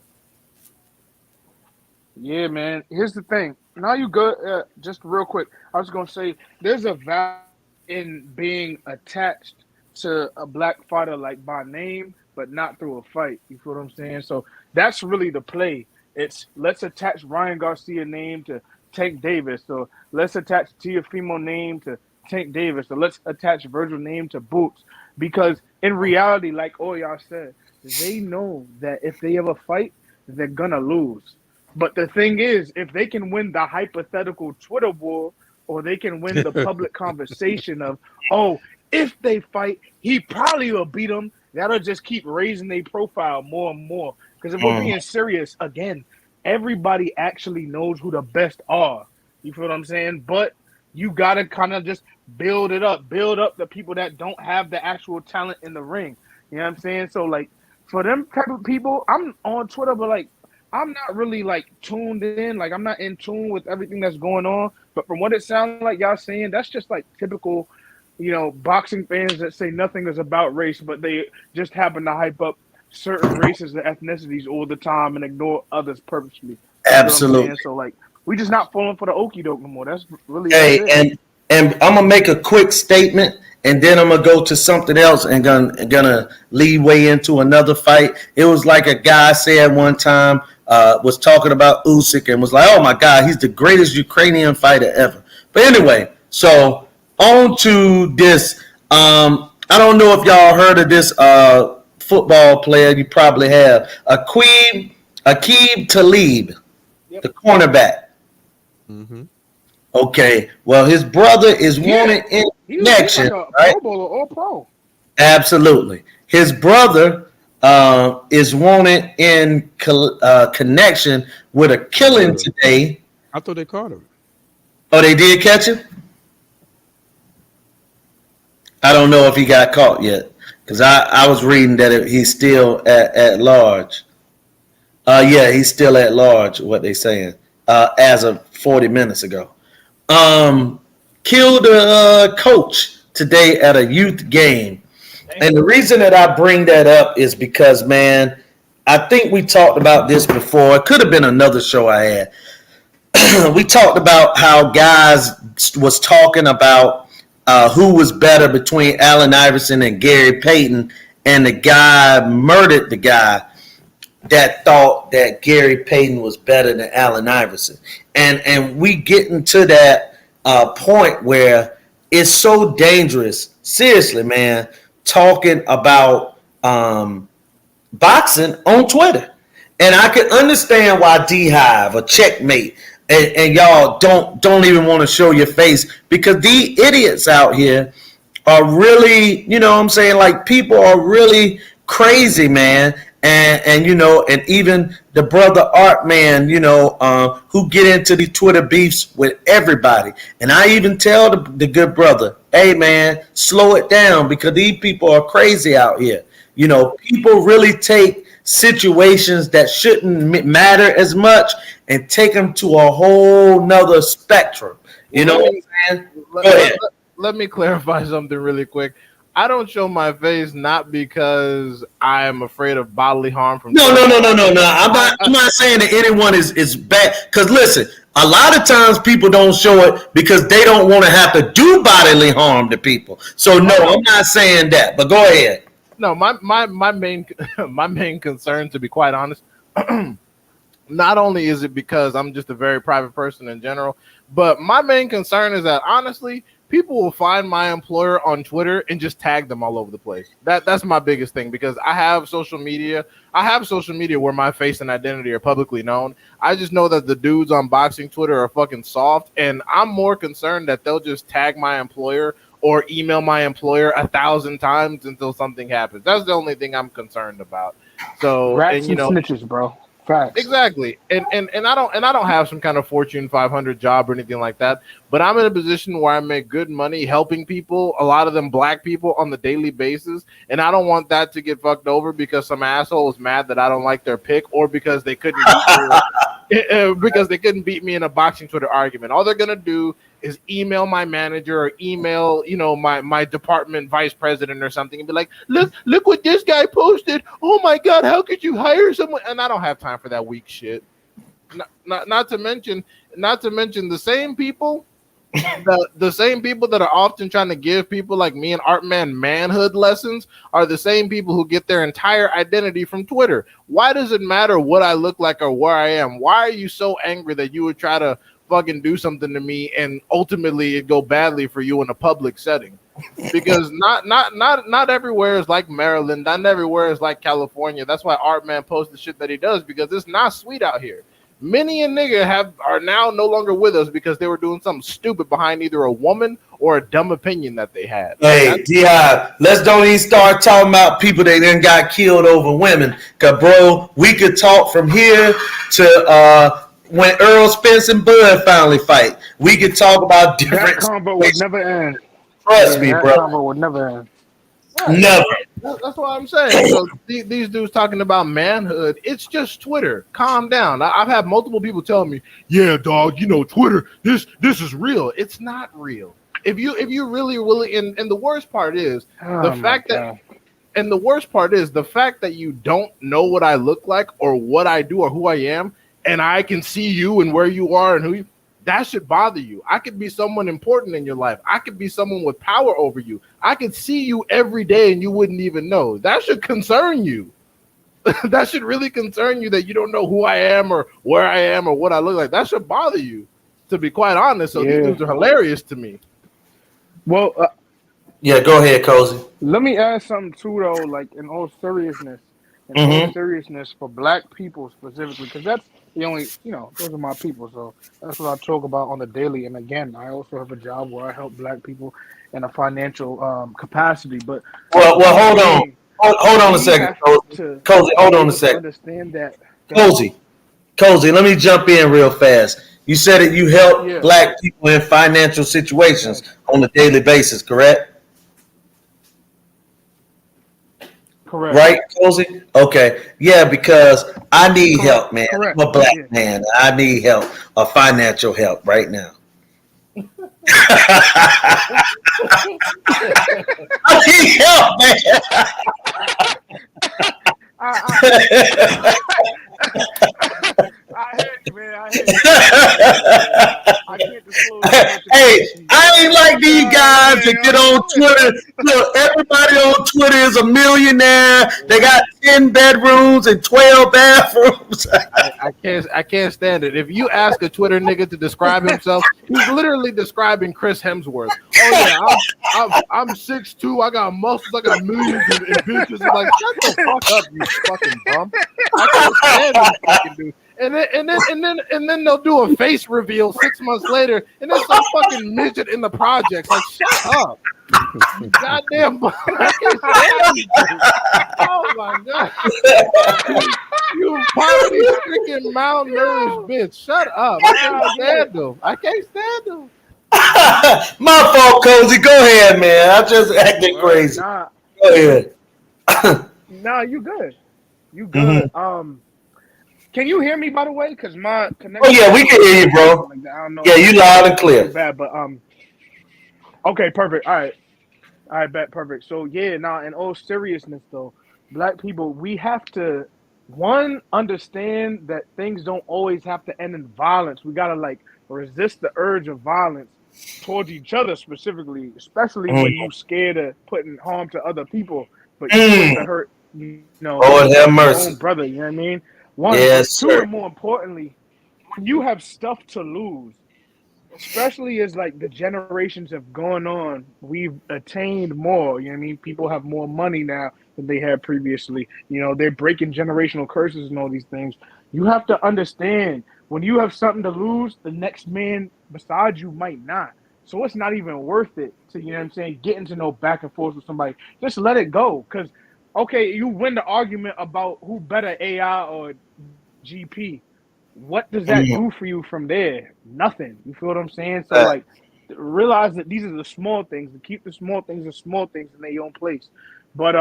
Yeah, man. Here's the thing. Now you go. Just real quick, I was gonna say there's a value in being attached to a black fighter like by name, but not through a fight. You feel what I'm saying? So that's really the play. It's let's attach Ryan Garcia name to Tank Davis. So let's attach Teofimo name to Tank Davis. So let's attach Virgil name to Boots. Because in reality, like y'all said, they know that if they ever fight, they're gonna lose. But the thing is, if they can win the hypothetical Twitter war, or they can win the public conversation of, oh, if they fight, he probably will beat them, that'll just keep raising their profile more and more. Because if we're being serious, again, everybody actually knows who the best are. You feel what I'm saying? But you got to kind of just build it up. Build up the people that don't have the actual talent in the ring. You know what I'm saying? So, like, for them type of people, I'm on Twitter, but, like, I'm not really, like, tuned in. Like, I'm not in tune with everything that's going on. But from what it sounds like y'all saying, that's just, like, typical, you know, boxing fans that say nothing is about race, but they just happen to hype up certain races and ethnicities all the time and ignore others purposely. Absolutely. So, like, we just not falling for the okie doke no more. That's really and I'm gonna make a quick statement, and then I'm gonna go to something else and gonna lead way into another fight. It was like a guy said one time, was talking about Usyk and was like, "Oh my God, he's the greatest Ukrainian fighter ever." But anyway, so on to this. I don't know if y'all heard of this football player. You probably have. Aqib Talib, the cornerback. Mm-hmm. Okay, well, his brother is wanted in connection, like a right? Pro Bowler or pro. Absolutely. His brother is wanted in connection with a killing today. I thought they caught him. Oh, they did catch him? I don't know if he got caught yet, because I was reading that he's still at large. Yeah, he's still at large, what they saying, as of 40 minutes ago. Killed a coach today at a youth game. And the reason that I bring that up is because, man, I think we talked about this before. It could have been another show I had. We talked about how guys was talking about who was better between Allen Iverson and Gary Payton, and the guy murdered the guy that thought that Gary Payton was better than Allen Iverson. And we getting to that point where it's so dangerous, seriously, man, talking about boxing on Twitter. And I can understand why D-Hive or Checkmate and y'all don't even want to show your face, because the idiots out here are really, you know what I'm saying, like, people are really crazy, man. And you know, and even the brother Art Man, you know, who get into these Twitter beefs with everybody. And I even tell the good brother, hey man, slow it down, because these people are crazy out here. You know, people really take situations that shouldn't matter as much and take them to a whole nother spectrum. You know what I'm saying? Go ahead. Let me clarify something really quick. I don't show my face not because I am afraid of bodily harm from. No. I'm not saying that anyone is bad. Because listen, a lot of times people don't show it because they don't want to have to do bodily harm to people. So no, I'm not saying that. But go ahead. No, my main concern, to be quite honest, not only is it because I'm just a very private person in general, but my main concern is that honestly, people will find my employer on Twitter and just tag them all over the place. That's my biggest thing, because I have social media. I have social media where my face and identity are publicly known. I just know that the dudes on boxing Twitter are fucking soft, and I'm more concerned that they'll just tag my employer or email my employer 1,000 times until something happens. That's the only thing I'm concerned about. So, Rats and you and know, snitches, bro. Facts. exactly. And I don't have some kind of Fortune 500 job or anything like that, but I'm in a position where I make good money helping people, a lot of them black people, on the daily basis, and I don't want that to get fucked over because some asshole is mad that I don't like their pick, or because they couldn't beat me in a boxing Twitter argument. All they're going to do is email my manager or email, you know, my department vice president or something and be like, look what this guy posted. Oh my God, how could you hire someone? And I don't have time for that weak shit. Not to mention the same people, the same people that are often trying to give people like me and Artman manhood lessons are the same people who get their entire identity from Twitter. Why does it matter what I look like or where I am? Why are you so angry that you would try to fucking do something to me and ultimately it go badly for you in a public setting? Because not everywhere is like Maryland, not everywhere is like California. That's why Artman posts the shit that he does, because it's not sweet out here. Many a nigga are now no longer with us because they were doing something stupid behind either a woman or a dumb opinion that they had. Hey, Di, let's don't even start talking about people that then got killed over women. Cause bro, we could talk from here to when Earl Spence and Bud finally fight. We could talk about different. That combo would never end. Trust me, that bro. combo would never end. Never. That's what I'm saying. So these dudes talking about manhood, it's just Twitter. Calm down. I've had multiple people tell me, yeah, dog, you know, Twitter, this is real. It's not real. If you really and the worst part is the fact that you don't know what I look like or what I do or who I am, and I can see you and where you are and who you, that should bother you. I could be someone important in your life. I could be someone with power over you. I could see you every day and you wouldn't even know. That should concern you. That should really concern you that you don't know who I am or where I am or what I look like. That should bother you, to be quite honest. So these dudes are hilarious to me. Well, Yeah, go ahead, Cozy. let me add something too, though. Like in all seriousness, for Black people specifically, because that's the only, you know, those are my people. So that's what I talk about on the daily. And again, I also have a job where I help Black people in a financial capacity. But Well, hold on a second, Cozy. Hold on a second. Understand that, Cozy, let me jump in real fast. You said that you help Black people in financial situations on a daily basis, correct? Correct. Right, Cozy? Okay. Yeah, because I need help, man. Correct. I'm a Black man. I need help, financial help right now. I need help, man. I hear you, man. I hear you. I can't disclose. Hey, I ain't like these guys that get on Twitter. Look, everybody on Twitter is a millionaire. They got 10 bedrooms and 12 bathrooms. I can't stand it. If you ask a Twitter nigga to describe himself, he's literally describing Chris Hemsworth. Oh yeah, I'm 6'2", I got muscles, I got millions in bitches. Like, shut the fuck up, you fucking bum. I can't stand this fucking dude. And then they'll do a face reveal 6 months later, and there's some fucking midget in the projects. Like, shut up. You goddamn bum. I can't stand you. Oh my god. You poverty-stricken, malnourished bitch. Shut up. I can't stand him. My fault, Cozy. Go ahead, man. I'm just acting crazy. Nah, Go ahead. nah, you good. You good. Can you hear me, by the way? Because my connection. Oh yeah, we can hear you, bro. Like that. I don't know. Yeah, you loud and clear. Bad, but okay, perfect. All right, bet, perfect. So yeah, now in all seriousness, though, Black people, we have to understand that things don't always have to end in violence. We gotta like resist the urge of violence towards each other specifically, especially when you're scared of putting harm to other people, but you want to hurt, you know, Lord have your mercy. own brother. You know what I mean? One, Yes, two, sir. and more importantly, when you have stuff to lose, especially as like the generations have gone on, we've attained more. You know what I mean? People have more money now than they had previously. You know, they're breaking generational curses and all these things. You have to understand when you have something to lose, the next man beside you might not. So it's not even worth it to, you know what I'm saying, getting to know back and forth with somebody. Just let it go. Because, okay, you win the argument about who better, AI or GP. What does that do for you from there? Nothing. You feel what I'm saying? So, like, realize that these are the small things. To keep the small things in their own place. But,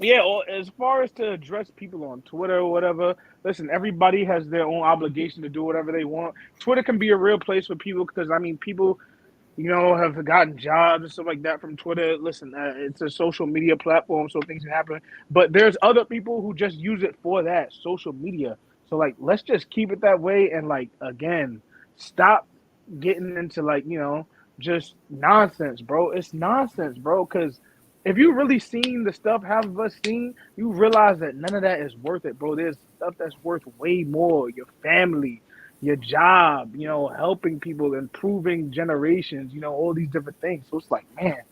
yeah, as far as to address people on Twitter or whatever, listen, everybody has their own obligation to do whatever they want. Twitter can be a real place for people because, I mean, people, you know, have gotten jobs and stuff like that from Twitter. Listen, it's a social media platform, so things can happen. But there's other people who just use it for that, social media. So, like, let's just keep it that way. And, like, again, stop getting into, like, you know, just nonsense, bro. It's nonsense, bro, because if you really seen the stuff half of us seen, you realize that none of that is worth it, bro. There's stuff that's worth way more. Your family, your job, you know, helping people, improving generations, you know, all these different things. So it's like, man,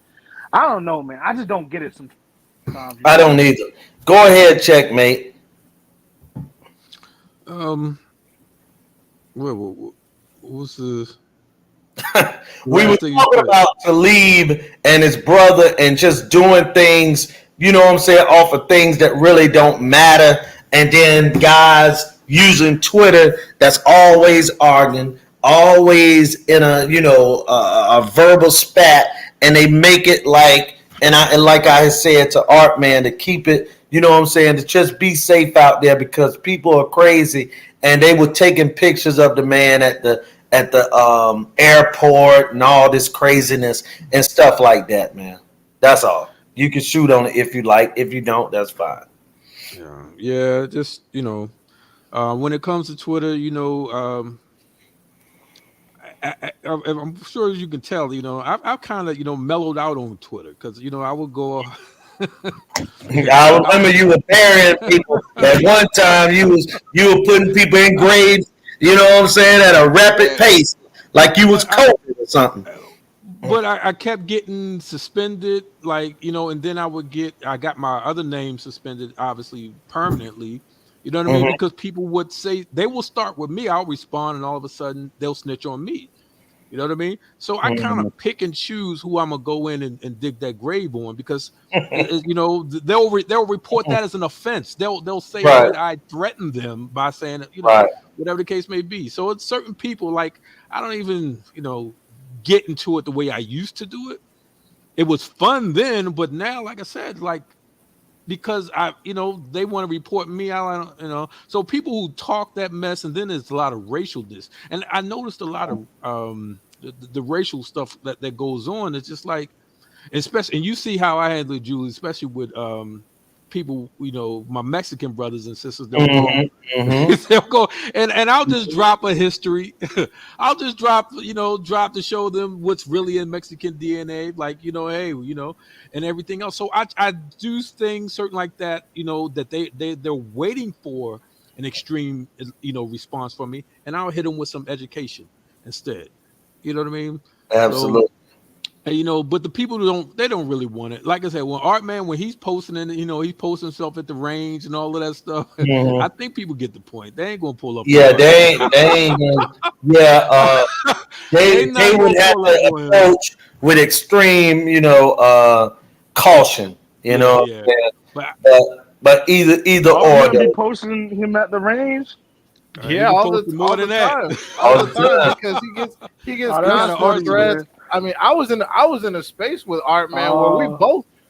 I don't know, man. I just don't get it sometimes. I don't either. Go ahead, checkmate. What's the? We were talking about Talib and his brother and just doing things, you know what I'm saying, off of things that really don't matter. And then guys using Twitter that's always arguing, always in a, you know, a verbal spat, and they make it like, and like I said to Art Man, to keep it, you know what I'm saying, to just be safe out there because people are crazy. And they were taking pictures of the man at the airport and all this craziness and stuff like that, man. That's all. You can shoot on it if you like. If you don't, that's fine. Yeah. Just, you know, when it comes to Twitter, you know, I'm sure as you can tell, you know, I've kind of, you know, mellowed out on Twitter because, you know, I would go. I remember you were burying people at one time. You were putting people in graves. You know what I'm saying, at a rapid pace, like you was COVID or something. But I kept getting suspended, like, you know, and then I got my other name suspended, obviously permanently. You know what I mean? Because people would say, they will start with me, I'll respond, and all of a sudden they'll snitch on me. You know what I mean? So I kind of pick and choose who I'm gonna go in and dig that grave on because, you know, they'll report that as an offense. They'll say that I threatened them by saying, you know, whatever the case may be. So it's certain people, like, I don't even, you know, get into it the way I used to do it. It was fun then, but now, like I said, like, because you know, they want to report me out, you know. So people who talk that mess, and then there's a lot of racialness, and I noticed a lot of the racial stuff that goes on. It's just like, especially, and you see how I handle it, Julie, especially with people, you know, my Mexican brothers and sisters. They'll go and I'll just drop a history. I'll just drop to show them what's really in Mexican DNA, like, you know, hey, you know, and everything else. So I do things certain like that, you know, that they're waiting for an extreme, you know, response from me, and I'll hit them with some education instead. You know what I mean? Absolutely. So, you know, but the people who don't really want it. Like I said, when Art Man, when he's posting, and you know, he's posting himself at the range and all of that stuff. I think people get the point. They ain't gonna pull up. Yeah, they ain't. Yeah, they would have to approach with extreme, you know, caution. You know, but either or. Be posting him at the range. Yeah, all the time, because he gets constant threats. I mean, I was in a space with Art Man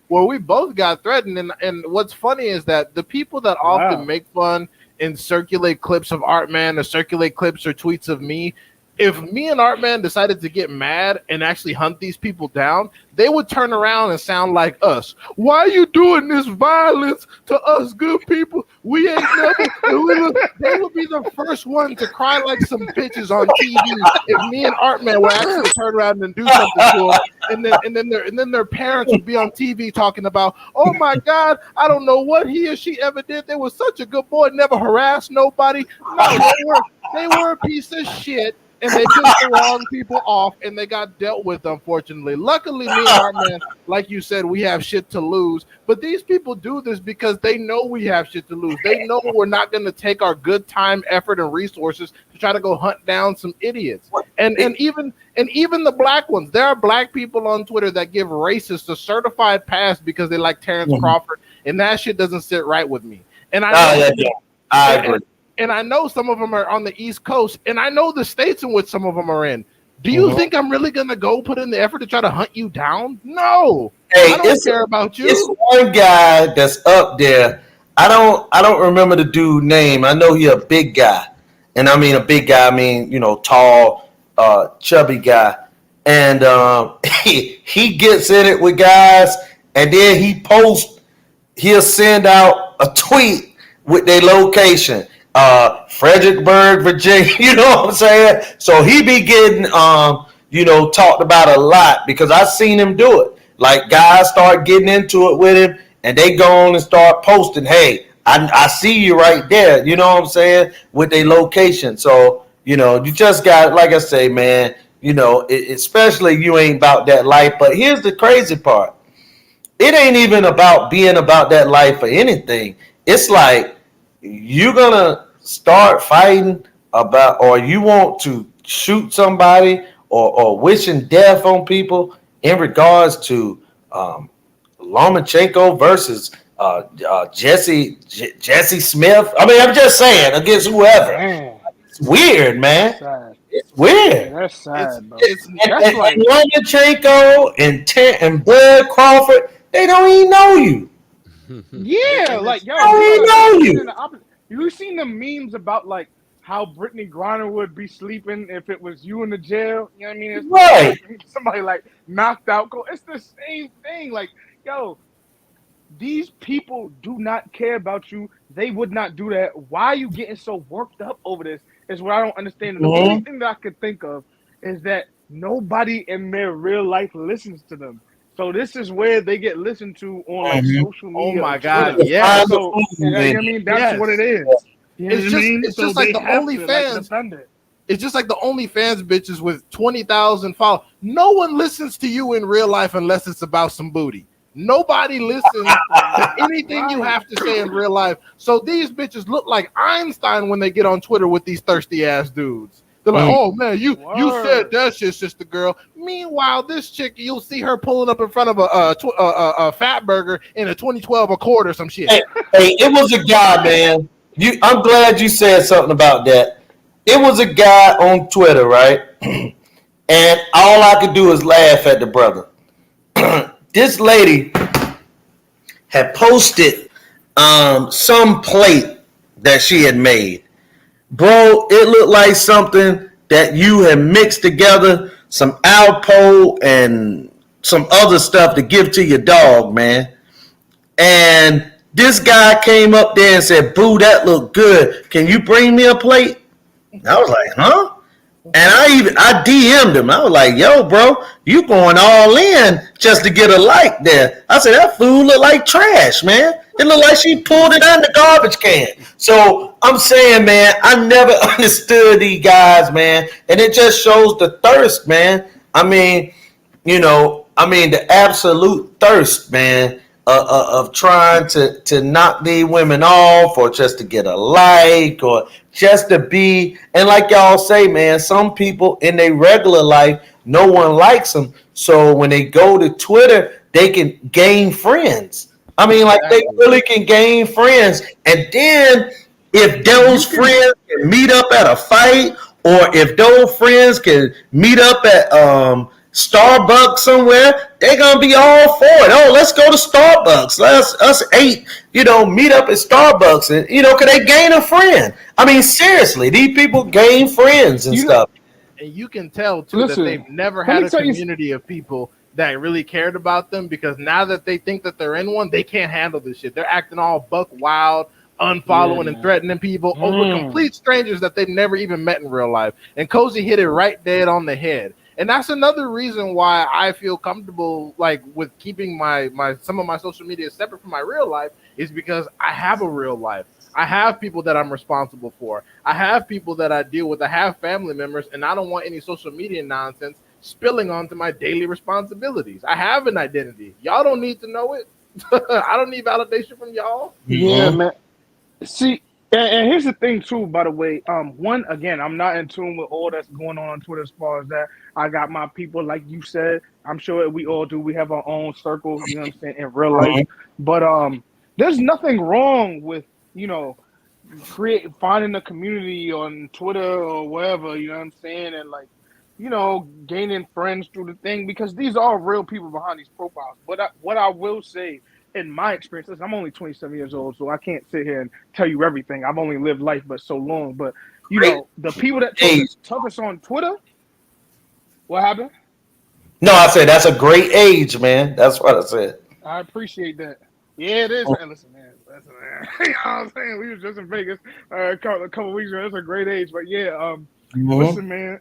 where we both got threatened, and what's funny is that the people that often make fun and circulate clips of Art Man or circulate clips or tweets of me, if me and Art Man decided to get mad and actually hunt these people down, they would turn around and sound like us. Why are you doing this violence to us good people? We ain't never. They would be the first one to cry like some bitches on TV if me and Art Man would actually turn around and do something to them. And then their parents would be on TV talking about, oh my God, I don't know what he or she ever did. They were such a good boy, never harassed nobody. No, they were a piece of shit. and they pissed the wrong people off, and they got dealt with, unfortunately. Luckily, me and our man, like you said, we have shit to lose. But these people do this because they know we have shit to lose. They know we're not going to take our good time, effort, and resources to try to go hunt down some idiots. And even the black ones. There are black people on Twitter that give racists a certified pass because they like Terrence Crawford, and that shit doesn't sit right with me. And I know, I agree. And I know some of them are on the East Coast, and I know the states in which some of them are in. Do you think I'm really gonna go put in the effort to try to hunt you down? No, Hey, I don't care about you. It's one guy that's up there. I don't remember the dude's name. I know he a big guy, and I mean a big guy. I mean, you know, tall, chubby guy, and he gets in it with guys, and then he'll send out a tweet with their location. Fredericksburg, Virginia, you know what I'm saying? So he be getting, talked about a lot because I seen him do it. Like guys start getting into it with him and they go on and start posting, hey, I see you right there, you know what I'm saying, with their location. So, you just got, like I say, man, especially you ain't about that life. But here's the crazy part. It ain't even about being about that life or anything. It's like you're going to start fighting about, or you want to shoot somebody or wishing death on people in regards to Lomachenko versus Jesse Smith. I mean, I'm just saying, against whoever. Man, It's weird, man. sad. It's weird. That's sad, bro. That's like And Lomachenko and Bud Crawford, they don't even know you. Yeah, like yo, I don't even know you. You seen the memes about like how Brittany Griner would be sleeping if it was you in the jail? You know what I mean? It's Right. like somebody like knocked out. It's the same thing. Like yo, these people do not care about you. They would not do that. Why are you getting so worked up over this? Is what I don't understand. And the only thing that I could think of is that nobody in their real life listens to them. So this is where they get listened to on like social media. oh my or God, Twitter. yeah. So you know what I mean? That's what it is. You know It's what I just- mean? it's So just like they the have to, OnlyFans. defend it. It's just like the OnlyFans bitches with 20,000 followers. No one listens to you in real life unless it's about some booty. Nobody listens to anything you have to say in real life. So these bitches look like Einstein when they get on Twitter with these thirsty ass dudes. They're like, oh man, you said that shit, sister girl. Meanwhile, this chick, you'll see her pulling up in front of a fat burger in a 2012 Accord or some shit. Hey, it was a guy, man. I'm glad you said something about that. It was a guy on Twitter, right? And all I could do is laugh at the brother. This lady had posted some plate that she had made. Bro, it looked like something that you had mixed together, some Alpo and some other stuff to give to your dog, man. And this guy came up there and said, boo, that looked good. Can you bring me a plate? I was like, huh? And I DM'd him. I was like, yo, bro, you going all in just to get a like there. I said, that food look like trash, man. It looked like she pulled it out of the garbage can. So I'm saying, man, I never understood these guys, man. And it just shows the thirst, man. I mean, the absolute thirst, man, of trying to knock these women off or just to get a like or just to be. And like y'all say, man, some people in their regular life, no one likes them. So when they go to Twitter, they can gain friends. I mean, like they really can gain friends. And then if those friends can meet up at a fight or if those friends can meet up at Starbucks somewhere, they're gonna be all for it. Oh, let's go to Starbucks. Us 8, meet up at Starbucks and cause they gain a friend. I mean, seriously, these people gain friends and stuff. And you can tell too that they've never had a community of people that really cared about them, because now that they think that they're in one, they can't handle this shit. They're acting all buck wild, unfollowing and threatening people over complete strangers that they've never even met in real life. And Cozy hit it right dead on the head. And that's another reason why I feel comfortable like with keeping my some of my social media separate from my real life, is because I have a real life. I have people that I'm responsible for. I have people that I deal with. I have family members, and I don't want any social media nonsense spilling onto my daily responsibilities. I have an identity. Y'all don't need to know it. I don't need validation from y'all. Yeah, man. See, and here's the thing too. By the way, one again, I'm not in tune with all that's going on Twitter as far as that. I got my people, like you said. I'm sure we all do. We have our own circle. You know what I'm saying, in real life. But there's nothing wrong with finding a community on Twitter or wherever. You know what I'm saying, and like, gaining friends through the thing, because these are real people behind these profiles. But what I will say, in my experience, listen, I'm only 27 years old, so I can't sit here and tell you everything. I've only lived life but so long. But the people that talk us on Twitter, what happened? No, I said that's a great age, man. That's what I said. I appreciate that. Yeah, it is. Man, listen, man. You know what I'm saying? We was just in Vegas a couple weeks ago. It's a great age, but yeah. Listen, man.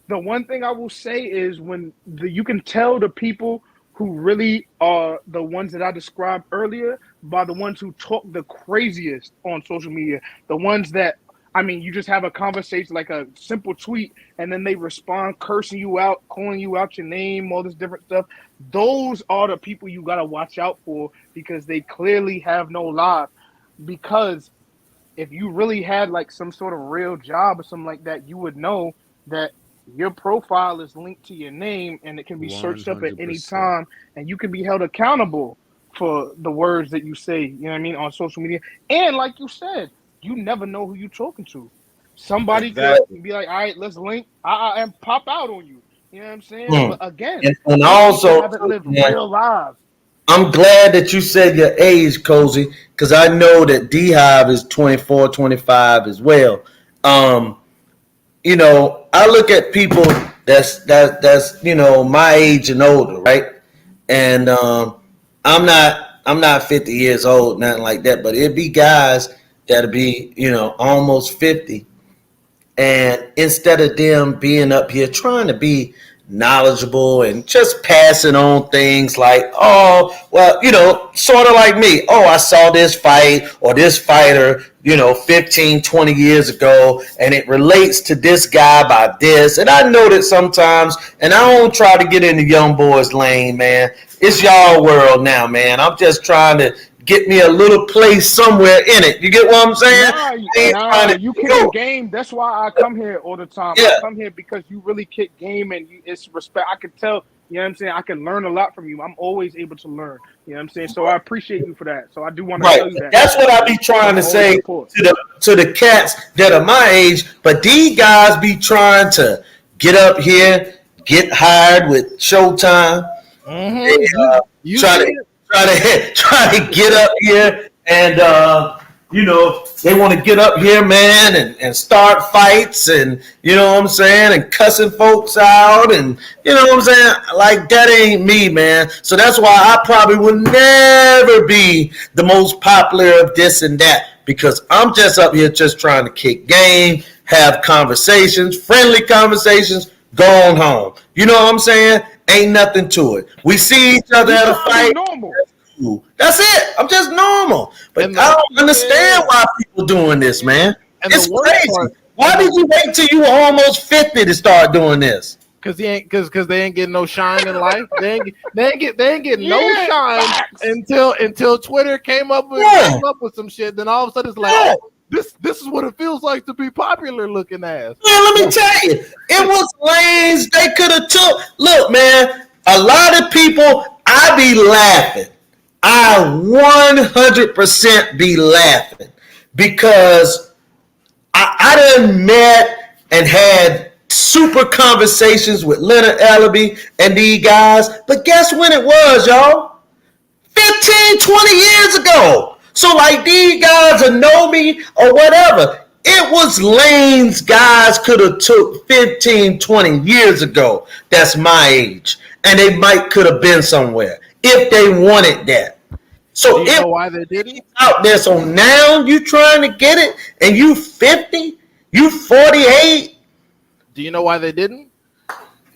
The one thing I will say is you can tell the people who really are the ones that I described earlier by the ones who talk the craziest on social media. The ones that, you just have a conversation, like a simple tweet, and then they respond cursing you out, calling you out your name, all this different stuff. Those are the people you got to watch out for, because they clearly have no life. Because if you really had like some sort of real job or something like that, you would know that your profile is linked to your name and it can be searched up at any time, and you can be held accountable for the words that you say, you know what I mean, on social media. And like you said, you never know who you're talking to. Somebody could be like, all right, let's link and pop out on you. You know what I'm saying? But again, and also haven't lived real lives. I'm glad that you said your age, Cozy, because I know that D-Hive is 24, 25 as well. I look at people that's my age and older, right? And I'm not 50 years old, nothing like that, but it'd be guys that'll be, almost 50. And instead of them being up here trying to be knowledgeable and just passing on things like, oh, well, sort of like me. Oh, I saw this fight or this fighter, 15, 20 years ago, and it relates to this guy by this. And I know that sometimes, and I don't try to get in the young boys lane, man. It's y'all world now, man. I'm just trying to get me a little place somewhere in it. You get what I'm saying? You kick game. That's why I come here all the time. Yeah. I come here because you really kick game, and it's respect. I can tell, you know what I'm saying? I can learn a lot from you. I'm always able to learn. You know what I'm saying? So I appreciate you for that. So I do want to tell you that. That's what I be trying to say to the cats that are my age. But these guys be trying to get up here, get hired with Showtime. Mm-hmm. Try to get up here and they want to get up here, man, and start fights, and and cussing folks out, and like that ain't me, man. So that's why I probably would never be the most popular of this and that, because I'm just up here just trying to kick game, have conversations, friendly conversations, go on home. You know what I'm saying? Ain't nothing to it. We see each other at a fight. Normal. That's it. I'm just normal. But I don't understand why people doing this, man. It's crazy. Why did you wait till you were almost 50 to start doing this? Because they ain't getting no shine in life. They ain't getting no shine until Twitter came up with some shit. Then all of a sudden it's like, oh, this is what it feels like to be popular looking ass. Man, let me tell you, it was lanes they could have took. Look, man, a lot of people, I be laughing. I 100% be laughing because I done met and had super conversations with Leonard Ellaby and these guys. But guess when it was, y'all? 15, 20 years ago. So like these guys will know me or whatever. It was lanes guys could have took 15, 20 years ago. That's my age. And they could have been somewhere if they wanted that. So you know why they didn't? Out there. So now you trying to get it and you 50, you 48. Do you know why they didn't?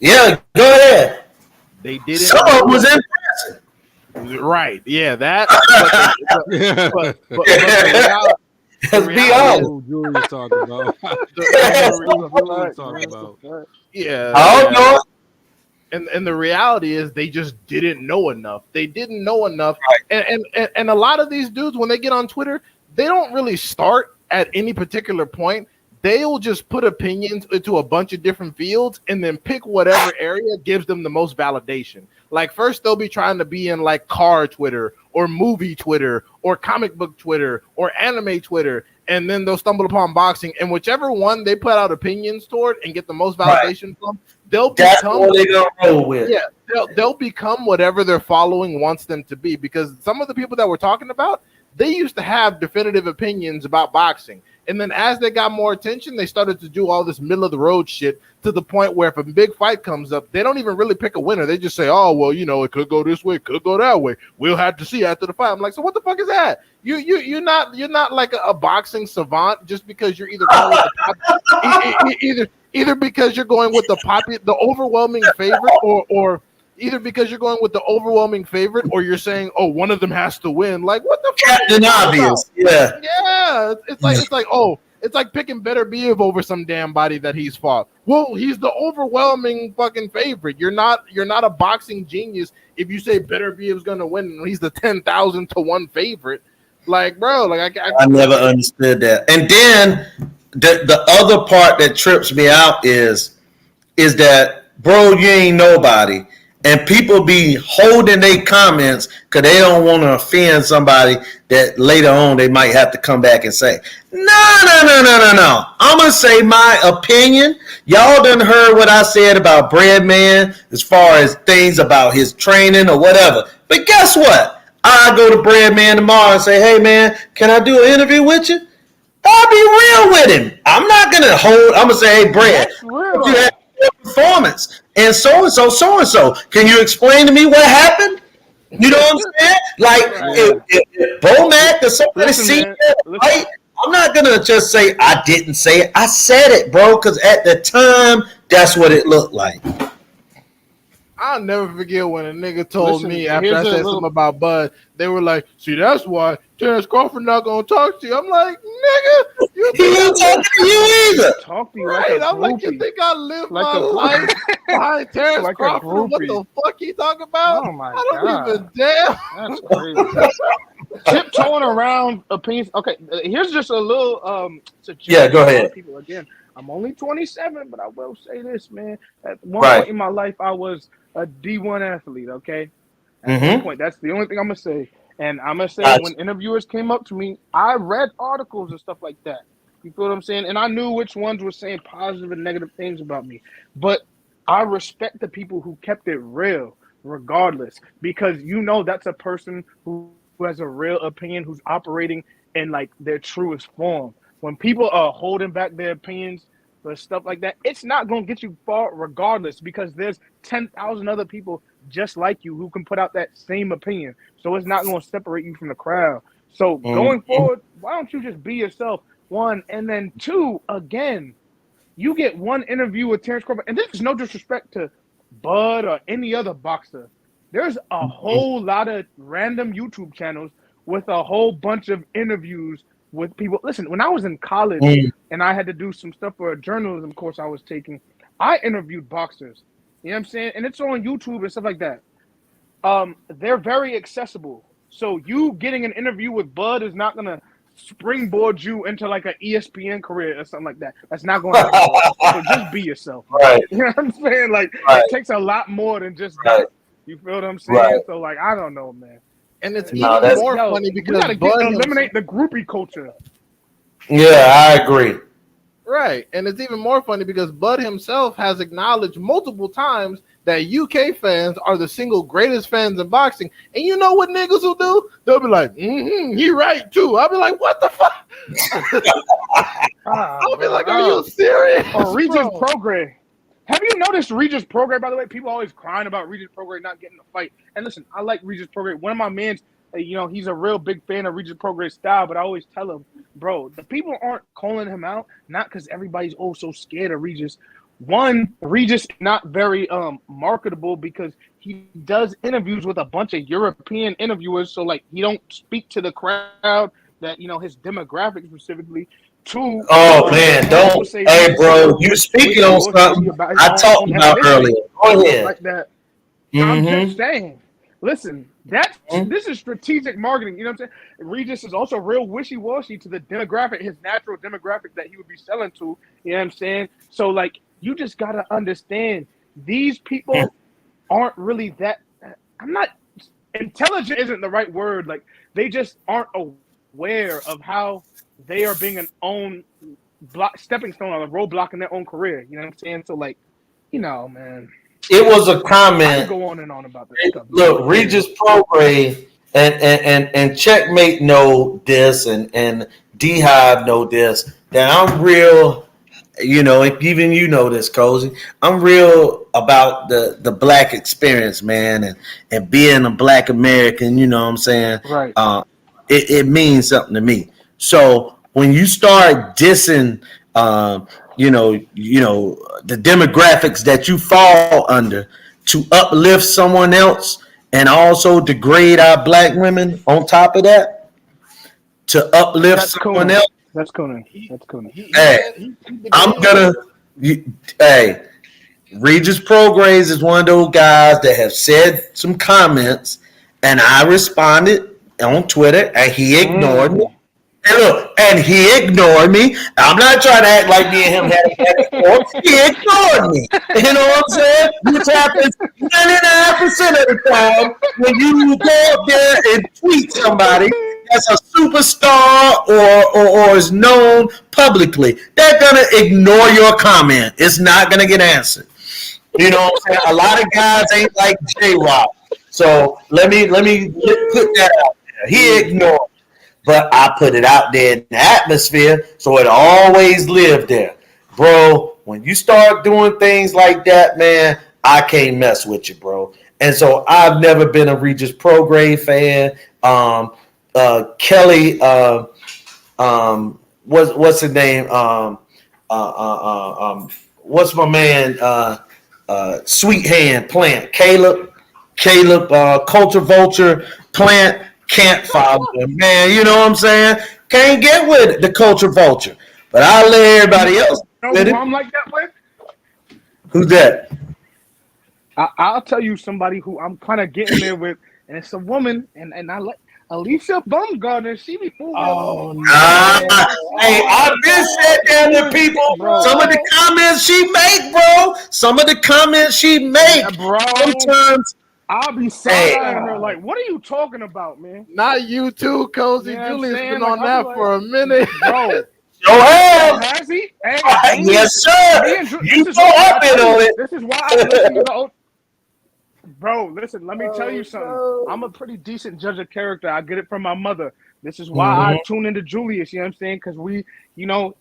Yeah, go ahead. They didn't. Some of them was in prison. Right. Yeah, that. Let's be reality honest. Who Julius talking about? Julius talking about. Yeah. I don't know. And the reality is they just didn't know enough. They didn't know enough. And a lot of these dudes, when they get on Twitter, they don't really start at any particular point. They'll just put opinions into a bunch of different fields and then pick whatever area gives them the most validation. Like first they'll be trying to be in like car Twitter or movie Twitter or comic book Twitter or anime Twitter. And then they'll stumble upon boxing, and whichever one they put out opinions toward and get the most validation from, they'll That's become what they're gonna roll with. yeah, they'll become whatever their following wants them to be. Because some of the people that we're talking about, they used to have definitive opinions about boxing. And then as they got more attention, they started to do all this middle of the road shit to the point where if a big fight comes up, they don't even really pick a winner. They just say, oh, well, you know, it could go this way, it could go that way. We'll have to see after the fight. I'm like, so what the fuck is that? You're not like a boxing savant just because you're either going with the either because you're going with the overwhelming favorite or either because you're going with the overwhelming favorite or you're saying, oh, one of them has to win. Like, what the fuck? Captain Obvious. Yeah. Yeah. It's like picking Better Biev over some damn body that he's fought. Well, he's the overwhelming fucking favorite. You're not a boxing genius if you say Better Biev's gonna win and he's the 10,000 to 1 favorite. Like, bro, like I never understood that. And then the other part that trips me out is that, bro, you ain't nobody. And people be holding their comments because they don't want to offend somebody that later on they might have to come back and say, no. I'm going to say my opinion. Y'all done heard what I said about Breadman as far as things about his training or whatever. But guess what? I go to Breadman tomorrow and say, hey, man, can I do an interview with you? I'll be real with him. I'm not going to I'm going to say, hey, Brad, you had a performance. And so. Can you explain to me what happened? You know what I'm saying? Like, if Bomac or somebody see it, right? I'm not going to just say I didn't say it. I said it, bro, because at the time, that's what it looked like. I'll never forget when a nigga told me after I said something about Bud, they were like, see, that's why Terrence Crawford not going to talk to you. I'm like, nigga, he ain't talking to you either. Talk to you right. like I'm like, you think I live like my life behind Terrence like Crawford? What the fuck he talking about? Oh my I don't God. even damn. That's crazy. Tiptoeing around opinions. Okay, here's just a little suggestion. Yeah, go ahead. People, again, I'm only 27, but I will say this, man. At one Right. point in my life, I was a D1 athlete, okay? At this point, that's the only thing I'm going to say. And I'm going to say when interviewers came up to me, I read articles and stuff like that. You feel what I'm saying? And I knew which ones were saying positive and negative things about me. But I respect the people who kept it real regardless, because you know that's a person who has a real opinion, who's operating in like their truest form. When people are holding back their opinions for stuff like that, it's not going to get you far regardless, because there's 10,000 other people just like you who can put out that same opinion. So it's not going to separate you from the crowd. So going forward, why don't you just be yourself, one, and then two, again, you get one interview with Terrence Crawford, and this is no disrespect to Bud or any other boxer. There's a whole lot of random YouTube channels with a whole bunch of interviews with people. Listen, when I was in college and I had to do some stuff for a journalism course I was taking, I interviewed boxers. You know what I'm saying? And it's on YouTube and stuff like that. They're very accessible. So you getting an interview with Bud is not going to springboard you into like an ESPN career or something like that. That's not going to happen. So just be yourself. Right. You know what I'm saying? Like, Right. it takes a lot more than just that. You feel what I'm saying? Right. So, like, I don't know, man. And it's No, even that's- more funny We because gotta Bud eliminate the groupie culture. Yeah, I agree. right, and it's even more funny because Bud himself has acknowledged multiple times that UK fans are the single greatest fans in boxing. And you know what niggas will do? They'll be like, he right too. I'll be like, what the fuck? I'll be like, are you serious? Or Regis bro? Prograis. Have you noticed Regis Prograis, by the way? People always crying about Regis Prograis not getting a fight. And listen, I like Regis Prograis. One of my mans, you know, he's a real big fan of Regis Prograis' style, but I always tell him, bro, the people aren't calling him out, not because everybody's so scared of Regis. One, Regis is not very marketable because he does interviews with a bunch of European interviewers, so like he don't speak to the crowd. that his demographic specifically. Two, Oh man, I will don't. say Hey, Regis bro, is you speaking on wishy-washy something about his I talked own about ethnicity earlier. Go and stuff ahead. like that. I'm just Mm-hmm. saying. Listen, this is strategic marketing. You know what I'm saying? Regis is also real wishy-washy to the demographic, his natural demographic that he would be selling to. You know what I'm saying? So like, you just gotta understand these people aren't really that. I'm not intelligent. Isn't the right word. Like they just aren't aware of how they are being an own stepping stone on a roadblock in their own career. You know what I'm saying? So like, man. It was a I can comment. go on and on about this stuff. Look, Regis Prograde and Checkmate know this, and D Hive know this. That I'm real. Even you know this, Cozy. I'm real about the black experience, man, and being a black American. You know what I'm saying? Right. It means something to me. So when you start dissing, the demographics that you fall under to uplift someone else and also degrade our black women on top of that to uplift That's someone Conan. else. That's Conan. That's Conan. Hey, hey, Regis Progrades is one of those guys that have said some comments, and I responded on Twitter, and he ignored me. And he ignored me. I'm not trying to act like me and him had a better. He ignored me. You know what I'm saying? Which happens 99% of the time when you go up there and tweet somebody that's a superstar or is known publicly. They're gonna ignore your comment. It's not gonna get answered. You know what I'm saying? A lot of guys ain't like J-Rock. So let me put that out there. He ignored. But I put it out there in the atmosphere, so it always lived there. Bro, when you start doing things like that, man, I can't mess with you, bro. And so I've never been a Regis Prograde fan. Kelly, what's his name? What's my man? Sweet Hand Plant. Caleb, Culture Vulture Plant. Can't follow him, man. You know what I'm saying? Can't get with it, the Culture Vulture. But I'll let everybody else with it. I'm like that with? Who's that? I'll tell you somebody who I'm kind of getting there with, and it's a woman, and I like Alicia Baumgartner. She be moving. Hey, I've been said down to people. Bro. Some of the comments she make, bro. Bro. Sometimes. I'll be side-eyeing her like, what are you talking about, man? Not you too, Cozy. Yeah, Julius been like, on that for a minute. Bro. Has he? Hey, yes, sir. You so up in on it. This is why I listen to the old... Bro, listen, let me tell you something. I'm a pretty decent judge of character. I get it from my mother. This is why I tune into Julius, you know what I'm saying? Because we,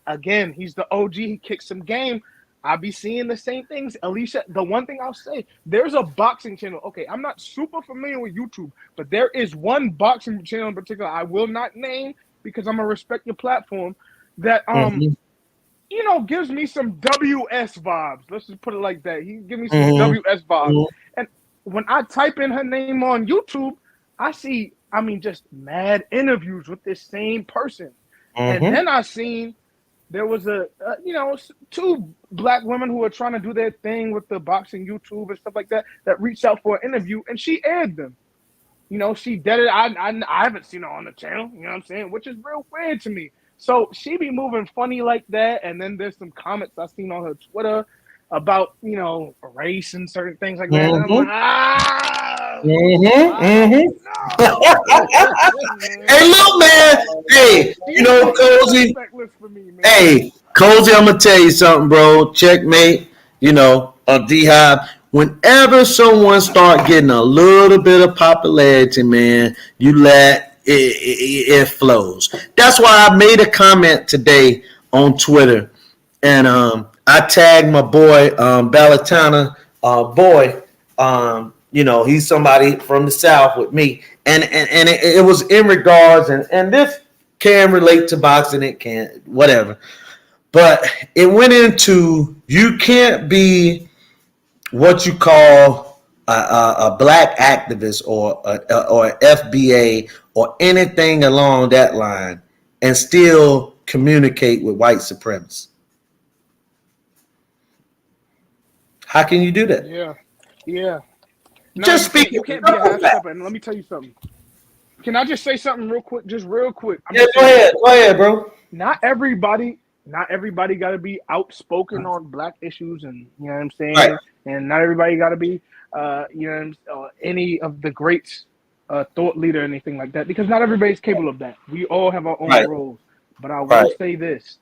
again, he's the OG. He kicks some game. I be seeing the same things. Alicia, the one thing I'll say, there's a boxing channel. Okay, I'm not super familiar with YouTube, but there is one boxing channel in particular I will not name because I'm gonna respect your platform that gives me some WS vibes. Let's just put it like that. He give me some WS vibes. And when I type in her name on YouTube, I see, just mad interviews with this same person. And then I seen there was two black women who were trying to do their thing with the boxing YouTube and stuff like that reached out for an interview, and she aired them. She did it. I haven't seen her on the channel, you know what I'm saying, which is real weird to me. So she be moving funny like that, and then there's some comments I seen on her Twitter about, race and certain things like that. And I'm like, Hey, look, man. Hey, Cozy. Hey, Cozy, I'm gonna tell you something, bro. Checkmate. D-Hive. Whenever someone start getting a little bit of popularity, man, you let it flows. That's why I made a comment today on Twitter, and I tagged my boy Ballatana he's somebody from the South with me, and it was in regards, and this can relate to boxing, it can't, whatever, but it went into, you can't be what you call a black activist or FBA or anything along that line and still communicate with white supremacists? How can you do that? Yeah. No, Just you can't- speak. You can't be a half stepper. And let me tell you something. Can I just say something real quick? Just real quick. Yeah, go ahead, bro. Not everybody got to be outspoken on black issues, and you know what I'm saying. Right. And not everybody got to be, any of the greats, thought leader, or anything like that. Because not everybody's capable of that. We all have our own Right. roles. But I will Right. say this: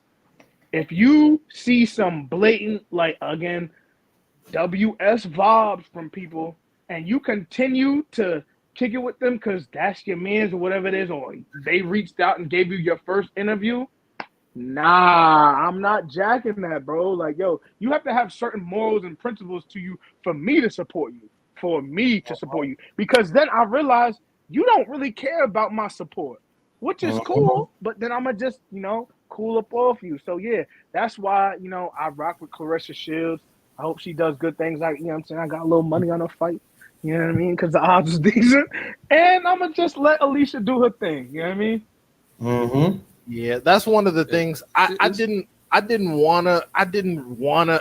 if you see some blatant, like again, WS vibes from people, and you continue to kick it with them because that's your man's or whatever it is, or they reached out and gave you your first interview, nah, I'm not jacking that, bro. Like, yo, you have to have certain morals and principles to you for me to support you, because then I realize you don't really care about my support, which is cool, but then I'm going to just, cool up off you. So, yeah, that's why, I rock with Clarissa Shields. I hope she does good things. Like, what I'm saying? I got a little money on her fight. You know what I mean? Because the odds is decent. And I'm going to just let Alicia do her thing. You know what I mean? Mm-hmm. Yeah, that's one of the things I didn't wanna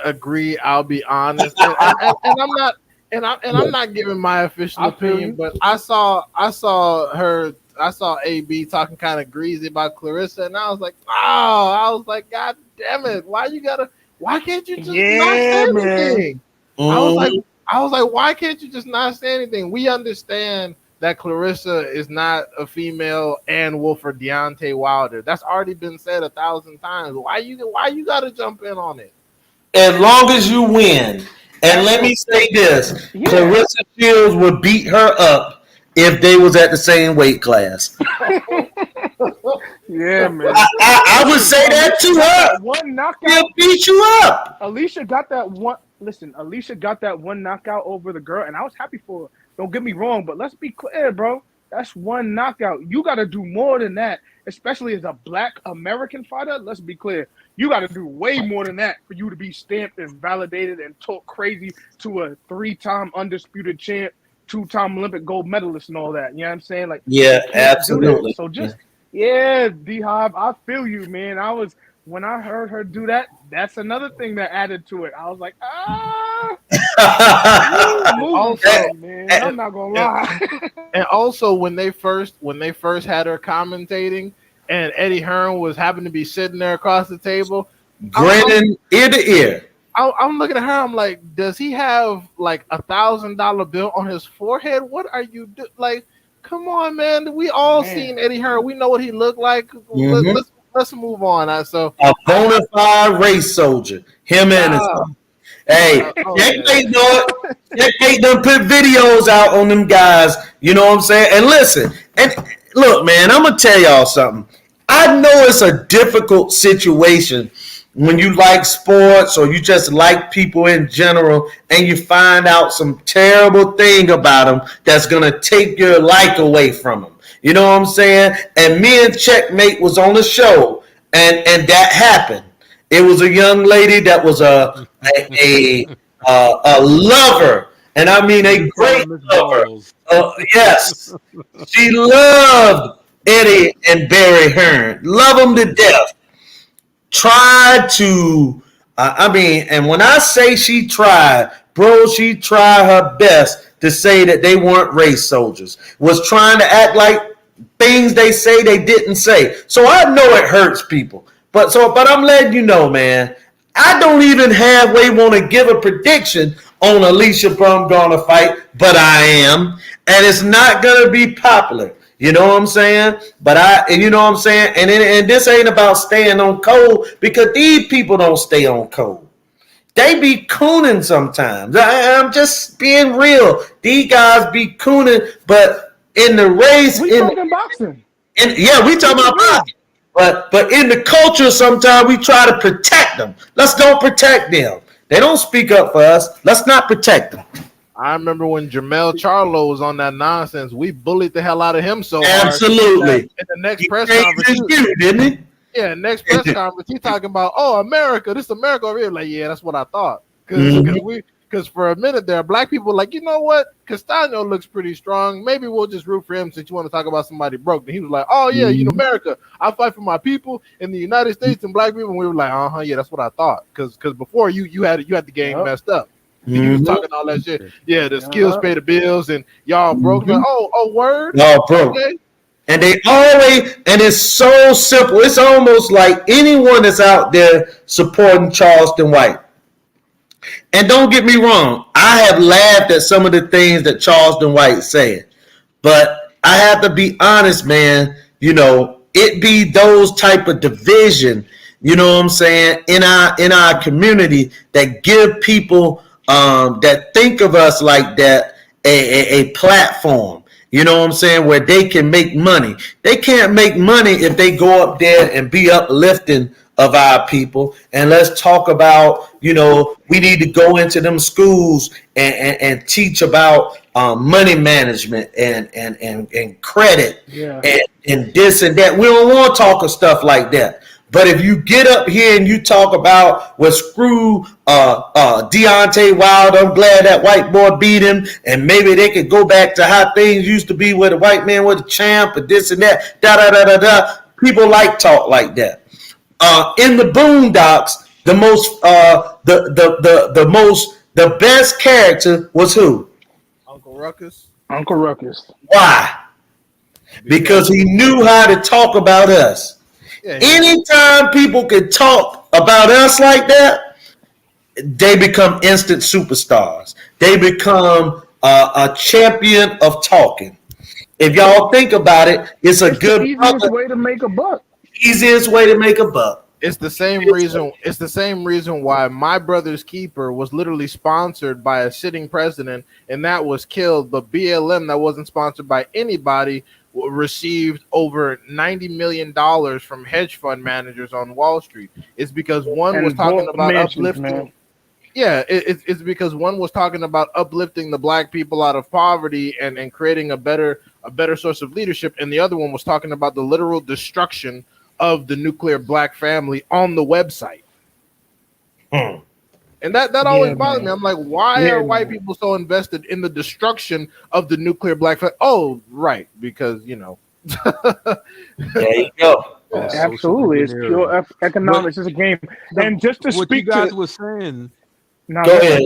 agree. I'll be honest, and I'm not giving my official opinion, but I saw AB talking kind of greasy about Clarissa, and I was like, God damn it, why can't you just not say anything? I was like, why can't you just not say anything? We understand that Clarissa is not a female Ann Wolf or Deontay Wilder. That's already been said 1,000 times. Why you gotta jump in on it? As long as you win. And let me say this. Yeah. Clarissa Shields would beat her up if they was at the same weight class. Yeah, man. I would say that to her. One knockout. She'll beat you up. Alicia got that one. Listen, Alicia got that one knockout over the girl, and I was happy for her. Don't get me wrong, but let's be clear, bro. That's one knockout. You got to do more than that, especially as a black American fighter. Let's be clear. You got to do way more than that for you to be stamped and validated and talk crazy to a 3-time undisputed champ, 2-time Olympic gold medalist and all that. You know what I'm saying? Like, Yeah, you can't do absolutely. that. So just, D-Hob, I feel you, man. When I heard her do that, that's another thing that added to it. I was like, man. I'm not gonna lie. And also, when they first had her commentating, and Eddie Hearn was happened to be sitting there across the table, grinning ear to ear. I'm looking at her. I'm like, does he have like $1,000 bill on his forehead? What are you doing? Like, come on, man. We all seen Eddie Hearn. We know what he looked like. Mm-hmm. Let's move on. A bona fide race soldier. Him and his son. Hey, Kate done put videos out on them guys. You know what I'm saying? And listen, and look, man, I'm gonna tell y'all something. I know it's a difficult situation when you like sports or you just like people in general, and you find out some terrible thing about them that's gonna take your life away from them. You know what I'm saying? And me and Checkmate was on the show, and that happened. It was a young lady that was a lover, and I mean a great lover. Yes, she loved Eddie and Barry Hearn, love them to death. Tried to, and when I say she tried, bro, she tried her best to say that they weren't race soldiers. Was trying to act like things they say they didn't say. So I know it hurts people. But I'm letting you know, man, I don't even halfway want to give a prediction on Alicia Brum gonna fight, but I am. And it's not gonna be popular. You know what I'm saying? You know what I'm saying? And this ain't about staying on code, because these people don't stay on code. They be cooning sometimes. I'm just being real. These guys be cooning, but in the race, we talking boxing. We talking about boxing. But in the culture, sometimes we try to protect them. Let's don't protect them. They don't speak up for us. Let's not protect them. I remember when Jermell Charlo was on that nonsense. We bullied the hell out of him so absolutely. Hard. In the next press conference, didn't he? Yeah, next press conference, he talking about, America, this America over here. Like, yeah, that's what I thought. Because Because for a minute there, black people were like, you know what? Castaño looks pretty strong. Maybe we'll just root for him since you want to talk about somebody broke. And he was like, oh, yeah, you know, America, I fight for my people in the United States and black people. And we were like, yeah, that's what I thought. Because before you had the game messed up. You was talking all that shit. Yeah, the skills pay the bills and y'all broke. Like, oh, word? Y'all broke. Okay. And they always, and it's so simple. It's almost like anyone that's out there supporting Charleston White. And don't get me wrong, I have laughed at some of the things that Charleston White said. But I have to be honest, man, you know, it be those type of division, you know what I'm saying, in our community that give people that think of us like that a platform. You know what I'm saying? Where they can make money. They can't make money if they go up there and be uplifting of our people. And let's talk about, you know, we need to go into them schools and teach about money management and credit and this and that. We don't want to talk of stuff like that. But if you get up here and you talk about screw Deontay Wilder, I'm glad that white boy beat him, and maybe they could go back to how things used to be where the white man was a champ and this and that, da. People like talk like that. In the Boondocks, the best character was who? Uncle Ruckus. Uncle Ruckus. Why? Because he knew how to talk about us. Yeah, anytime people can talk about us like that, they become instant superstars. They become a champion of talking. If y'all think about it, it's the easiest way to make a buck. Easiest way to make a buck. It's the same reason. It's the same reason why My Brother's Keeper was literally sponsored by a sitting president, and that was killed. But BLM, that wasn't sponsored by anybody, received over $90 million from hedge fund managers on Wall Street. It's because one was talking about uplifting. Man. Yeah, it's because one was talking about uplifting the black people out of poverty and creating a better source of leadership, and the other one was talking about the literal destruction of the nuclear black family on the website. And that always bothered me. I'm like, why are white people so invested in the destruction of the nuclear black family? Oh, right, because, you know. There you go. Absolutely. It's pure economics. It's a game. And just to what speak you guys to... were saying... Go ahead.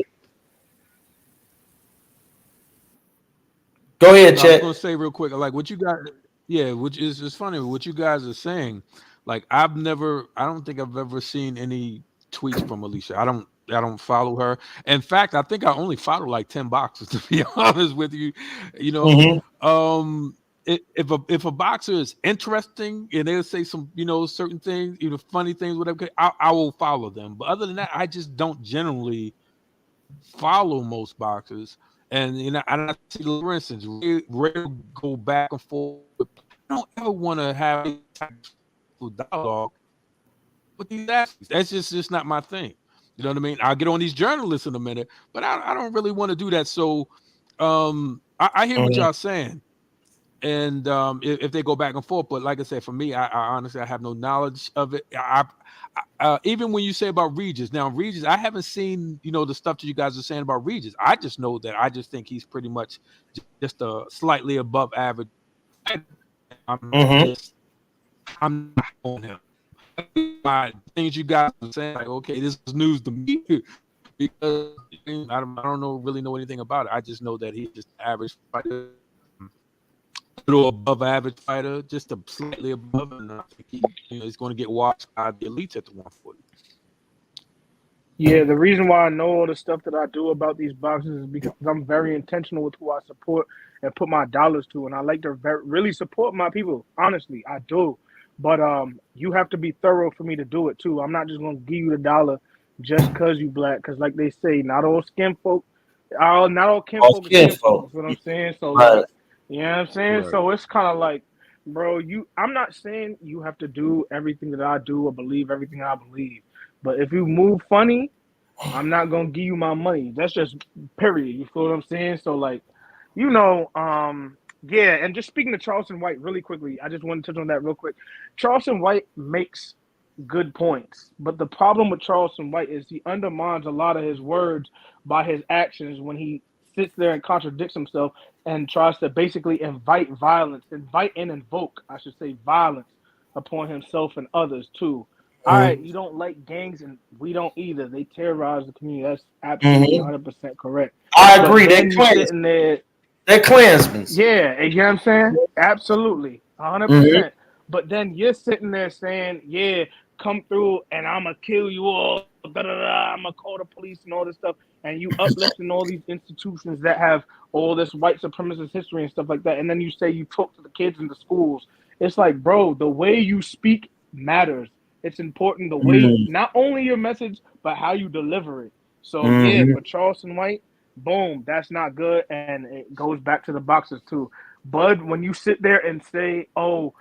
Go ahead, Chet. I was gonna say real quick, like what you guys, which is it's funny what you guys are saying. Like I don't think I've ever seen any tweets from Alicia. I don't follow her. In fact, I think I only follow like 10 boxers, to be honest with you. You know, if a boxer is interesting and they'll say some, you know, certain things, you know, funny things, whatever, I will follow them. But other than that, I just don't generally follow most boxers. And you know, I see, for instance, rare go back and forth. I don't ever want to have any type of dialogue with these athletes. That's just not my thing. You know what I mean? I'll get on these journalists in a minute, but I don't really want to do that. So I hear what y'all saying. And if they go back and forth, but like I said, for me, I honestly, I have no knowledge of it. Even when you say about Regis, I haven't seen, you know, the stuff that you guys are saying about Regis. I just know that I just think he's pretty much just a slightly above average. I'm not on him. My things you guys are saying, like, okay, this is news to me because I don't really know anything about it. I just know that he's just average fighter. Little above average fighter, just a slightly above, and I think he's going to get watched by the elites at the 140. Yeah, the reason why I know all the stuff that I do about these boxers is because I'm very intentional with who I support and put my dollars to, and I like to really support my people. Honestly, I do, but you have to be thorough for me to do it too. I'm not just going to give you the dollar just because you black, because like they say, not all skin folk, not all kin folk. That's what I'm saying. So. Right. You know what I'm saying? Right. So it's kind of like, bro, I'm not saying you have to do everything that I do or believe everything I believe. But if you move funny, I'm not going to give you my money. That's just period. You feel what I'm saying? So, like, you know, and just speaking to Charleston White really quickly, I just want to touch on that real quick. Charleston White makes good points. But the problem with Charleston White is he undermines a lot of his words by his actions when he sits there and contradicts himself and tries to basically invite and invoke, I should say, violence upon himself and others too. All right, you don't like gangs, and we don't either. They terrorize the community. That's absolutely 100% correct. I agree. But then you sitting there, They're Klansmen. yeah, you know what I'm saying? Absolutely, 100%. But then you're sitting there saying, yeah, come through and I'm going to kill you all. I'm going to call the police and all this stuff. And you uplifting all these institutions that have all this white supremacist history and stuff like that. And then you say you talk to the kids in the schools. It's like, bro, the way you speak matters. It's important the way, not only your message, but how you deliver it. So, yeah, for Charleston White, boom, that's not good. And it goes back to the boxers, too. Bud, when you sit there and say, oh,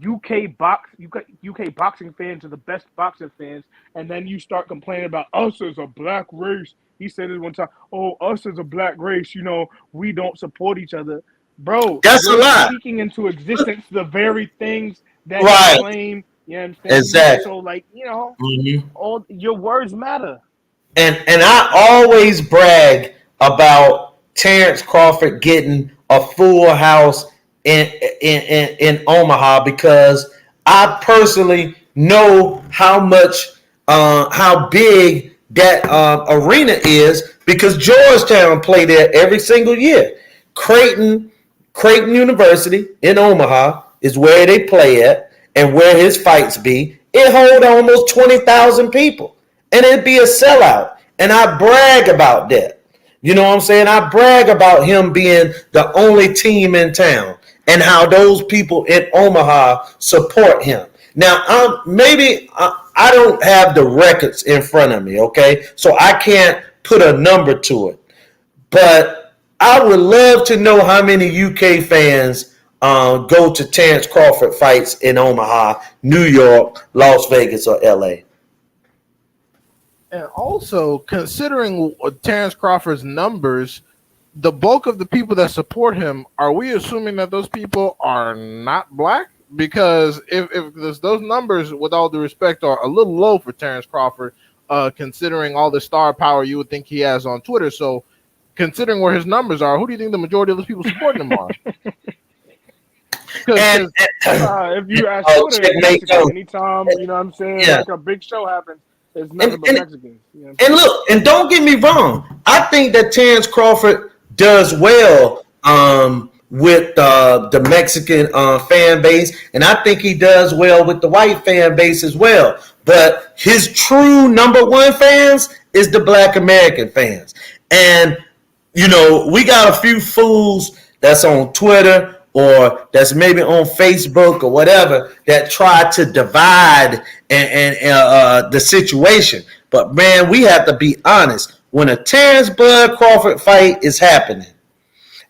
UK boxing fans are the best boxing fans, and then you start complaining about us as a black race. He said it one time, oh, us as a black race, we don't support each other. Bro, that's a lie. Speaking into existence the very things that you claim. You know what I'm saying? Exactly. So, all your words matter. And I always brag about Terrence Crawford getting a full house in Omaha because I personally know how big that arena is because Georgetown play there every single year. Creighton University in Omaha is where they play at and where his fights be. It hold almost 20,000 people and it'd be a sellout. And I brag about that. You know what I'm saying? I brag about him being the only team in town and how those people in Omaha support him. Now, I don't have the records in front of me, okay? So I can't put a number to it. But I would love to know how many UK fans go to Terrence Crawford fights in Omaha, New York, Las Vegas, or LA. And also, considering Terrence Crawford's numbers, the bulk of the people that support him, are we assuming that those people are not black? Because if those numbers, with all due respect, are a little low for Terrence Crawford, considering all the star power you would think he has on Twitter. So, considering where his numbers are, who do you think the majority of those people supporting him are? If you ask Twitter, anytime, you know what I'm saying, like a big show happens, there's nothing but Mexicans. You know and look, and don't get me wrong, I think that Terrence Crawford does well with the Mexican fan base, and I think he does well with the white fan base as well. But his true number one fans is the Black American fans. And, we got a few fools that's on Twitter or that's maybe on Facebook or whatever that try to divide and the situation. But, man, we have to be honest. When a Terrence Bud Crawford fight is happening,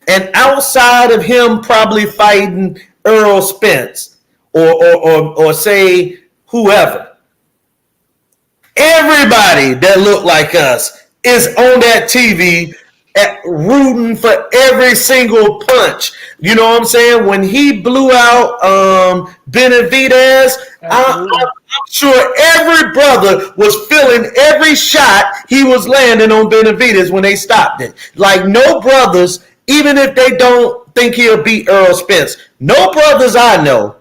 and outside of him probably fighting Earl Spence or say whoever, everybody that look like us is on that TV rooting for every single punch. You know what I'm saying? When he blew out Benavidez, I'm sure every brother was feeling every shot he was landing on Benavidez when they stopped it. Like no brothers, even if they don't think he'll beat Earl Spence, no brothers I know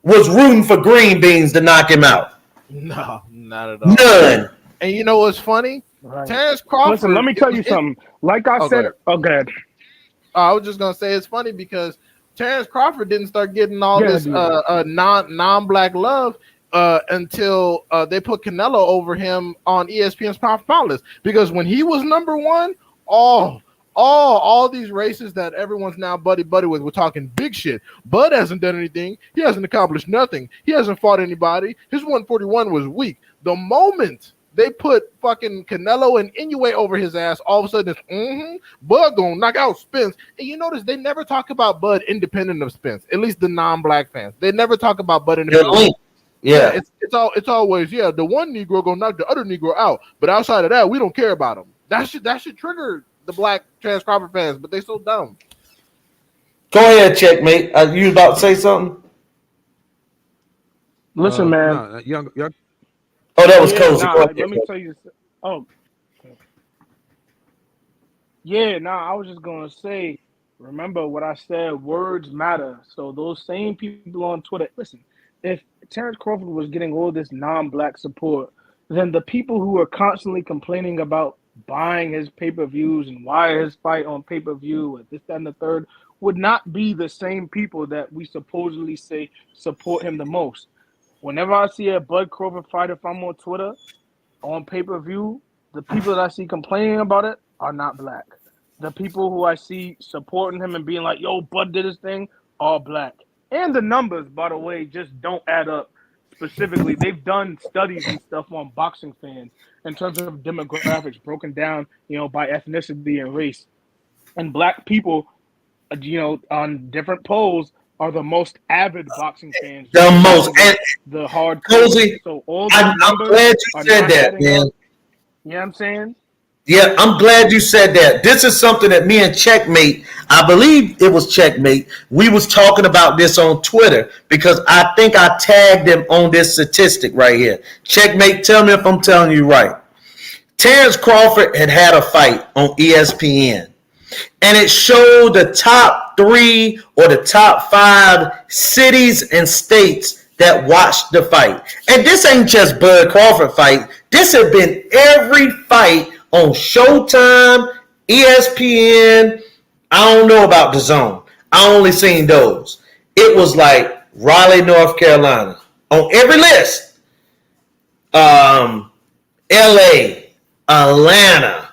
was rooting for green beans to knock him out. No, not at all. None. And you know what's funny? Right. Terrence Crawford. Listen, let me tell you something. Like I said, good. I was just gonna say it's funny because Terrence Crawford didn't start getting all this non-black love until they put Canelo over him on ESPN's Pound for Pound list. Because when he was number one, all these races that everyone's now buddy with were talking big shit. Bud hasn't done anything. He hasn't accomplished nothing. He hasn't fought anybody. His 141 was weak. The moment they put fucking Canelo and Inoue over his ass, all of a sudden it's Bud gonna knock out Spence. And you notice they never talk about Bud independent of Spence, at least the non-black fans. They never talk about Bud independent. Yeah. It's always the one Negro gonna knock the other Negro out, but outside of that, we don't care about him. That should trigger the black Terrence Crawford fans, but they so dumb. Go ahead, Checkmate. You about to say something? Listen, man. Young Oh, that was Yeah, Cozy. nah. Go ahead, Let me bro. tell you. Oh, yeah, nah. I was just gonna say. Remember what I said. Words matter. So those same people on Twitter. Listen, if Terrence Crawford was getting all this non-black support, then the people who are constantly complaining about buying his pay-per-views and why his fight on pay-per-view and this, that, and the third would not be the same people that we supposedly say support him the most. Whenever I see a Bud Crawford fight, if I'm on Twitter on pay-per-view, the people that I see complaining about it are not black. The people who I see supporting him and being like, yo, Bud did his thing, are black. And the numbers, by the way, just don't add up. Specifically, they've done studies and stuff on boxing fans in terms of demographics broken down, by ethnicity and race. And black people, on different polls are the most avid boxing fans The most. along with And the hardcore. Cozy, So all these I'm numbers glad you are said not that, adding man. up. You know what I'm saying? Yeah, I'm glad you said that. This is something that me and Checkmate, I believe it was Checkmate, we was talking about this on Twitter because I think I tagged him on this statistic right here. Checkmate, tell me if I'm telling you right. Terrence Crawford had a fight on ESPN, and it showed the top 3 or the top 5 cities and states that watched the fight. And this ain't just Bud Crawford fight. This has been every fight on Showtime, ESPN. I don't know about the Zone. I only seen those. It was like Raleigh, North Carolina on every list. LA, Atlanta,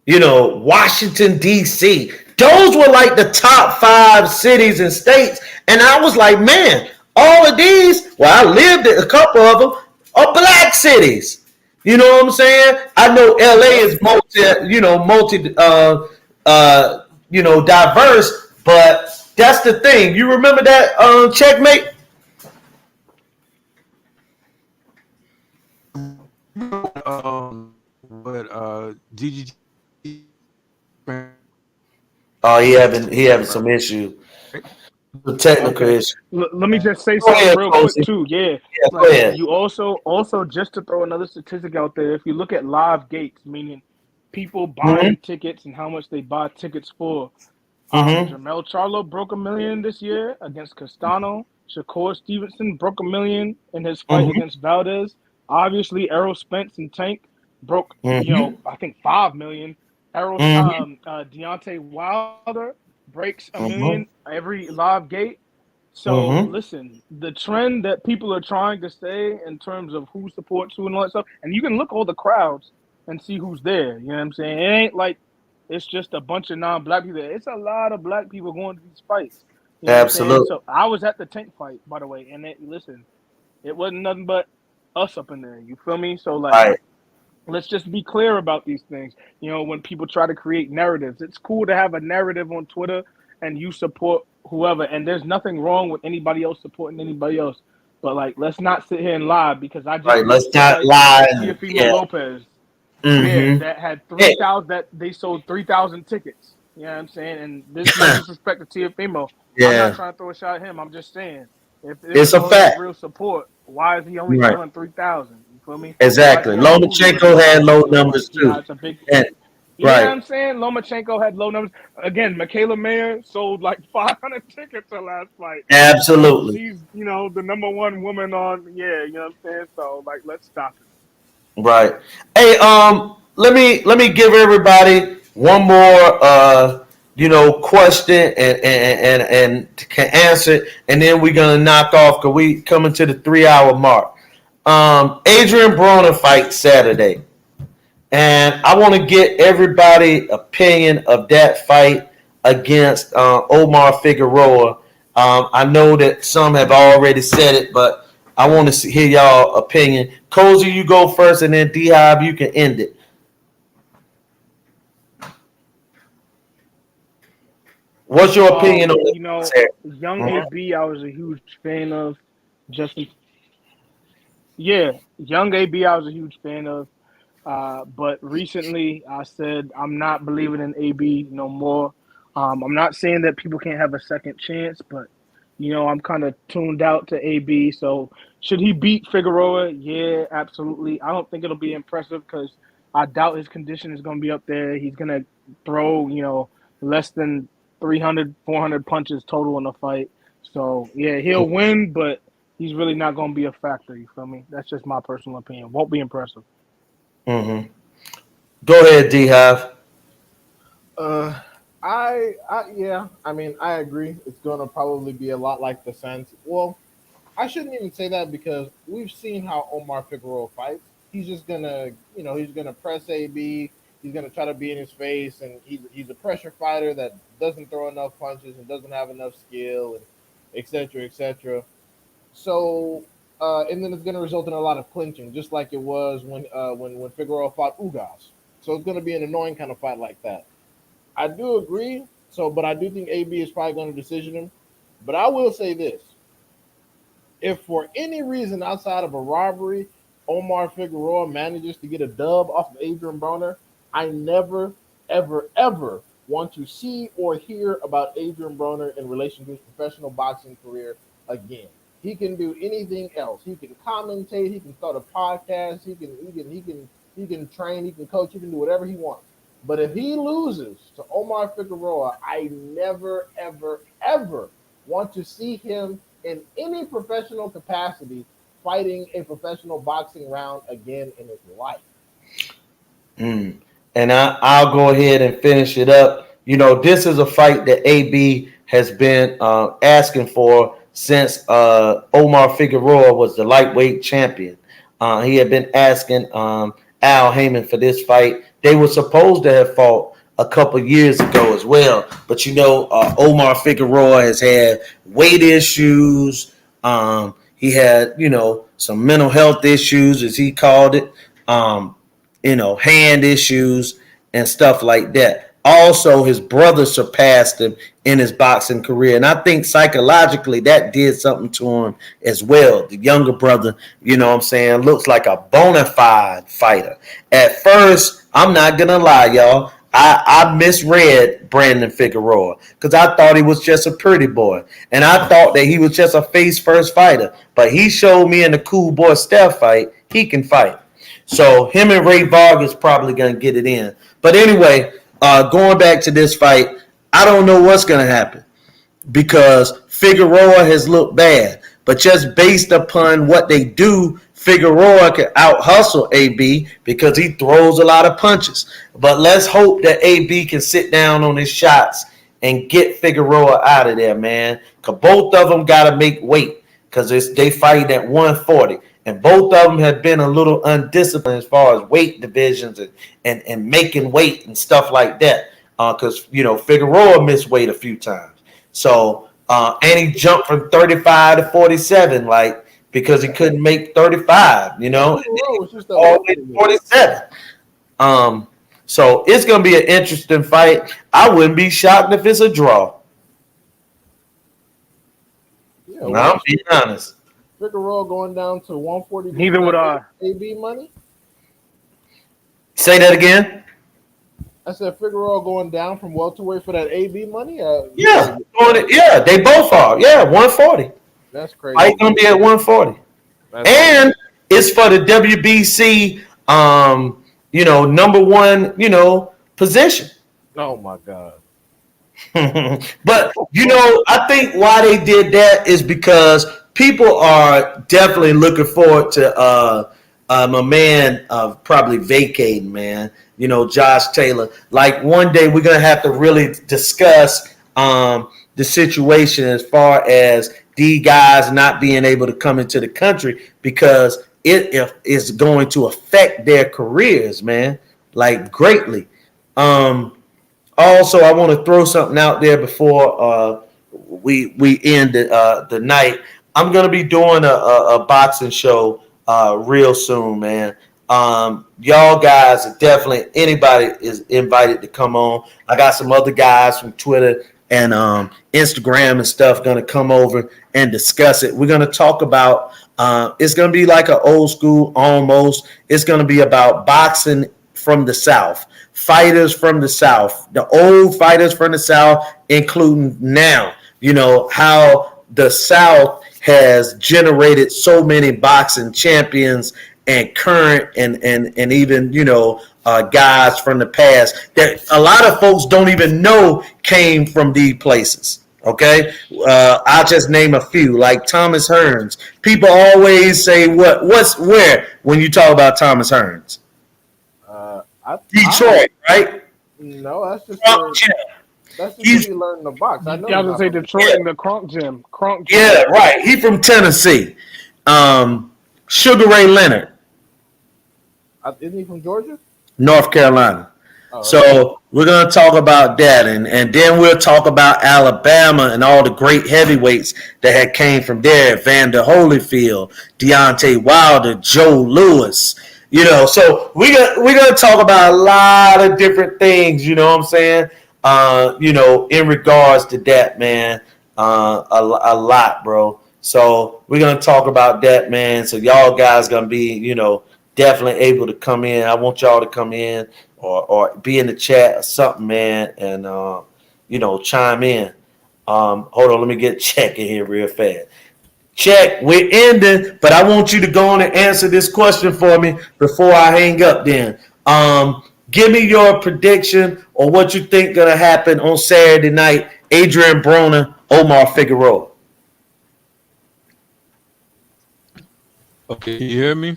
Washington, D.C. Those were like the top 5 cities and states. And I was like, man, all of these, well, I lived in a couple of them, are black cities. You know what I'm saying? I know LA is diverse, but that's the thing. You remember that Checkmate? But GGG. Oh, he having some issue, the technical Okay. issue. Let me just say Go something ahead, real Posey. quick too. Yeah, Yeah, go like ahead. you also just to throw another statistic out there. If you look at live gates, meaning people buying Mm-hmm. tickets and how much they buy tickets for, Mm-hmm. Jamel Charlo broke 1 million this year against Castano. Shakur Stevenson broke 1 million in his fight Mm-hmm. against Valdez. Obviously, Errol Spence and Tank broke, Mm-hmm. I think 5 million. Mm-hmm. Deontay Wilder breaks a Mm-hmm. million every live gate. So Mm-hmm. listen, the trend that people are trying to say in terms of who supports who and all that stuff, and you can look all the crowds and see who's there. You know what I'm saying? It ain't like it's just a bunch of non-black people. It's a lot of black people going to these fights. You know what I'm saying? Absolutely. So I was at the Tank fight, by the way, and listen, it wasn't nothing but us up in there. You feel me? So like, Right. let's just be clear about these things. When people try to create narratives, it's cool to have a narrative on Twitter and you support whoever, and there's nothing wrong with anybody else supporting anybody else. But like, let's not sit here and lie because I just Right. Let's watched the not fight lie. with Teofimo Yeah. Lopez. Yeah, Mm-hmm. that had Yeah. 3,000. That they sold 3,000 tickets. You know what I'm saying? And this no disrespect to Teofimo. I'm not Yeah. trying to throw a shot at him. I'm just saying if this It's is a all his fact. real support, why is he only Right. selling 3,000? You feel me? Why is Exactly. he only moving with Lomachenko had 3,000 low to a numbers fight? too. It's a big. And You know what right. I'm saying? Lomachenko had low numbers. Again, Michaela Mayer sold like 500 tickets her last fight. And Absolutely. she's, the number one woman on, yeah, you know what I'm saying? So, like, let's stop it. Right. Hey, let me give everybody one more question and can answer it, and then we're gonna knock off because we coming to the 3 hour mark. Adrian Broner fight Saturday, and I want to get everybody opinion of that fight against Omar Figueroa. I know that some have already said it, but I want to hear y'all opinion. Cozy, you go first, and then D-Hive, you can end it. What's your opinion on it? Young AB, I was a huge fan of. Justin, yeah, Young AB, I was a huge fan of. But recently, I said I'm not believing in AB no more. I'm not saying that people can't have a second chance, but I'm kind of tuned out to AB. So should he beat Figueroa? Yeah, absolutely. I don't think it'll be impressive because I doubt his condition is going to be up there. He's going to throw, less than 300, 400 punches total in a fight. So, yeah, he'll win, but he's really not going to be a factor. You feel me? That's just my personal opinion. Won't be impressive. Mm-hmm. Go ahead, D-Hive. I mean, I agree. It's going to probably be a lot like the Santos. Well, I shouldn't even say that because we've seen how Omar Figueroa fights. He's just gonna, he's gonna press AB. He's gonna try to be in his face, and he's a pressure fighter that doesn't throw enough punches and doesn't have enough skill, and et cetera, et cetera. So, and then it's gonna result in a lot of clinching, just like it was when Figueroa fought Ugas. So it's gonna be an annoying kind of fight like that. I do agree. So, but I do think AB is probably going to decision him. But I will say this: if for any reason outside of a robbery, Omar Figueroa manages to get a dub off of Adrian Broner, I never, ever, ever want to see or hear about Adrian Broner in relation to his professional boxing career again. He can do anything else. He can commentate. He can start a podcast. He can train. He can coach. He can do whatever he wants. But if he loses to Omar Figueroa, I never, ever, ever want to see him in any professional capacity fighting a professional boxing round again in his life. And I'll go ahead and finish it up. This is a fight that AB has been asking for since Omar Figueroa was the lightweight champion. He had been asking Al Heyman for this fight. They were supposed to have fought a couple years ago as well. But, Omar Figueroa has had weight issues. He had, some mental health issues, as he called it, hand issues and stuff like that. Also, his brother surpassed him in his boxing career. And I think psychologically that did something to him as well. The younger brother, looks like a bona fide fighter. At first, I'm not going to lie, y'all. I misread Brandon Figueroa because I thought he was just a pretty boy. And I thought that he was just a face-first fighter. But he showed me in the Cool Boy Steph fight, he can fight. So him and Ray Vargas probably going to get it in. But anyway, going back to this fight, I don't know what's going to happen because Figueroa has looked bad. But just based upon what they do, Figueroa can out-hustle AB because he throws a lot of punches. But let's hope that AB can sit down on his shots and get Figueroa out of there, man. Because both of them got to make weight because they fight at 140. And both of them have been a little undisciplined as far as weight divisions and making weight and stuff like that. Because, Figueroa missed weight a few times. So, and he jumped from 35 to 47, because he couldn't make 35, all the way to 47. So it's going to be an interesting fight. I wouldn't be shocked if it's a draw. Yeah, I'll be honest. Figueroa going down to 140. Neither would I. AB money? Say that again? I said Figueroa going down from welterweight for that AB money? Yeah, they both are. Yeah, 140. That's crazy. Fight going to be at 140. And it's for the WBC, number one, position. Oh, my God. But, I think why they did that is because people are definitely looking forward to my man probably vacating, man. Josh Taylor. Like one day we're going to have to really discuss the situation as far as these guys not being able to come into the country because it is going to affect their careers, man, greatly. Also, I want to throw something out there before we end the night. I'm going to be doing a boxing show real soon, man. Y'all guys are definitely, anybody is invited to come on. I got some other guys from Twitter and Instagram and stuff going to come over and discuss it. We're going to talk about, it's going to be like an old school almost. It's going to be about boxing from the South, fighters from the South, the old fighters from the South, including now, how the South has generated so many boxing champions and current and even guys from the past that a lot of folks don't even know came from these places. Okay, I'll just name a few, like Thomas Hearns. People always say what's where when you talk about Thomas Hearns. Detroit, right? No, that's just He's- where he learned the box. I know. Yeah, I was gonna say Detroit and the Kronk Gym. Yeah, right. He from Tennessee. Sugar Ray Leonard, Isn't he from Georgia? North Carolina. Oh, So we're gonna talk about that, and then we'll talk about Alabama and all the great heavyweights that had came from there: Vander Holyfield, Deontay Wilder, Joe Louis. So we're gonna talk about a lot of different things. You know what I'm saying? In regards to that, man, a lot, bro. So we're gonna talk about that, man. So y'all guys gonna be, definitely able to come in. I want y'all to come in or be in the chat or something, man, and chime in. Hold on, let me get Check in here real fast. Check, we're ending, but I want you to go on and answer this question for me before I hang up. Then, give me your prediction or what you think gonna happen on Saturday night. Adrian Broner, Omar Figueroa. Okay, you hear me?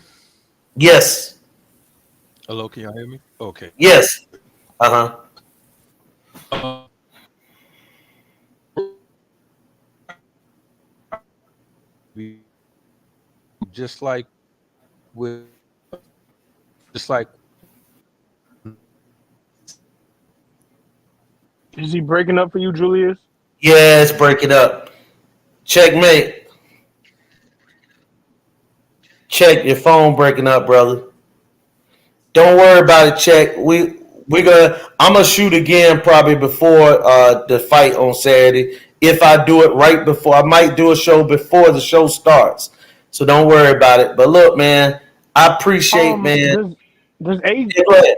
Yes, Hello, can y'all hear me? Okay. yes. Uh huh. Uh, we just like with just like Is he breaking up for you, Julius? Yeah, it's breaking up. Checkmate. Check, your phone breaking up, brother. Don't worry about it, Check. I'm gonna shoot again probably before the fight on Saturday. If I do it right before, I might do a show before the show starts. So don't worry about it. But look, man, I appreciate, man. Does AJ? Yeah, go ahead.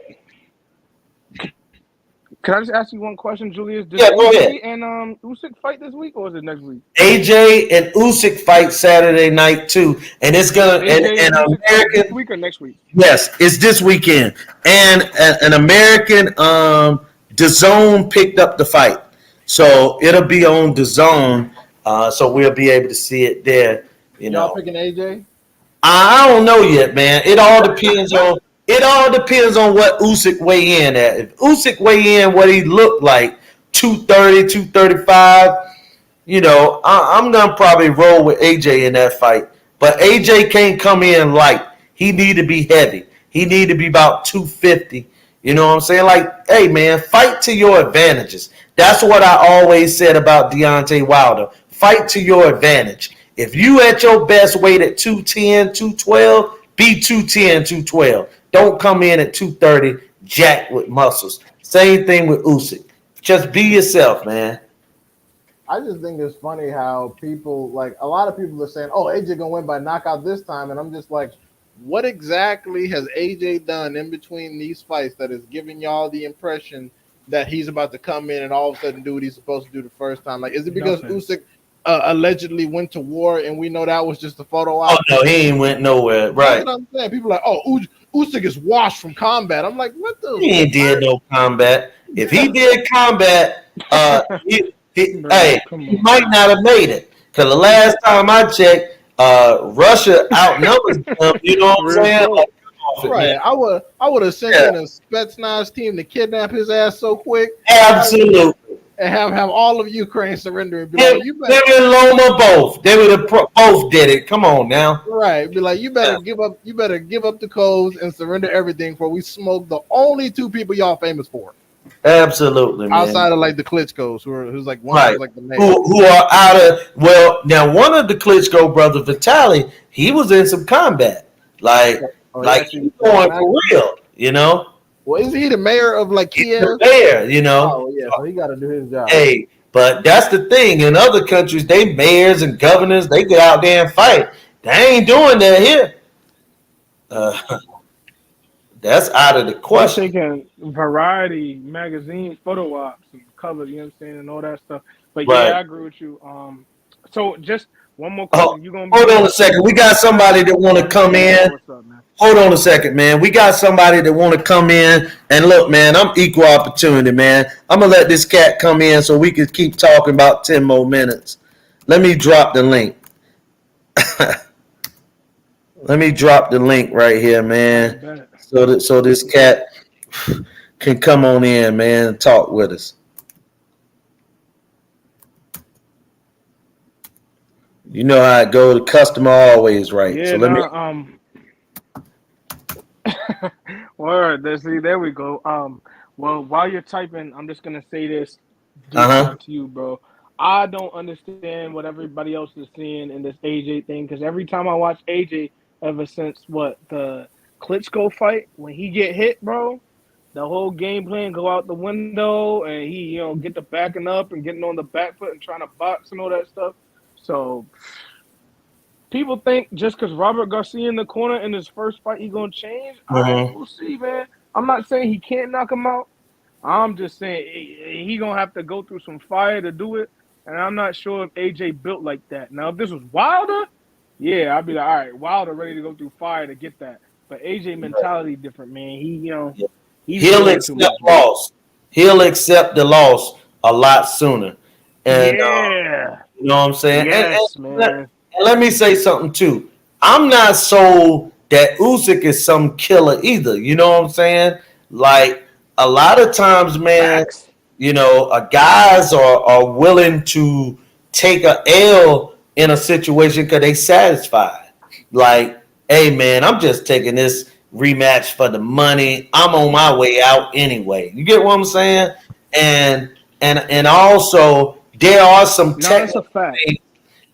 Can I just ask you one question, Julius? Does Yeah, go ahead. AJ and Usyk fight this week, or is it next week? AJ and Usyk fight Saturday night too, and it's gonna AJ and Usyk fight American. this week or next week? Yes, it's this weekend, and an American DAZN picked up the fight, so it'll be on DAZN. So we'll be able to see it there. Y'all picking AJ? I don't know yet, man. It all depends on what Usyk weigh in at. If Usyk weigh in what he looked like, 230, 235, I'm gonna probably roll with AJ in that fight. But AJ can't come in light. He need to be heavy. He need to be about 250. You know what I'm saying? Like, hey man, fight to your advantages. That's what I always said about Deontay Wilder. Fight to your advantage. If you at your best weight at 210, 212, be 210, 212. Don't come in at 230 jacked with muscles. Same thing with Usyk. Just be yourself, man. I just think it's funny how people, like, a lot of people are saying, oh, AJ gonna win by knockout this time, and I'm just like, what exactly has AJ done in between these fights that is giving y'all the impression that he's about to come in and all of a sudden do what he's supposed to do the first time? Like, is it because Usyk allegedly went to war and we know that was just a photo op? Oh no, he ain't went nowhere. Right. That's what I'm saying. People are like, oh, Usyk is washed from combat. I'm like, what the? He ain't did no combat. If he did combat, he might not have made it. Because the last time I checked, Russia outnumbers them. You know what I'm saying? Like, right. I would have sent in a Spetsnaz team to kidnap his ass so quick. Absolutely. And have all of Ukraine surrender and be Him, like, you better, and Loma both. They would have both did it. Come on now. right. Be like, you better give up the codes and surrender everything for we smoke the only two people y'all famous for. Absolutely, man. Outside of like the Klitschko's, who's like one right. of like the mayor. Who are out of now one of the Klitschko brothers, Vitaly, he was in some combat. Like he's going for real, you know. Well, is he the mayor of like Kiev? The mayor, you know. Oh yeah, so he got to do his job. Hey, but that's the thing. In other countries, they mayors and governors, they get out there and fight. They ain't doing that here. That's out of the question. I'm thinking Variety magazine photo ops and color, you know what I'm saying, and all that stuff. But right. yeah, I agree with you. So just one more Oh, question. You gonna be hold on a second. We got somebody that want to come in. What's up, man? Hold on a second, man. We got somebody that want to come in. And look, man, I'm equal opportunity, man. I'm going to let this cat come in so we can keep talking about 10 more minutes. Let me drop the link. Let me drop the link right here, man. So this cat can come on in, man, and talk with us. You know how it goes. The customer always right. Yeah, So let me. Word. See, there we go. Well, while you're typing, I'm just gonna say this deep down to you, bro. I don't understand what everybody else is seeing in this AJ thing, because every time I watch AJ, ever since the Klitschko fight, when he get hit, bro, the whole game plan go out the window, and he get the backing up and getting on the back foot and trying to box and all that stuff. So people think just because Robert Garcia in the corner in his first fight, he gonna change. All right, we'll see, man. I'm not saying he can't knock him out. I'm just saying he gonna have to go through some fire to do it, and I'm not sure if AJ built like that. Now, if this was Wilder, yeah, I'd be like, all right, Wilder ready to go through fire to get that. But AJ mentality different, man. He'll accept loss. He'll accept the loss a lot sooner. And you know what I'm saying? Yes, and man. let me say something too. I'm not sold that Usyk is some killer either. You know what I'm saying? Like a lot of times, man, guys are willing to take a L in a situation because they satisfied. Like, hey, man, I'm just taking this rematch for the money. I'm on my way out anyway. You get what I'm saying? And also there are some technical things.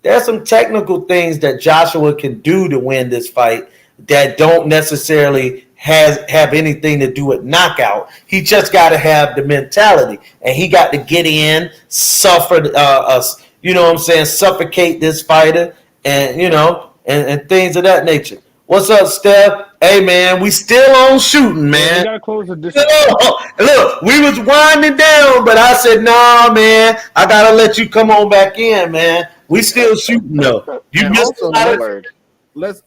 There's some technical things that Joshua can do to win this fight that don't necessarily have anything to do with knockout. He just got to have the mentality, and he got to get in, suffer, suffocate this fighter, and and things of that nature. What's up, Steph? Hey, man, we still on shooting, man. We gotta close the distance. Look, we was winding down, but I said, nah, man, I gotta let you come on back in, man. We still shooting though. You missed also, let's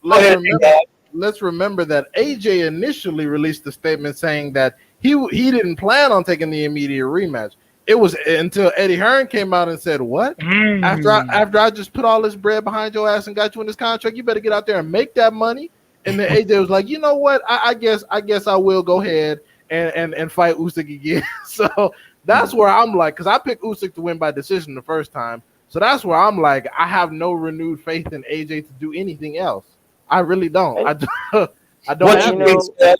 remember that AJ initially released the statement saying that he didn't plan on taking the immediate rematch. It was until Eddie Hearn came out and said, "What? After I just put all this bread behind your ass and got you in this contract, you better get out there and make that money." And then AJ was like, "You know what? I guess I will go ahead and fight Usyk again." So that's where I'm like, because I picked Usyk to win by decision the first time. So that's where I'm like, I have no renewed faith in AJ to do anything else. I really don't. I don't. What you think, Steph?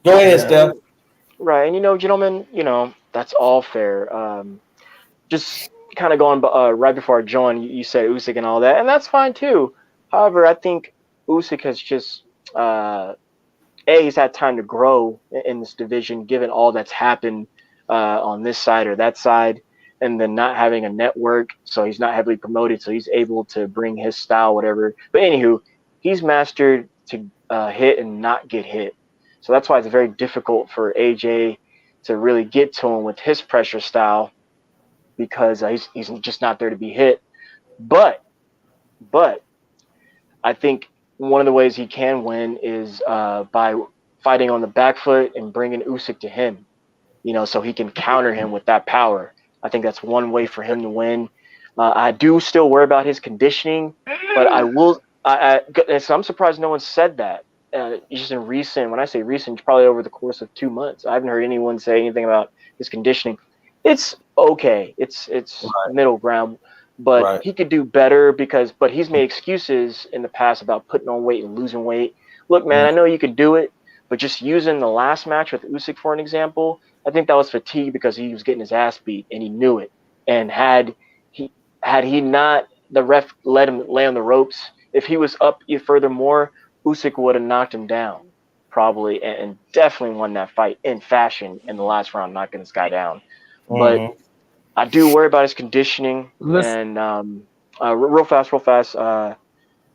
Go ahead, Steph. Right, and gentlemen, that's all fair. Just kind of going right before I joined, you said Usyk and all that, and that's fine too. However, I think Usyk has just he's had time to grow in this division, given all that's happened on this side or that side. And then not having a network, so he's not heavily promoted, so he's able to bring his style, whatever. But anywho, he's mastered to hit and not get hit. So that's why it's very difficult for AJ to really get to him with his pressure style, because he's just not there to be hit. But I think one of the ways he can win is by fighting on the back foot and bringing Usyk to him, so he can counter him with that power. I think that's one way for him to win. I do still worry about his conditioning, but I will. So I'm surprised no one said that. Just in recent, when I say recent, probably over the course of 2 months, I haven't heard anyone say anything about his conditioning. It's okay. It's middle ground, but he could do better but he's made excuses in the past about putting on weight and losing weight. Look, man, I know you could do it, but just using the last match with Usyk for an example, I think that was fatigue because he was getting his ass beat and he knew it. And had he not, the ref let him lay on the ropes, if he was up furthermore, Usyk would have knocked him down probably and definitely won that fight in fashion in the last round, knocking this guy down. But I do worry about his conditioning. And real fast, I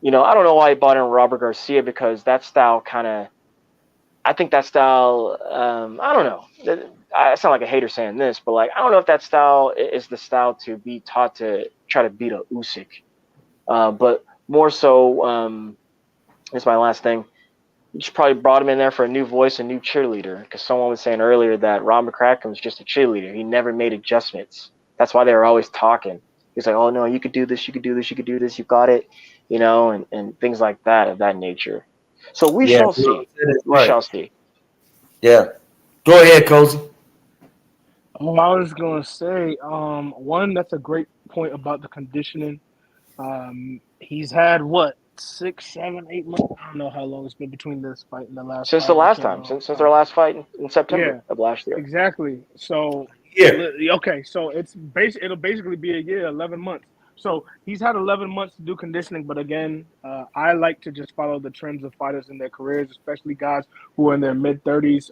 don't know why he bought in Robert Garcia, because that style I think that style, I don't know. I sound like a hater saying this, but I don't know if that style is the style to be taught to try to beat a Usyk. But more so, this is my last thing. You should probably brought him in there for a new voice, a new cheerleader, because someone was saying earlier that Rob McCracken was just a cheerleader. He never made adjustments. That's why they were always talking. He's like, oh, no, you could do this, you could do this, you could do this, you got it, and things like that, of that nature. So we shall see. We shall see. Yeah. Go ahead, Cozy. I was going to say, one, that's a great point about the conditioning. He's had, 6, 7, 8 months? I don't know how long it's been between this fight and the last Since fight. the last time, since our last fight in September of last year. Exactly. So, okay, so it'll basically be a year, 11 months. So he's had 11 months to do conditioning, but again, I like to just follow the trends of fighters in their careers, especially guys who are in their mid-30s,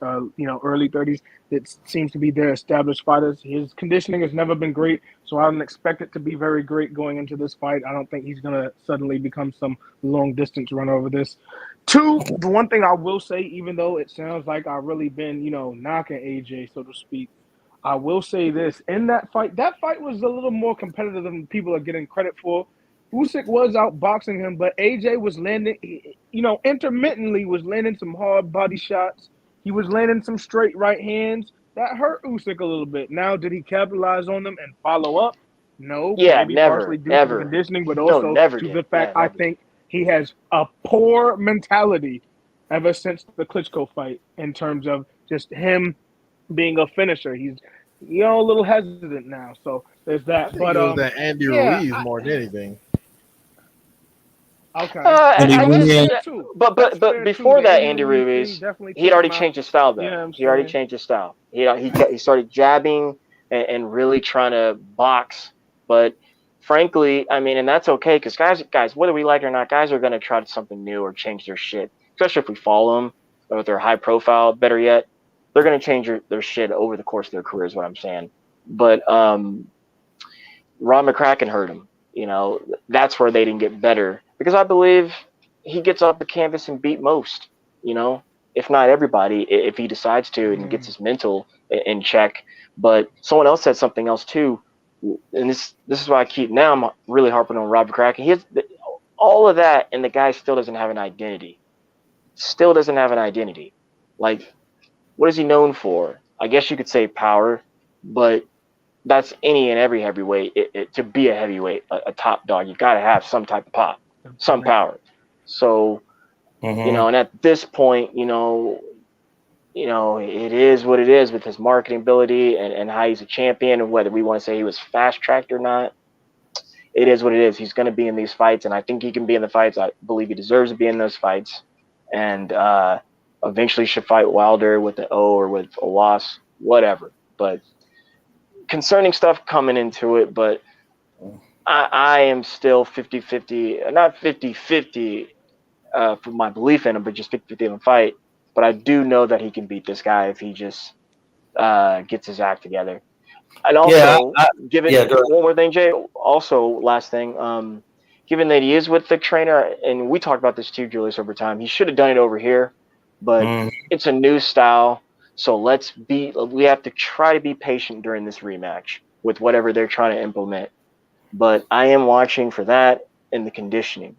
early 30s. It seems to be their established fighters. His conditioning has never been great, so I don't expect it to be very great going into this fight. I don't think he's going to suddenly become some long-distance runner over this. 2, the one thing I will say, even though it sounds like I've really been, knocking AJ, so to speak, I will say this. In that fight was a little more competitive than people are getting credit for. Usyk was outboxing him, but AJ was landing, intermittently was landing some hard body shots. He was landing some straight right hands. That hurt Usyk a little bit. Now, did he capitalize on them and follow up? No. Yeah, maybe never, partially due never. to the conditioning, but also to the fact I think he has a poor mentality ever since the Klitschko fight in terms of just him being a finisher. He's a little hesitant now, so there's that. But it was that Andy Ruiz more than anything. Okay. But before that, Andy Ruiz, he'd already changed his style, though. Yeah, he already changed his style. He started jabbing and really trying to box. But frankly, I mean, and that's okay, because guys, whether we like it or not, guys are going to try something new or change their shit, especially if we follow them or if they're high profile. Better yet, they're going to change their shit over the course of their career is what I'm saying. But Rob McCracken hurt him. That's where they didn't get better. Because I believe he gets off the canvas and beat most, if not everybody, if he decides to and gets his mental in check. But someone else said something else too. And this is why I'm really harping on Rob McCracken. He has all of that, and the guy still doesn't have an identity. Like, what is he known for? I guess you could say power, but that's any and every heavyweight. To be a heavyweight, a top dog, you got to have some type of pop, some power. So, and at this point, it is what it is with his marketing ability and how he's a champion, and whether we want to say he was fast-tracked or not. It is what it is. He's going to be in these fights, and I think he can be in the fights. I believe he deserves to be in those fights. And eventually should fight Wilder with the O or with a loss, whatever. But concerning stuff coming into it, but I am still 50-50, not 50-50 for my belief in him, but just 50-50 in the fight. But I do know that he can beat this guy if he just gets his act together. And also, one more thing, Jay, also last thing, given that he is with the trainer, and we talked about this too, Julius, over time, he should have done it over here. But it's a new style, so we have to try to be patient during this rematch with whatever they're trying to implement. But I am watching for that and the conditioning.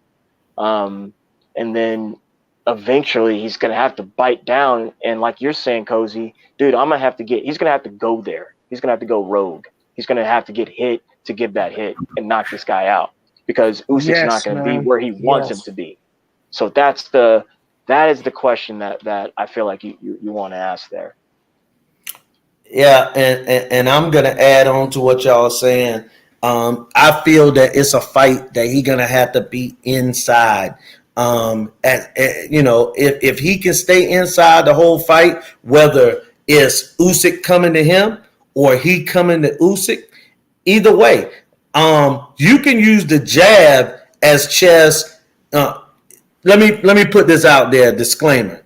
And then eventually he's going to have to bite down. And like you're saying, Cozy, dude, he's going to have to go there. He's going to have to go rogue. He's going to have to get hit to give that hit and knock this guy out, because Usyk's not going to be where he wants him to be. So that is the question that I feel like you want to ask there. Yeah, and I'm gonna add on to what y'all are saying. I feel that it's a fight that he's gonna have to be inside. If he can stay inside the whole fight, whether it's Usyk coming to him or he coming to Usyk, either way, you can use the jab as chess. Let me put this out there, disclaimer.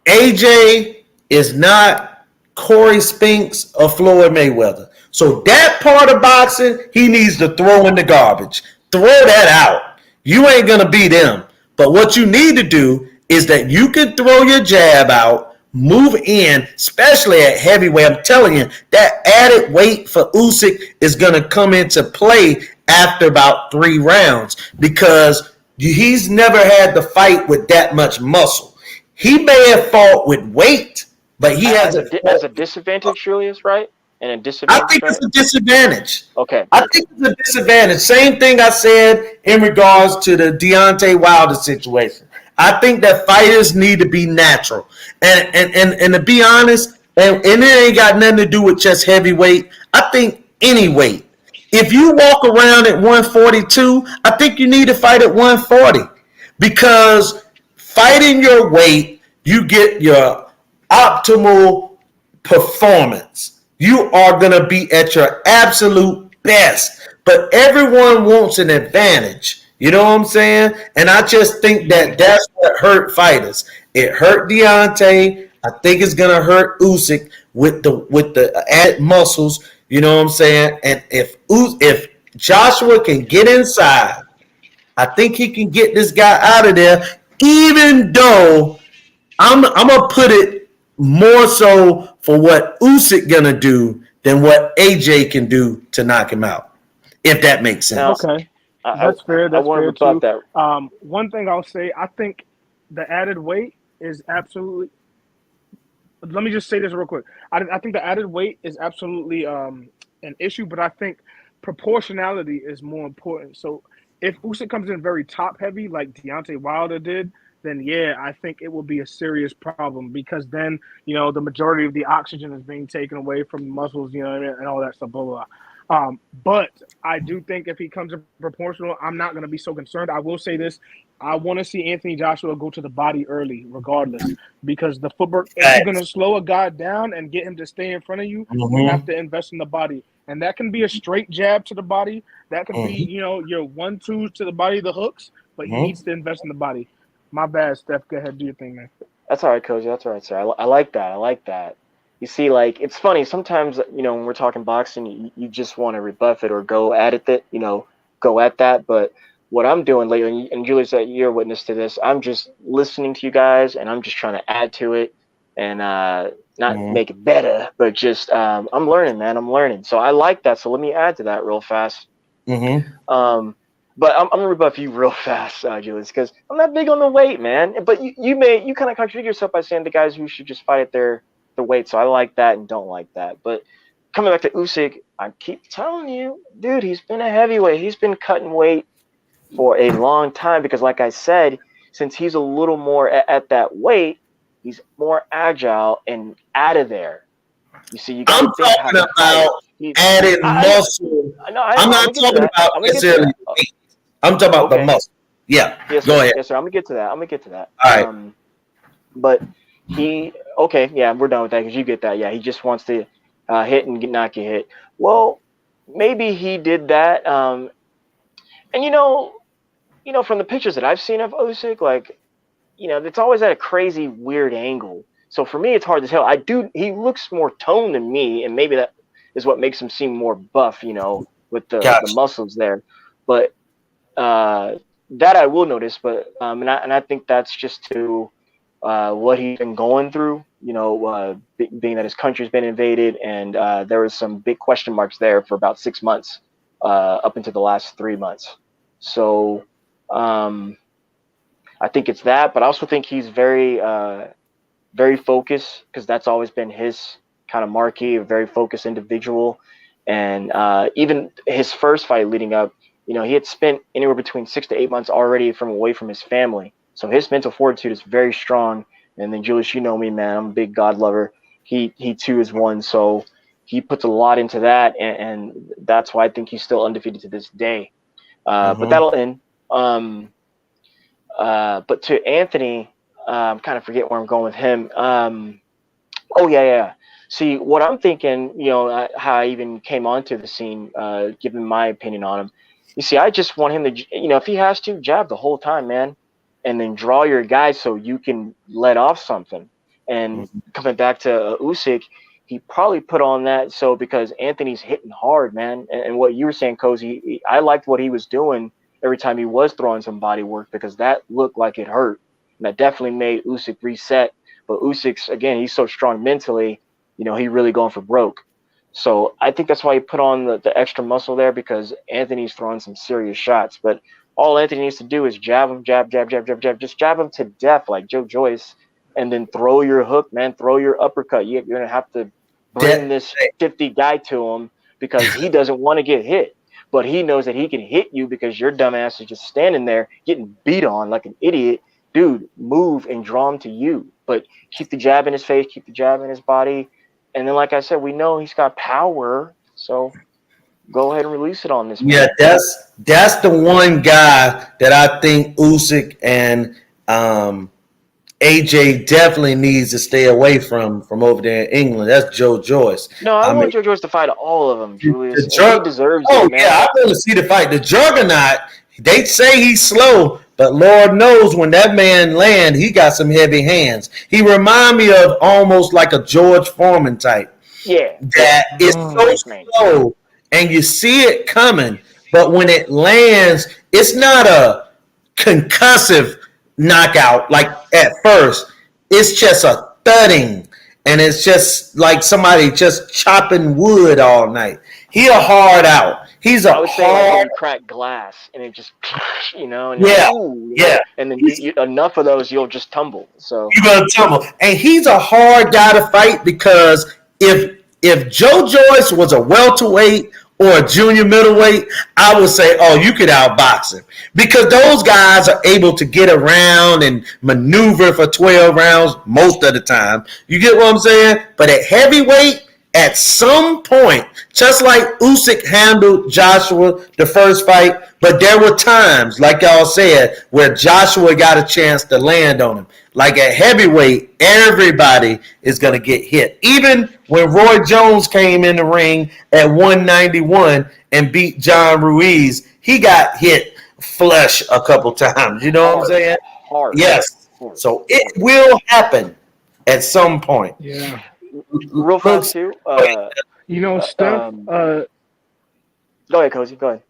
AJ is not Corey Spinks or Floyd Mayweather. So that part of boxing, he needs to throw in the garbage. Throw that out. You ain't going to beat him. But what you need to do is that you can throw your jab out, move in, especially at heavyweight. I'm telling you, that added weight for Usyk is going to come into play after about 3 rounds because he's never had to fight with that much muscle. He may have fought with weight, but he has as a disadvantage, Julius, right? And a I disadvantage. think it's a disadvantage. Okay. I think it's a disadvantage. Same thing I said in regards to the Deontay Wilder situation. I think that fighters need to be natural. And to be honest, and it ain't got nothing to do with just heavyweight. I think any weight. If you walk around at 142, I think you need to fight at 140. Because fighting your weight, you get your optimal performance. You are going to be at your absolute best. But everyone wants an advantage. You know what I'm saying? And I just think that that's what hurt fighters. It hurt Deontay. I think it's going to hurt Usyk with the added muscles. You know what I'm saying? And if Joshua can get inside, I think he can get this guy out of there, even though I'm going to put it more so for what Usyk going to do than what AJ can do to knock him out, if that makes sense. Okay. That's fair. That's fair too. That. One thing I'll say, I think the added weight is absolutely. Let me just say this real quick. I think the added weight is absolutely an issue, but I think proportionality is more important. So if Usyk comes in very top heavy, like Deontay Wilder did, then yeah, I think it will be a serious problem because then the majority of the oxygen is being taken away from the muscles, and all that stuff, blah blah. But I do think if he comes in proportional, I'm not going to be so concerned. I will say this. I want to see Anthony Joshua go to the body early, regardless, because the footwork, if you're going to slow a guy down and get him to stay in front of you, you have to invest in the body. And that can be a straight jab to the body. That can be, your 1-2 to the body, the hooks, but he needs to invest in the body. My bad, Steph. Go ahead, do your thing, man. That's all right, Coach. That's all right, sir. I like that. I like that. You see, like, it's funny. Sometimes, when we're talking boxing, you just want to rebuff it or go at it, go at that. But what I'm doing lately, and Julius, you're a witness to this, I'm just listening to you guys, and I'm just trying to add to it and not make it better, but just I'm learning, man. I'm learning. So I like that. So let me add to that real fast. But I'm going to rebuff you real fast, Julius, because I'm not big on the weight, man. But you kind of contradict yourself by saying the guys who should just fight at the weight. So I like that and don't like that. But coming back to Usyk, I keep telling you, dude, he's been a heavyweight. He's been cutting weight for a long time because, like I said, since he's a little more at that weight, he's more agile and out of there. You see, you got to think talking about added muscle. I'm not talking about necessarily weight. I'm talking about the muscle. Yeah, yes, go ahead. Yes, sir. I'm gonna get to that. All right. But we're done with that because you get that. Yeah, he just wants to hit and not get hit. Well, maybe he did that. And from the pictures that I've seen of Usyk, like, it's always at a crazy weird angle. So for me, it's hard to tell. He looks more toned than me, and maybe that is what makes him seem more buff, with the muscles there. But that I will notice. But and I think that's just to what he's been going through. Being that his country's been invaded, and there was some big question marks there for about 6 months, up into the last 3 months. So I think it's that, but I also think he's very focused because that's always been his kind of marquee, a very focused individual. And even his first fight leading up, he had spent anywhere between 6 to 8 months already away from his family. So his mental fortitude is very strong. And then Julius, you know me, man, I'm a big God lover. He too is one. So he puts a lot into that. And that's why I think he's still undefeated to this day. But that'll end. But to Anthony, I'm kind of forget where I'm going with him. See, what I'm thinking, how I even came onto the scene, giving my opinion on him. You see, I just want him to, if he has to, jab the whole time, man, and then draw your guys so you can let off something. And coming back to Usyk, he probably put on that because Anthony's hitting hard, man. And what you were saying, Cozy, I liked what he was doing every time he was throwing some body work because that looked like it hurt. And that definitely made Usyk reset But Usyk's, again, he's so strong mentally, he really going for broke. So I think that's why he put on the extra muscle there, because Anthony's throwing some serious shots. But all Anthony needs to do is jab him, jab, just jab him to death like Joe Joyce, and then throw your hook, man, throw your uppercut. You're going to have to bring this shifty guy to him because he doesn't want to get hit. But he knows that he can hit you because your dumbass is just standing there getting beat on like an idiot. Dude, move and draw him to you. But keep the jab in his face, keep the jab in his body. And then, like I said, we know he's got power. So go ahead and release it on this man. Yeah, that's the one guy that I think Usyk and AJ definitely needs to stay away from over there in England. That's Joe Joyce. No, I want Joe Joyce to fight all of them, Julius. He deserves it, man. Yeah, I want to see the fight. The Juggernaut, they say he's slow, but Lord knows when that man land, he got some heavy hands. He remind me of almost like a George Foreman type. Yeah. That is so slow, and you see it coming, but when it lands, it's not a concussive knockout like at first. It's just a thudding, and it's just like somebody just chopping wood all night. He a hard out. He's a I would say like when you crack glass and it just, and and then enough of those, you'll just tumble. So you're gonna tumble, and he's a hard guy to fight because if Joe Joyce was a welterweight or a junior middleweight, I would say, oh, you could outbox him because those guys are able to get around and maneuver for 12 rounds most of the time. You get what I'm saying? But at heavyweight, at some point, just like Usyk handled Joshua the first fight, but there were times, like y'all said, where Joshua got a chance to land on him. Like at heavyweight, everybody is going to get hit. Even when Roy Jones came in the ring at 191 and beat John Ruiz, he got hit flush a couple times. You know what I'm saying? Hard. Yes. So it will happen at some point. Yeah. Real fast too. Steph. Go ahead, Cozy. Go ahead.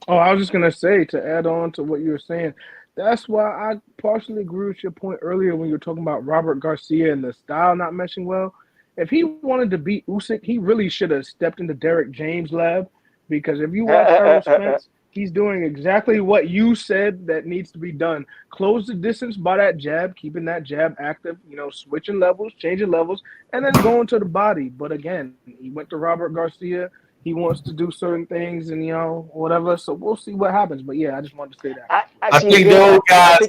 Oh, I was just gonna say, to add on to what you were saying, that's why I partially agree with your point earlier when you were talking about Robert Garcia and the style not meshing well. If he wanted to beat Usyk, he really should have stepped into Derek James' lab, because if you watch Errol Spence, he's doing exactly what you said that needs to be done. Close the distance by that jab, keeping that jab active, switching levels, changing levels, and then going to the body. But again, he went to Robert Garcia. He wants to do certain things and, whatever. So we'll see what happens. But, yeah, I just wanted to say that. I think those guys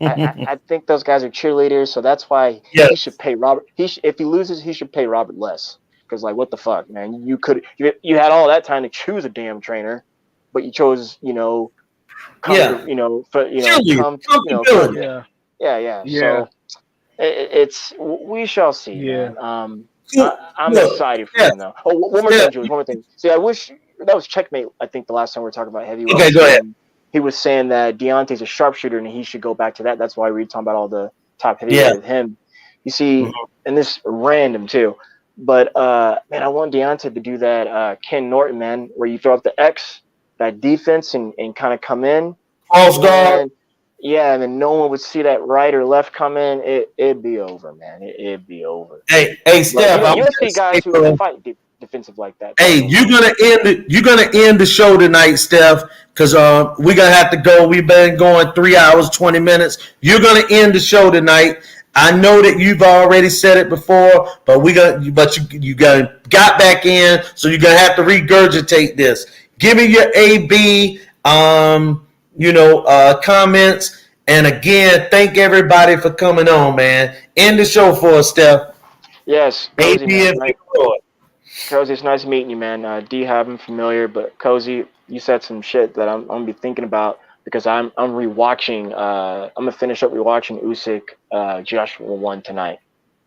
I think those guys are cheerleaders, so that's why he should pay Robert. If he loses, he should pay Robert less. Because, like, what the fuck, man? You had all that time to choose a damn trainer, but you chose, So we shall see. Yeah. Man. I'm excited for him though. Oh, one more thing, Jules. One more thing. See, I wish that was Checkmate. I think the last time we were talking about heavyweight. Okay, go ahead. He was saying that Deontay's a sharpshooter and he should go back to that. That's why we were talking about all the top heavyweight with him. You see, and this random too. But man, I want Deontay to do that Ken Norton, man, where you throw up the X, that defense, and kind of come in. False guard. Yeah, and then no one would see that right or left come in. It'd be over, man. It'd be over. Hey, Steph, you see guys who can fight defensive like that. Hey, you're gonna end the show tonight, Steph, because we're gonna have to go. We've been going 3 hours, 20 minutes. You're gonna end the show tonight. I know that you've already said it before, but you got back in, so you're gonna have to regurgitate this. Give me your AB, comments, and again, thank everybody for coming on, man. End the show for us, Steph. Yes, AB and Cozy, it's nice meeting you, man. D have him familiar, but Cozy, you said some shit that I'm gonna be thinking about. Because I'm rewatching. I'm gonna finish up rewatching Usyk Joshua 1 tonight.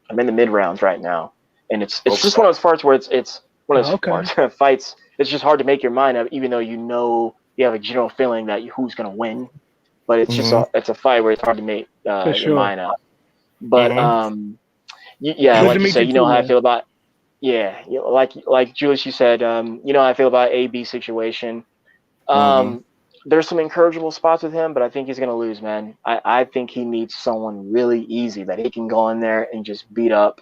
I'm in the mid rounds right now, and it's just one of those parts where it's one of those fights. It's just hard to make your mind up, even though you have a general feeling that who's gonna win. But it's just it's a fight where it's hard to make your mind up. But like you said, how I feel about like Julius, you said, how I feel about AB situation. there's some encourageable spots with him, but I think he's gonna lose, man. I think he needs someone really easy that he can go in there and just beat up,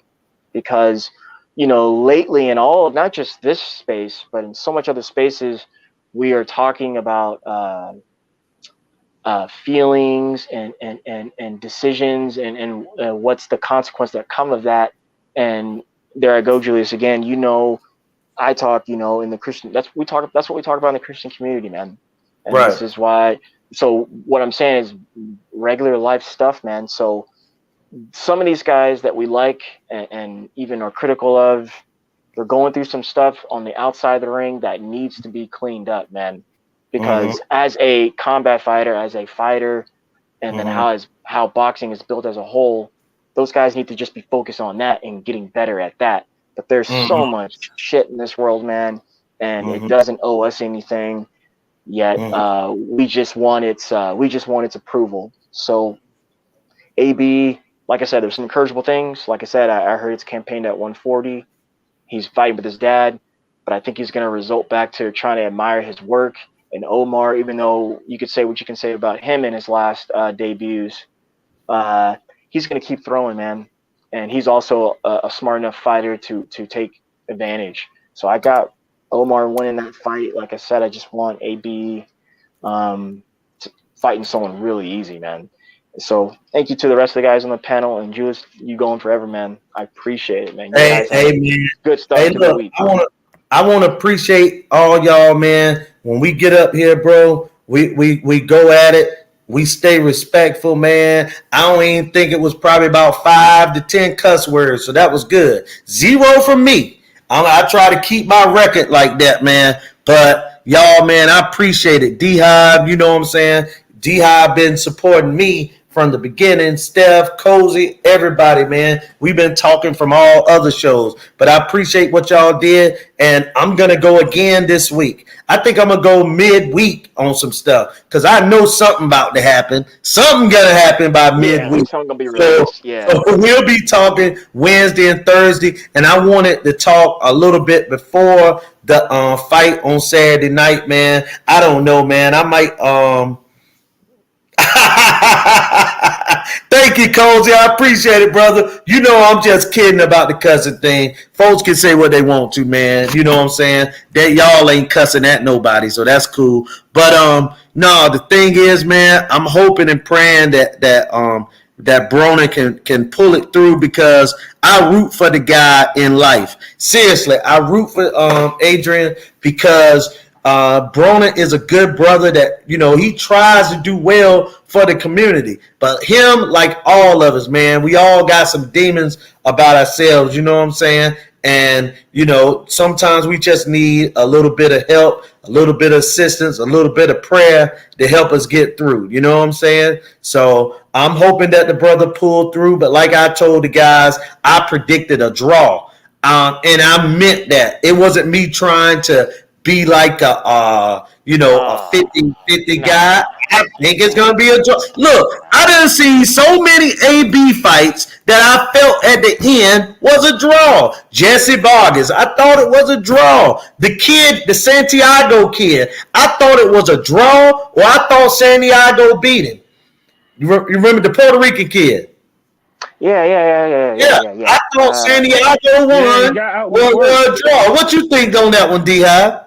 because lately in all, not just this space, but in so much other spaces, we are talking about feelings and decisions and what's the consequence that come of that. And there I go, Julius, again. I talk, in the Christian. That's what we talk about in the Christian community, man. And Right. This is why. So what I'm saying is regular life stuff, man. So some of these guys that we like and even are critical of, they're going through some stuff on the outside of the ring that needs to be cleaned up, man. Because as a combat fighter, as a fighter, and then how boxing is built as a whole, those guys need to just be focused on that and getting better at that. But there's so much shit in this world, man, and it doesn't owe us anything. Yet we just want its approval. So AB, like I said, there's some encourageable things. Like I said, I heard it's campaigned at 140. He's fighting with his dad, but I think he's going to result back to trying to admire his work. And Omar, even though you could say what you can say about him in his last debuts, he's going to keep throwing, man. And he's also a smart enough fighter to take advantage. So I got Omar winning that fight. Like I said, I just want AB fighting someone really easy, man. So thank you to the rest of the guys on the panel, and Julius, you going forever, man. I appreciate it, man. Hey, man. Good stuff. Hey, look, I want to appreciate all y'all, man. When we get up here, bro, we go at it. We stay respectful, man. I don't even think it was probably about 5 to 10 cuss words, so that was good. 0 from me. I try to keep my record like that, man. But y'all, man, I appreciate it. D-Hive, you know what I'm saying? D-Hive been supporting me from the beginning. Steph, Cozy, everybody, man. We've been talking from all other shows. But I appreciate what y'all did, and I'm going to go again this week. I think I'm going to go midweek on some stuff because I know something about to happen. Something going to happen by midweek. Something going to be released. So we'll be talking Wednesday and Thursday, and I wanted to talk a little bit before the fight on Saturday night, man. I don't know, man. I might Thank you, Cozy. I appreciate it, brother. You know I'm just kidding about the cussing thing. Folks can say what they want to, man. You know what I'm saying? That y'all ain't cussing at nobody, so that's cool. But no, the thing is, man, I'm hoping and praying that Broner can pull it through, because I root for the guy in life. Seriously, I root for Adrian because Broner is a good brother that, he tries to do well for the community. But him, like all of us, man, we all got some demons about ourselves, you know what I'm saying? And, sometimes we just need a little bit of help, a little bit of assistance, a little bit of prayer to help us get through. You know what I'm saying? So I'm hoping that the brother pulled through. But like I told the guys, I predicted a draw. And I meant that. It wasn't me trying to be like a 50-50 guy. I think it's going to be a draw. Look, I done seen so many AB fights that I felt at the end was a draw. Jesse Vargas, I thought it was a draw. The Santiago kid, I thought it was a draw, or I thought Santiago beat him. You remember the Puerto Rican kid? Yeah. I thought Santiago won or a draw. What you think on that one, D-Hive?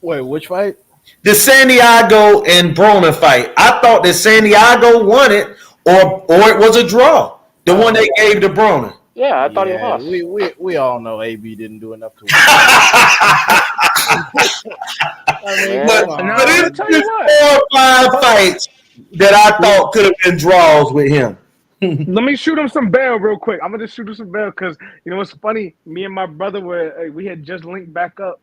Wait, which fight? The Santiago and Broner fight. I thought that Santiago won it, or it was a draw. The one they gave to Broner. Yeah, I thought he lost. We all know AB didn't do enough to win. But it's just 4 or 5 fights that I thought could have been draws with him. Let me shoot him some bail real quick. I'm gonna just shoot him some bail because what's funny. Me and my brother we had just linked back up,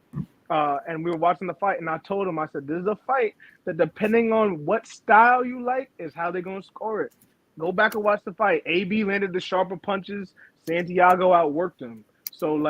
and we were watching the fight. And I told him, I said, "This is a fight that depending on what style you like is how they're gonna score it. Go back and watch the fight. AB landed the sharper punches. Santiago outworked him. So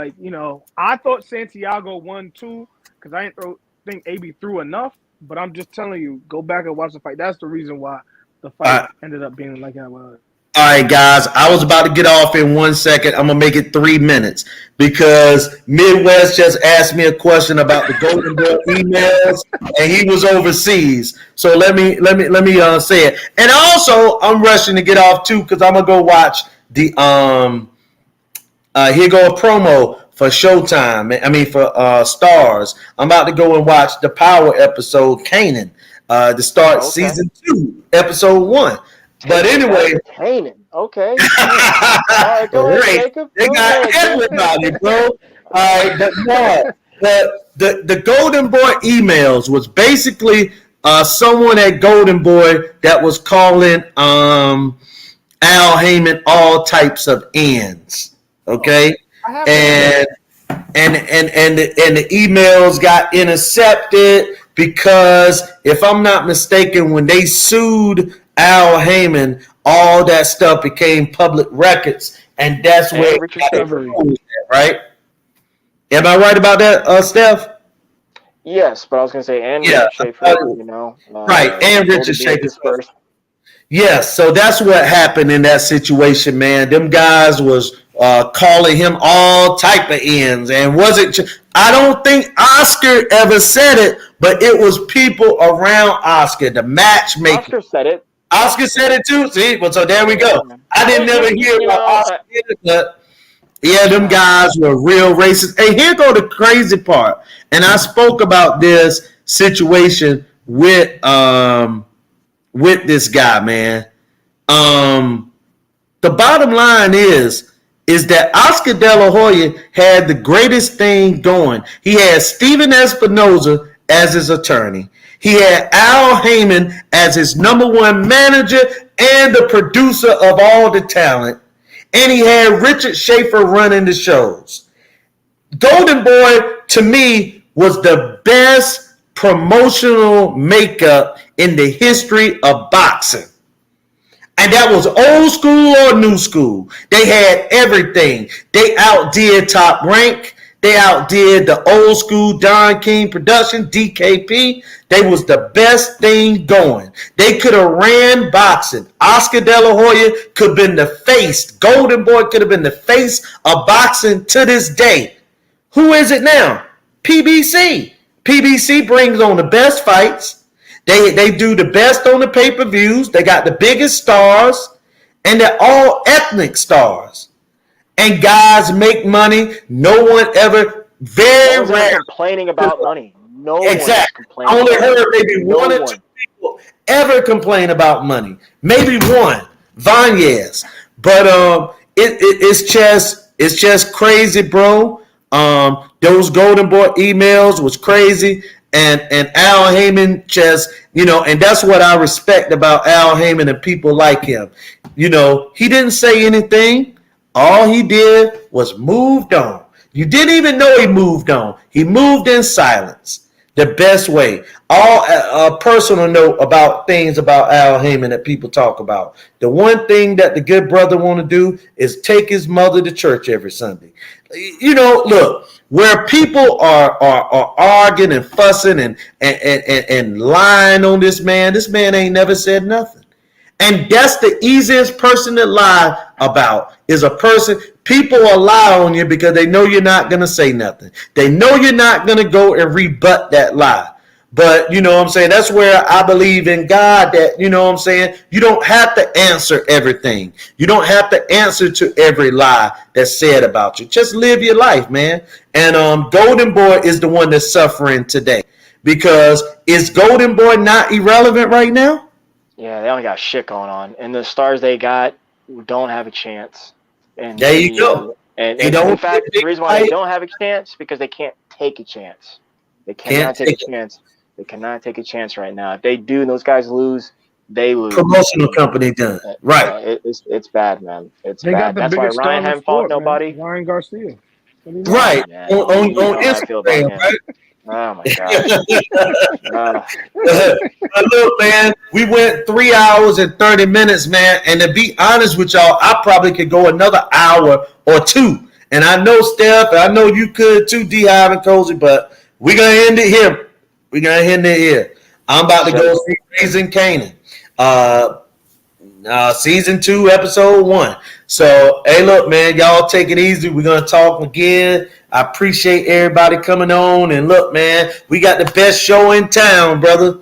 I thought Santiago won too because I didn't think AB threw enough. But I'm just telling you, go back and watch the fight. That's the reason why the fight ended up being like that was. All right, guys, I was about to get off in 1 second. I'm gonna make it 3 minutes because Midwest just asked me a question about the Golden Boy emails, and he was overseas. So let me say it. And also, I'm rushing to get off too because I'm gonna go watch the here go a promo for Showtime. I mean for Stars. I'm about to go and watch the Power episode Kanan to start season 2, episode 1. But anyway, Kanan. Okay. All right, go ahead, Jacob. They got everybody, bro. All right, but no, the Golden Boy emails was basically someone at Golden Boy that was calling Al Heyman all types of ends. Okay, and the emails got intercepted because if I'm not mistaken, when they sued Al Heyman, all that stuff became public records, and that's where it got exposed, right? Am I right about that, Steph? Yes, but I was going to say, and Richard Schaefer, you know. Right, and Richard Schaefer first. Yes, so that's what happened in that situation, man. Them guys was calling him all type of ends, and I don't think Oscar ever said it, but it was people around Oscar, the matchmaker. Oscar said it. Oscar said it too. See, well, so there we go. I didn't never hear about Oscar, but yeah, them guys were real racist. Hey, here go the crazy part. And I spoke about this situation with this guy, man. The bottom line is that Oscar De La Hoya had the greatest thing going. He had Steven Espinoza as his attorney. He had Al Heyman as his number one manager and the producer of all the talent. And he had Richard Schaefer running the shows. Golden Boy, to me, was the best promotional makeup in the history of boxing. And that was old school or new school. They had everything. They outdid Top Rank. They outdid the old school Don King production, DKP. They was the best thing going. They could have ran boxing. Oscar De La Hoya could have been the face. Golden Boy could have been the face of boxing to this day. Who is it now? PBC. PBC brings on the best fights. They do the best on the pay-per-views. They got the biggest stars, and they're all ethnic stars. And guys make money. No one ever, very rare, complaining about money. No exactly. one. I only heard maybe one or two people ever complain about money. Maybe one, Vanez. But it's just crazy, bro. Those Golden Boy emails was crazy. And Al Heyman just, and that's what I respect about Al Heyman and people like him. He didn't say anything. All he did was moved on. You didn't even know he moved on. He moved in silence. The best way. A personal note about things about Al Heyman that people talk about. The one thing that the good brother want to do is take his mother to church every Sunday. Look, where people are arguing and fussing and lying on this man ain't never said nothing. And that's the easiest person to lie about is a person. People will lie on you because they know you're not going to say nothing. They know you're not going to go and rebut that lie. But, you know what I'm saying? That's where I believe in God that, you know what I'm saying? You don't have to answer everything. You don't have to answer to every lie that's said about you. Just live your life, man. And Golden Boy is the one that's suffering today. Because is Golden Boy not irrelevant right now? Yeah, they only got shit going on. And the stars they got don't have a chance. And there you go. And in fact, the reason why they don't have a chance because they can't take a chance. They cannot take a chance. They cannot take a chance right now. If they do and those guys lose, they lose. Promotional company done. Right. It's bad, man. It's they bad. That's why Ryan haven't fought nobody. Ryan Garcia. Right. On Instagram, right? Oh my god! Look, man, we went 3 hours and 30 minutes, man. And to be honest with y'all, I probably could go another hour or two. And I know Steph, and I know you could too, D-Hive and Cozy, but we're gonna end it here. I'm about to go see Raising Kanan. season 2, episode 1. So, hey, look, man, y'all take it easy. We're going to talk again. I appreciate everybody coming on. And look, man, we got the best show in town, brother.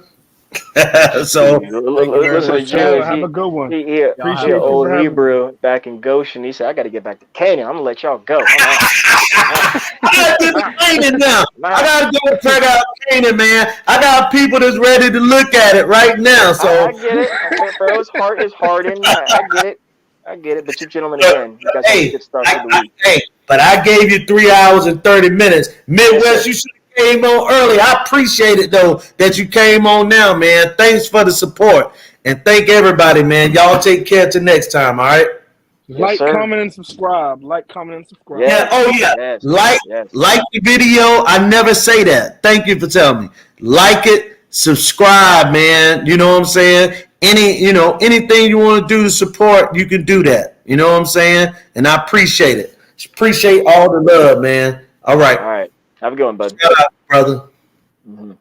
So, listen to James. Have a good one. He Appreciate you old for having Hebrew back in Goshen. He said, I got to get back to Canaan. I'm going to let y'all go. I got to get to Canaan now. I got to go check out Canaan, man. I got people that's ready to look at it right now. So I get it. Pharaoh's heart is hardened. I get it. But you gentlemen, again, you guys have a good start to the week. But I gave you 3 hours and 30 minutes. Midwest, you should have came on early. I appreciate it, though, that you came on now, man. Thanks for the support. And thank everybody, man. Y'all take care till next time, all right? Like, comment, and subscribe. Like, comment, and subscribe. Yeah. Oh, yeah. Yes. Like the video. I never say that. Thank you for telling me. Like it. Subscribe, man. You know what I'm saying? Anything you want to do to support, you can do that. You know what I'm saying? And I appreciate it. Appreciate all the love, man. All right. All right. Have a good one, bud. Shout out, brother. Mm-hmm.